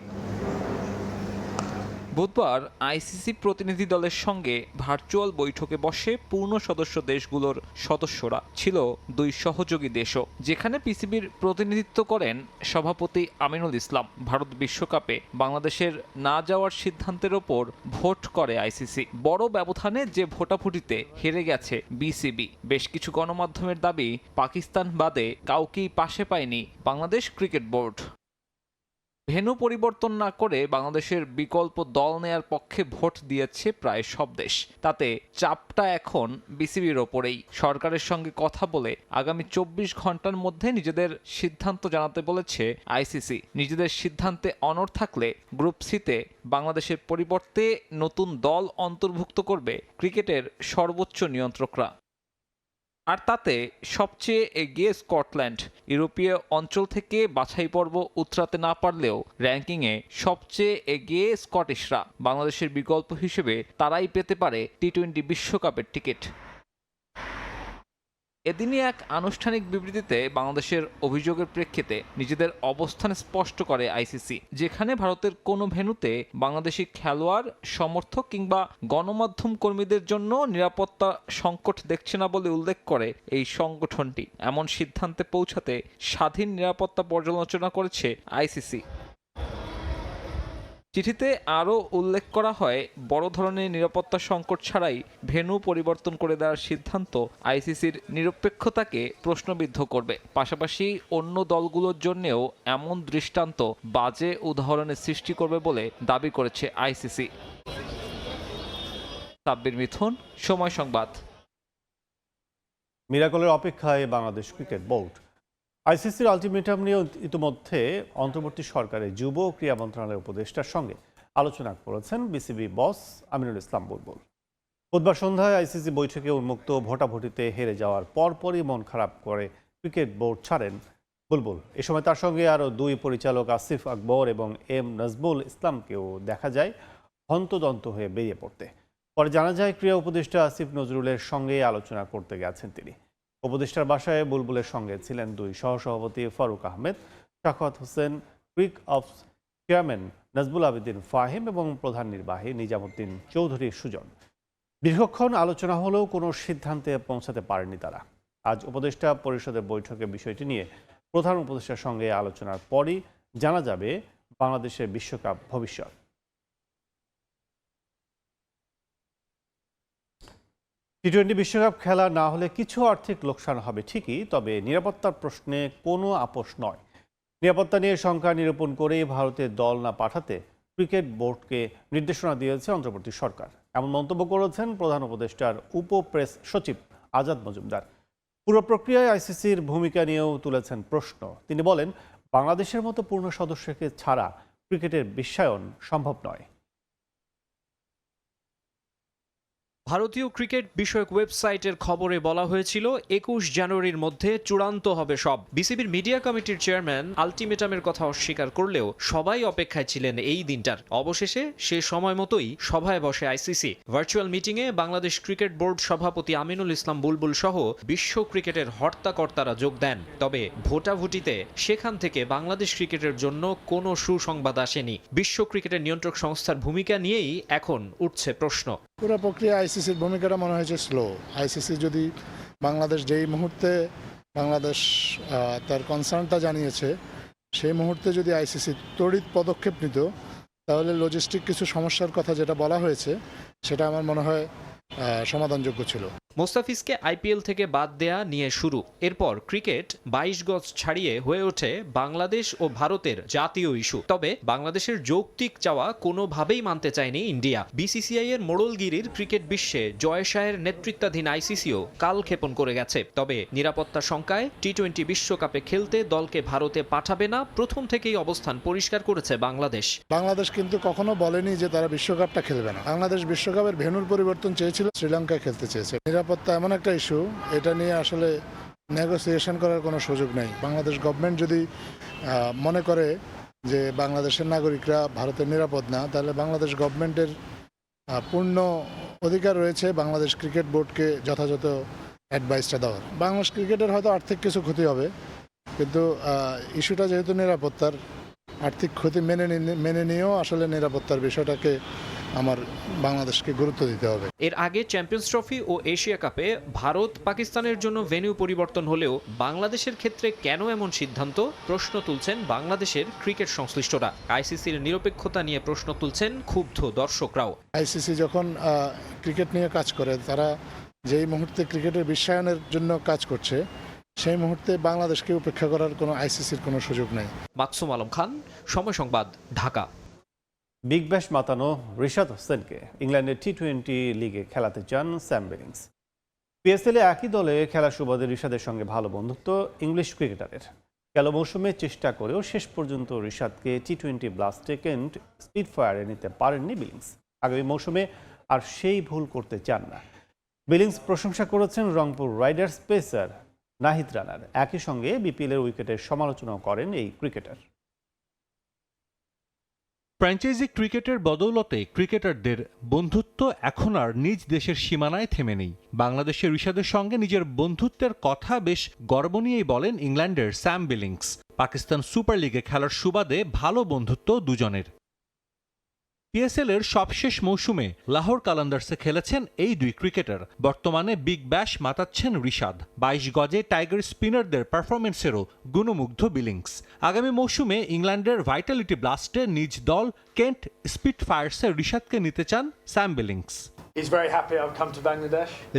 বুধবার আইসিসি প্রতিনিধি দলের সঙ্গে ভার্চুয়াল বৈঠকে বসে পূর্ণ সদস্য দেশগুলোর সদস্যরা ছিল 2 সহযোগী দেশও, যেখানে পিসিবির প্রতিনিধিত্ব করেন সভাপতি আমিনুল ইসলাম। ভারত বিশ্বকাপে বাংলাদেশের না যাওয়ার সিদ্ধান্তের ওপর ভোট করে আইসিসি। বড় ব্যবধানে যে ভোটাভুটিতে হেরে গেছে বিসিবি। বেশ কিছু গণমাধ্যমের দাবি, পাকিস্তান বাদে কাউকেই পাশে পায়নি বাংলাদেশ ক্রিকেট বোর্ড। ভেন্যু পরিবর্তন না করে বাংলাদেশের বিকল্প দল নেয়ার পক্ষে ভোট দিয়েছে প্রায় সব দেশ। তাতে চাপটা এখন বিসিবির ওপরেই। সরকারের সঙ্গে কথা বলে আগামী 24 ঘন্টার মধ্যে নিজেদের সিদ্ধান্ত জানাতে বলেছে আইসিসি। নিজেদের সিদ্ধান্তে অনড় থাকলে গ্রুপ সিতে বাংলাদেশের পরিবর্তে নতুন দল অন্তর্ভুক্ত করবে ক্রিকেটের সর্বোচ্চ নিয়ন্ত্রকরা। আর তাতে সবচেয়ে এগিয়ে স্কটল্যান্ড। ইউরোপীয় অঞ্চল থেকে বাছাই পর্ব উতরাতে না পারলেও র্যাঙ্কিংয়ে সবচেয়ে এগিয়ে স্কটিশরা। বাংলাদেশের বিকল্প হিসেবে তারাই পেতে পারে টি-20 বিশ্বকাপের টিকিট। এদিনই এক আনুষ্ঠানিক বিবৃতিতে বাংলাদেশের অভিযোগের প্রেক্ষিতে নিজেদের অবস্থান স্পষ্ট করে আইসিসি, যেখানে ভারতের কোনো ভেন্যুতে বাংলাদেশি খেলোয়াড়, সমর্থক কিংবা গণমাধ্যম কর্মীদের জন্য নিরাপত্তা সংকট দেখছে না বলে উল্লেখ করে এই সংগঠনটি। এমন সিদ্ধান্তে পৌঁছাতে স্বাধীন নিরাপত্তা পর্যালোচনা করেছে আইসিসি। চিঠিতে আরও উল্লেখ করা হয়, বড় ধরনের নিরাপত্তা সংকট ছাড়াই ভেন্যু পরিবর্তন করে দেওয়ার সিদ্ধান্ত আইসিসির নিরপেক্ষতাকে প্রশ্নবিদ্ধ করবে। পাশাপাশি অন্য দলগুলোর জন্যেও এমন দৃষ্টান্ত বাজে উদাহরণের সৃষ্টি করবে বলে দাবি করেছে আইসিসি। সাব্বির মিথুন, সময় সংবাদ। মিরাকলের অপেক্ষায় বাংলাদেশ ক্রিকেট বোর্ড। আইসিসির আলটিমেটাম নিয়ে ইতিমধ্যে অন্তর্বর্তী সরকারের যুব ও ক্রীড়া মন্ত্রণালয়ের উপদেষ্টার সঙ্গে আলোচনা করেছেন বিসিবি বস আমিনুল ইসলাম বুলবুল। বুধবার সন্ধ্যায় আইসিসি বৈঠকে উন্মুক্ত ভোটাভুটিতে হেরে যাওয়ার পরপরই মন খারাপ করে ক্রিকেট বোর্ড ছাড়েন বুলবুল। এ সময় তার সঙ্গে আরও 2 পরিচালক আসিফ আকবর এবং এম নজবুল ইসলামকেও দেখা যায় হন্তদন্ত হয়ে বেরিয়ে পড়তে। পরে জানা যায় ক্রীড়া উপদেষ্টা আসিফ নজরুলের সঙ্গে আলোচনা করতে গেছেন তিনি। উপদেষ্টার বাসায় বুলবুলের সঙ্গে ছিলেন 2 সহসভাপতি ফারুক আহমেদ, শাখাওয়াত হোসেন, ক্রিক অফ চেয়ারম্যান নজবুল আবেদিন ফাহিম এবং প্রধান নির্বাহী নিজামুদ্দিন চৌধুরী সুজন। দীর্ঘক্ষণ আলোচনা হলেও কোনো সিদ্ধান্তে পৌঁছাতে পারেনি তারা। আজ উপদেষ্টা পরিষদের বৈঠকে বিষয়টি নিয়ে প্রধান উপদেষ্টার সঙ্গে আলোচনার পরই জানা যাবে বাংলাদেশের বিশ্বকাপ ভবিষ্যৎ। টি-20 বিশ্বকাপ খেলা না হলে কিছু আর্থিক লোকসান হবে ঠিকই, তবে নিরাপত্তার প্রশ্নে কোনো আপোষ নয়। নিরাপত্তা নিয়ে শঙ্কা নিরূপণ করেই ভারতের দল না পাঠাতে ক্রিকেট বোর্ডকে নির্দেশনা দিয়েছে অন্তর্বর্তী সরকার। এমন মন্তব্য করেছেন প্রধান উপদেষ্টার উপ প্রেস সচিব আজাদ মজুমদার। পুরো প্রক্রিয়ায় আইসিসির ভূমিকা নিয়েও তুলেছেন প্রশ্ন। তিনি বলেন, বাংলাদেশের মতো পূর্ণ সদস্যকে ছাড়া ক্রিকেটের বিশ্বায়ন সম্ভব নয়। ভারতীয় ক্রিকেট বিষয়ক ওয়েবসাইটের খবরে বলা হয়েছিল 21 জানুয়ারির মধ্যে চূড়ান্ত হবে সব। বিসিবির মিডিয়া কমিটির চেয়ারম্যান আলটিমেটামের কথা অস্বীকার করলেও সবাই অপেক্ষায় ছিলেন এই দিনটার। অবশেষে সে সময় মতোই সভায় বসে আইসিসি। ভার্চুয়াল মিটিংয়ে বাংলাদেশ ক্রিকেট বোর্ড সভাপতি আমিনুল ইসলাম বুলবুল সহ বিশ্ব ক্রিকেটের হর্তাকর্তারা যোগ দেন। তবে ভোটাভুটিতে সেখান থেকে বাংলাদেশ ক্রিকেটের জন্য কোনো সুসংবাদ আসেনি। বিশ্ব ক্রিকেটের নিয়ন্ত্রক সংস্থার ভূমিকা নিয়েই এখন উঠছে প্রশ্ন। পুরো প্রক্রিয়া আইসিসির ভূমিকাটা মনে হয়েছে স্লো। আইসিসি যদি বাংলাদেশ যেই মুহূর্তে বাংলাদেশ তার কনসার্নটা জানিয়েছে সেই মুহূর্তে যদি আইসিসি তড়িৎ পদক্ষেপ নিত, তাহলে লজিস্টিক কিছু সমস্যার কথা যেটা বলা হয়েছে সেটা আমার মনে হয় সমাধানযোগ্য ছিল। মোস্তাফিজকে আইপিএল থেকে বাদ দেয়া নিয়ে শুরু, এরপর ক্রিকেট 22 গজ ছাড়িয়ে হয়ে ওঠে বাংলাদেশ ও ভারতের জাতীয় ইস্যু। তবে বাংলাদেশের যৌক্তিক চাওয়া কোনোভাবেই মানতে চায়নি ইন্ডিয়া। বিসিসিআই এর মোড়লগিরির ক্রিকেট বিশ্বে জয় শাহের নেতৃত্বাধীন আইসিসিও কালক্ষেপণ করে গেছে। তবে নিরাপত্তা শঙ্কায় টি-20 বিশ্বকাপে খেলতে দলকে ভারতে পাঠাবে না প্রথম থেকেই অবস্থান পরিষ্কার করেছে বাংলাদেশ। বাংলাদেশ কিন্তু কখনো বলেনি যে তারা বিশ্বকাপটা খেলবে না। বাংলাদেশ বিশ্বকাপের ভেন্যুর পরিবর্তন চেয়েছিল, শ্রীলঙ্কায় খেলতে চেয়েছে। নিরাপত্তা এমন একটা ইস্যু, এটা নিয়ে আসলে নেগোসিয়েশন করার কোনো সুযোগ নেই। বাংলাদেশ গভর্নমেন্ট যদি মনে করে যে বাংলাদেশের নাগরিকরা ভারতের নিরাপদ না, তাহলে বাংলাদেশ গভর্নমেন্টের পূর্ণ অধিকার রয়েছে বাংলাদেশ ক্রিকেট বোর্ডকে যথাযথ অ্যাডভাইসটা দেওয়ার। বাংলাদেশ ক্রিকেটের হয়তো আর্থিক কিছু ক্ষতি হবে, কিন্তু ইস্যুটা যেহেতু নিরাপত্তার, আর্থিক ক্ষতি মেনে নিয়েও আসলে নিরাপত্তার বিষয়টাকে আমার বাংলাদেশকে গুরুত্ব দিতে হবে। এর আগে চ্যাম্পিয়ন্স ট্রফি ও এশিয়া কাপে ভারত পাকিস্তানের জন্য ভেন্যু পরিবর্তন হলেও বাংলাদেশের ক্ষেত্রে কেন এমন সিদ্ধান্ত প্রশ্ন তুলছেন বাংলাদেশের ক্রিকেট সংশ্লিষ্টরা। আইসিসির নিরপেক্ষতা নিয়ে প্রশ্ন তুলছেন ক্ষুব্ধ দর্শকরাও। আইসিসি যখন ক্রিকেট নিয়ে কাজ করে, তারা যেই মুহূর্তে ক্রিকেটের বিশ্বায়নের জন্য কাজ করছে, সেই মুহূর্তে বাংলাদেশকে উপেক্ষা করার কোনো আইসিসির কোনো সুযোগ নেই। মাকসুম আলম খান, সময় সংবাদ, ঢাকা। বিগ ব্যাশ মাতানো রিশাদ হোসেনকে ইংল্যান্ডের টি-20 লিগে খেলাতে চান স্যাম বিলিংস। পিএসএলে একই দলে খেলার সুবাদে রিশাদের সঙ্গে ভালো বন্ধুত্ব ইংলিশ ক্রিকেটারের। গেল মৌসুমে চেষ্টা করেও শেষ পর্যন্ত রিশাদকে টি-20 ব্লাস্টে কেন্ট স্পিডফায়ারে নিতে পারেননি বিলিংস। আগামী মৌসুমে আর সেই ভুল করতে চান না। বিলিংস প্রশংসা করেছেন রংপুর রাইডার্স পেসার নাহিদ রানার। একই সঙ্গে বিপিএলের উইকেটের সমালোচনাও করেন এই ক্রিকেটার। ফ্র্যাঞ্চাইজি ক্রিকেটের বদৌলতে ক্রিকেটারদের বন্ধুত্ব এখন আর নিজ দেশের সীমানায় থেমে নেই। বাংলাদেশের রিশাদের সঙ্গে নিজের বন্ধুত্বের কথা বেশ গর্ব নিয়েই বলেন ইংল্যান্ডের স্যাম বিলিংস। পাকিস্তান সুপার লিগে খেলার সুবাদে ভালো বন্ধুত্ব দুজনের। পিএসএল এর সবশেষ মৌসুমে লাহোর কালান্দার্সে খেলেছেন এই দুই ক্রিকেটার। বর্তমানে বিগ ব্যাশ মাতাচ্ছেন রিশাদ। 22 গজে টাইগার স্পিনারদের পারফরমেন্সেরও গুণমুগ্ধ বিলিংস। আগামী মৌসুমে ইংল্যান্ডের ভাইটালিটি ব্লাস্টে নিজ দল কেন্ট স্পিডফায়ার্সে রিশাদকে নিতে চান স্যাম বিলিংস।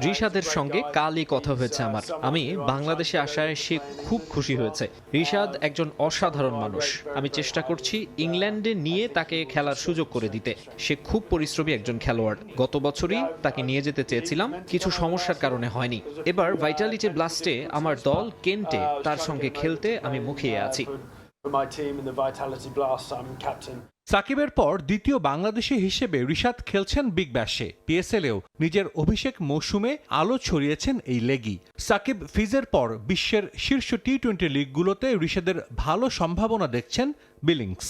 রিশাদের সঙ্গে কালই কথা হয়েছে আমার। আমি বাংলাদেশে আসায় সে খুব খুশি হয়েছে। রিশাদ একজন অসাধারণ মানুষ। আমি চেষ্টা করছি ইংল্যান্ডে নিয়ে তাকে খেলার সুযোগ করে দিতে। সে খুব পরিশ্রমী একজন খেলোয়াড়। গত বছরই তাকে নিয়ে যেতে চেয়েছিলাম, কিছু সমস্যার কারণে হয়নি। এবার ভাইটালিটি ব্লাস্টে আমার দল কেন্টে তার সঙ্গে খেলতে আমি মুখিয়ে আছি। সাকিবের পর দ্বিতীয় বাংলাদেশি হিসেবে রিশাদ খেলছেন বিগ ব্যাশে। পিএসএলেও নিজের অভিষেক মৌসুমে আলো ছড়িয়েছেন এই লেগি। সাকিব ফিজের পর বিশ্বের শীর্ষ টি-20 লিগগুলোতে রিশাদের ভালো সম্ভাবনা দেখছেন বিলিংস।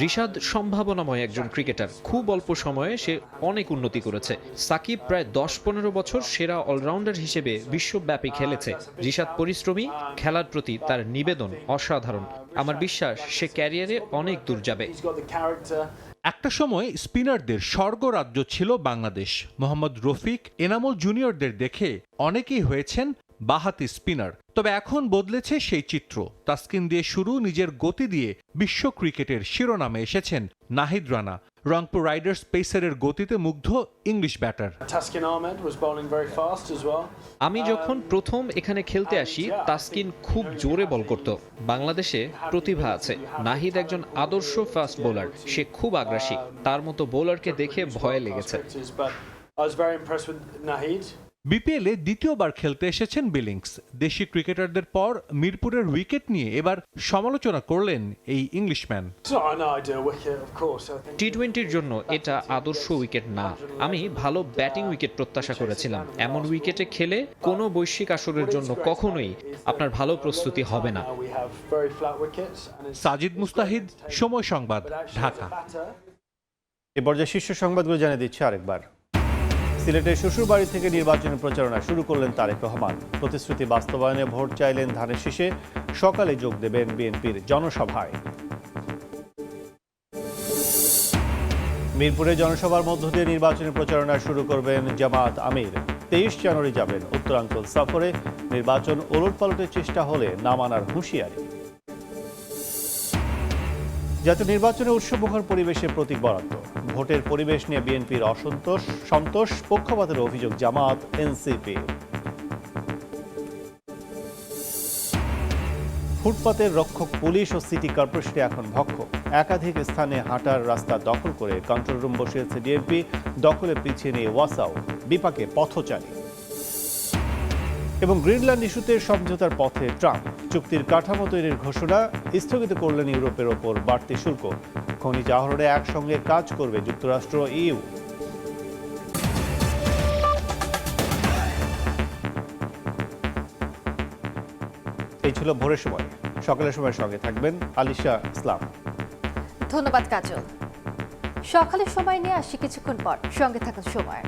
রিশাদ সম্ভাবনাময় একজন ক্রিকেটার। খুব অল্প সময়ে সে অনেক উন্নতি করেছে। সাকিব প্রায় 10-15 বছর সেরা অলরাউন্ডার হিসেবে বিশ্বব্যাপী খেলেছে। রিশাদ পরিশ্রমী, খেলার প্রতি তার নিবেদন অসাধারণ। আমার বিশ্বাস সে ক্যারিয়ারে অনেক দূর যাবে। একটা সময় স্পিনারদের স্বর্গরাজ্য ছিল বাংলাদেশ। মোহাম্মদ রফিক, এনামুল জুনিয়রদের দেখে অনেকেই হয়েছেন বাহাতি স্পিনার। তবে এখন বদলেছে সেই চিত্র। তাসকিন দিয়ে শুরু, নিজের গতি দিয়ে বিশ্ব ক্রিকেটের শিরোনামে এসেছেন নাহিদ রানা। রংপুর রাইডার্স পেসারের গতিতে মুগ্ধ ইংলিশ ব্যাটার। আমি যখন প্রথম এখানে খেলতে আসি, তাসকিন খুব জোরে বল করত। বাংলাদেশে প্রতিভা আছে। নাহিদ একজন আদর্শ ফাস্ট বোলার। সে খুব আগ্রাসী। তার মতো বোলারকে দেখে ভয় লেগেছে। বিপিএলে দ্বিতীয়বার খেলতে এসেছেন বিলিংস। দেশি ক্রিকেটারদের পর মিরপুরের উইকেট নিয়ে এবার সমালোচনা করলেন এই ইংলিশম্যান। টি-20-র জন্য এটা আদর্শ উইকেট না। আমি ভালো ব্যাটিং উইকেট প্রত্যাশা করেছিলাম। এমন উইকেটে খেলে কোনো বৈশ্বিক আসরের জন্য কখনোই আপনার ভালো প্রস্তুতি হবে না। সাজিদ মুস্তাহিদ, সময় সংবাদ, ঢাকা। এ পর্যায়ে শীর্ষ সংবাদগুলো জানিয়ে দিচ্ছে আরেকবার। সিলেটের শ্বশুরবাড়ি থেকে নির্বাচনী প্রচারণা শুরু করলেন তারেক রহমান। প্রতিশ্রুতি বাস্তবায়নে ভোট চাইলেন ধানের শীষে। সকালে যোগ দেবেন বিএনপির জনসভায়। মিরপুরে জনসভার মধ্য দিয়ে নির্বাচনী প্রচারণা শুরু করবেন জামাত আমির। 23 জানুয়ারি যাবেন উত্তরাঞ্চল সফরে। নির্বাচন ওলটপালটের চেষ্টা হলে না মানার হুঁশিয়ারি। জাতীয় নির্বাচনে উৎসবমুখর পরিবেশের প্রতীক বরাদ্দ। ভোটের পরিবেশ নিয়ে বিএনপির সন্তোষ, পক্ষপাতের অভিযোগ জামাত, এনসিপি। ফুটপাতের রক্ষক পুলিশ ও সিটি কর্পোরেশনে এখন ভক্ষক। একাধিক স্থানে হাঁটার রাস্তা দখল করে কন্ট্রোল রুম বসিয়েছে ডিএমপি। দখলে পিছিয়ে নিয়ে ওয়াসাও, বিপাকে পথচারী। এবং গ্রিনল্যান্ড ইস্যুতে সমঝোতার পথে ট্রাম্প। চুক্তির কাঠামো তৈরির ঘোষণা। স্থগিত করলেন ইউরোপের ওপর বাড়তি শুল্ক। খনিজ আহরণে একসঙ্গে কাজ করবে যুক্তরাষ্ট্র, ইউ। এই ছিল ভোরের সময়। সকালের সময় সঙ্গে থাকবেন আলিশা ইসলাম। ধন্যবাদ কাজল। সকালের সময় নিয়ে আসি কিছুক্ষণ পর। সঙ্গে থাকুন সময়।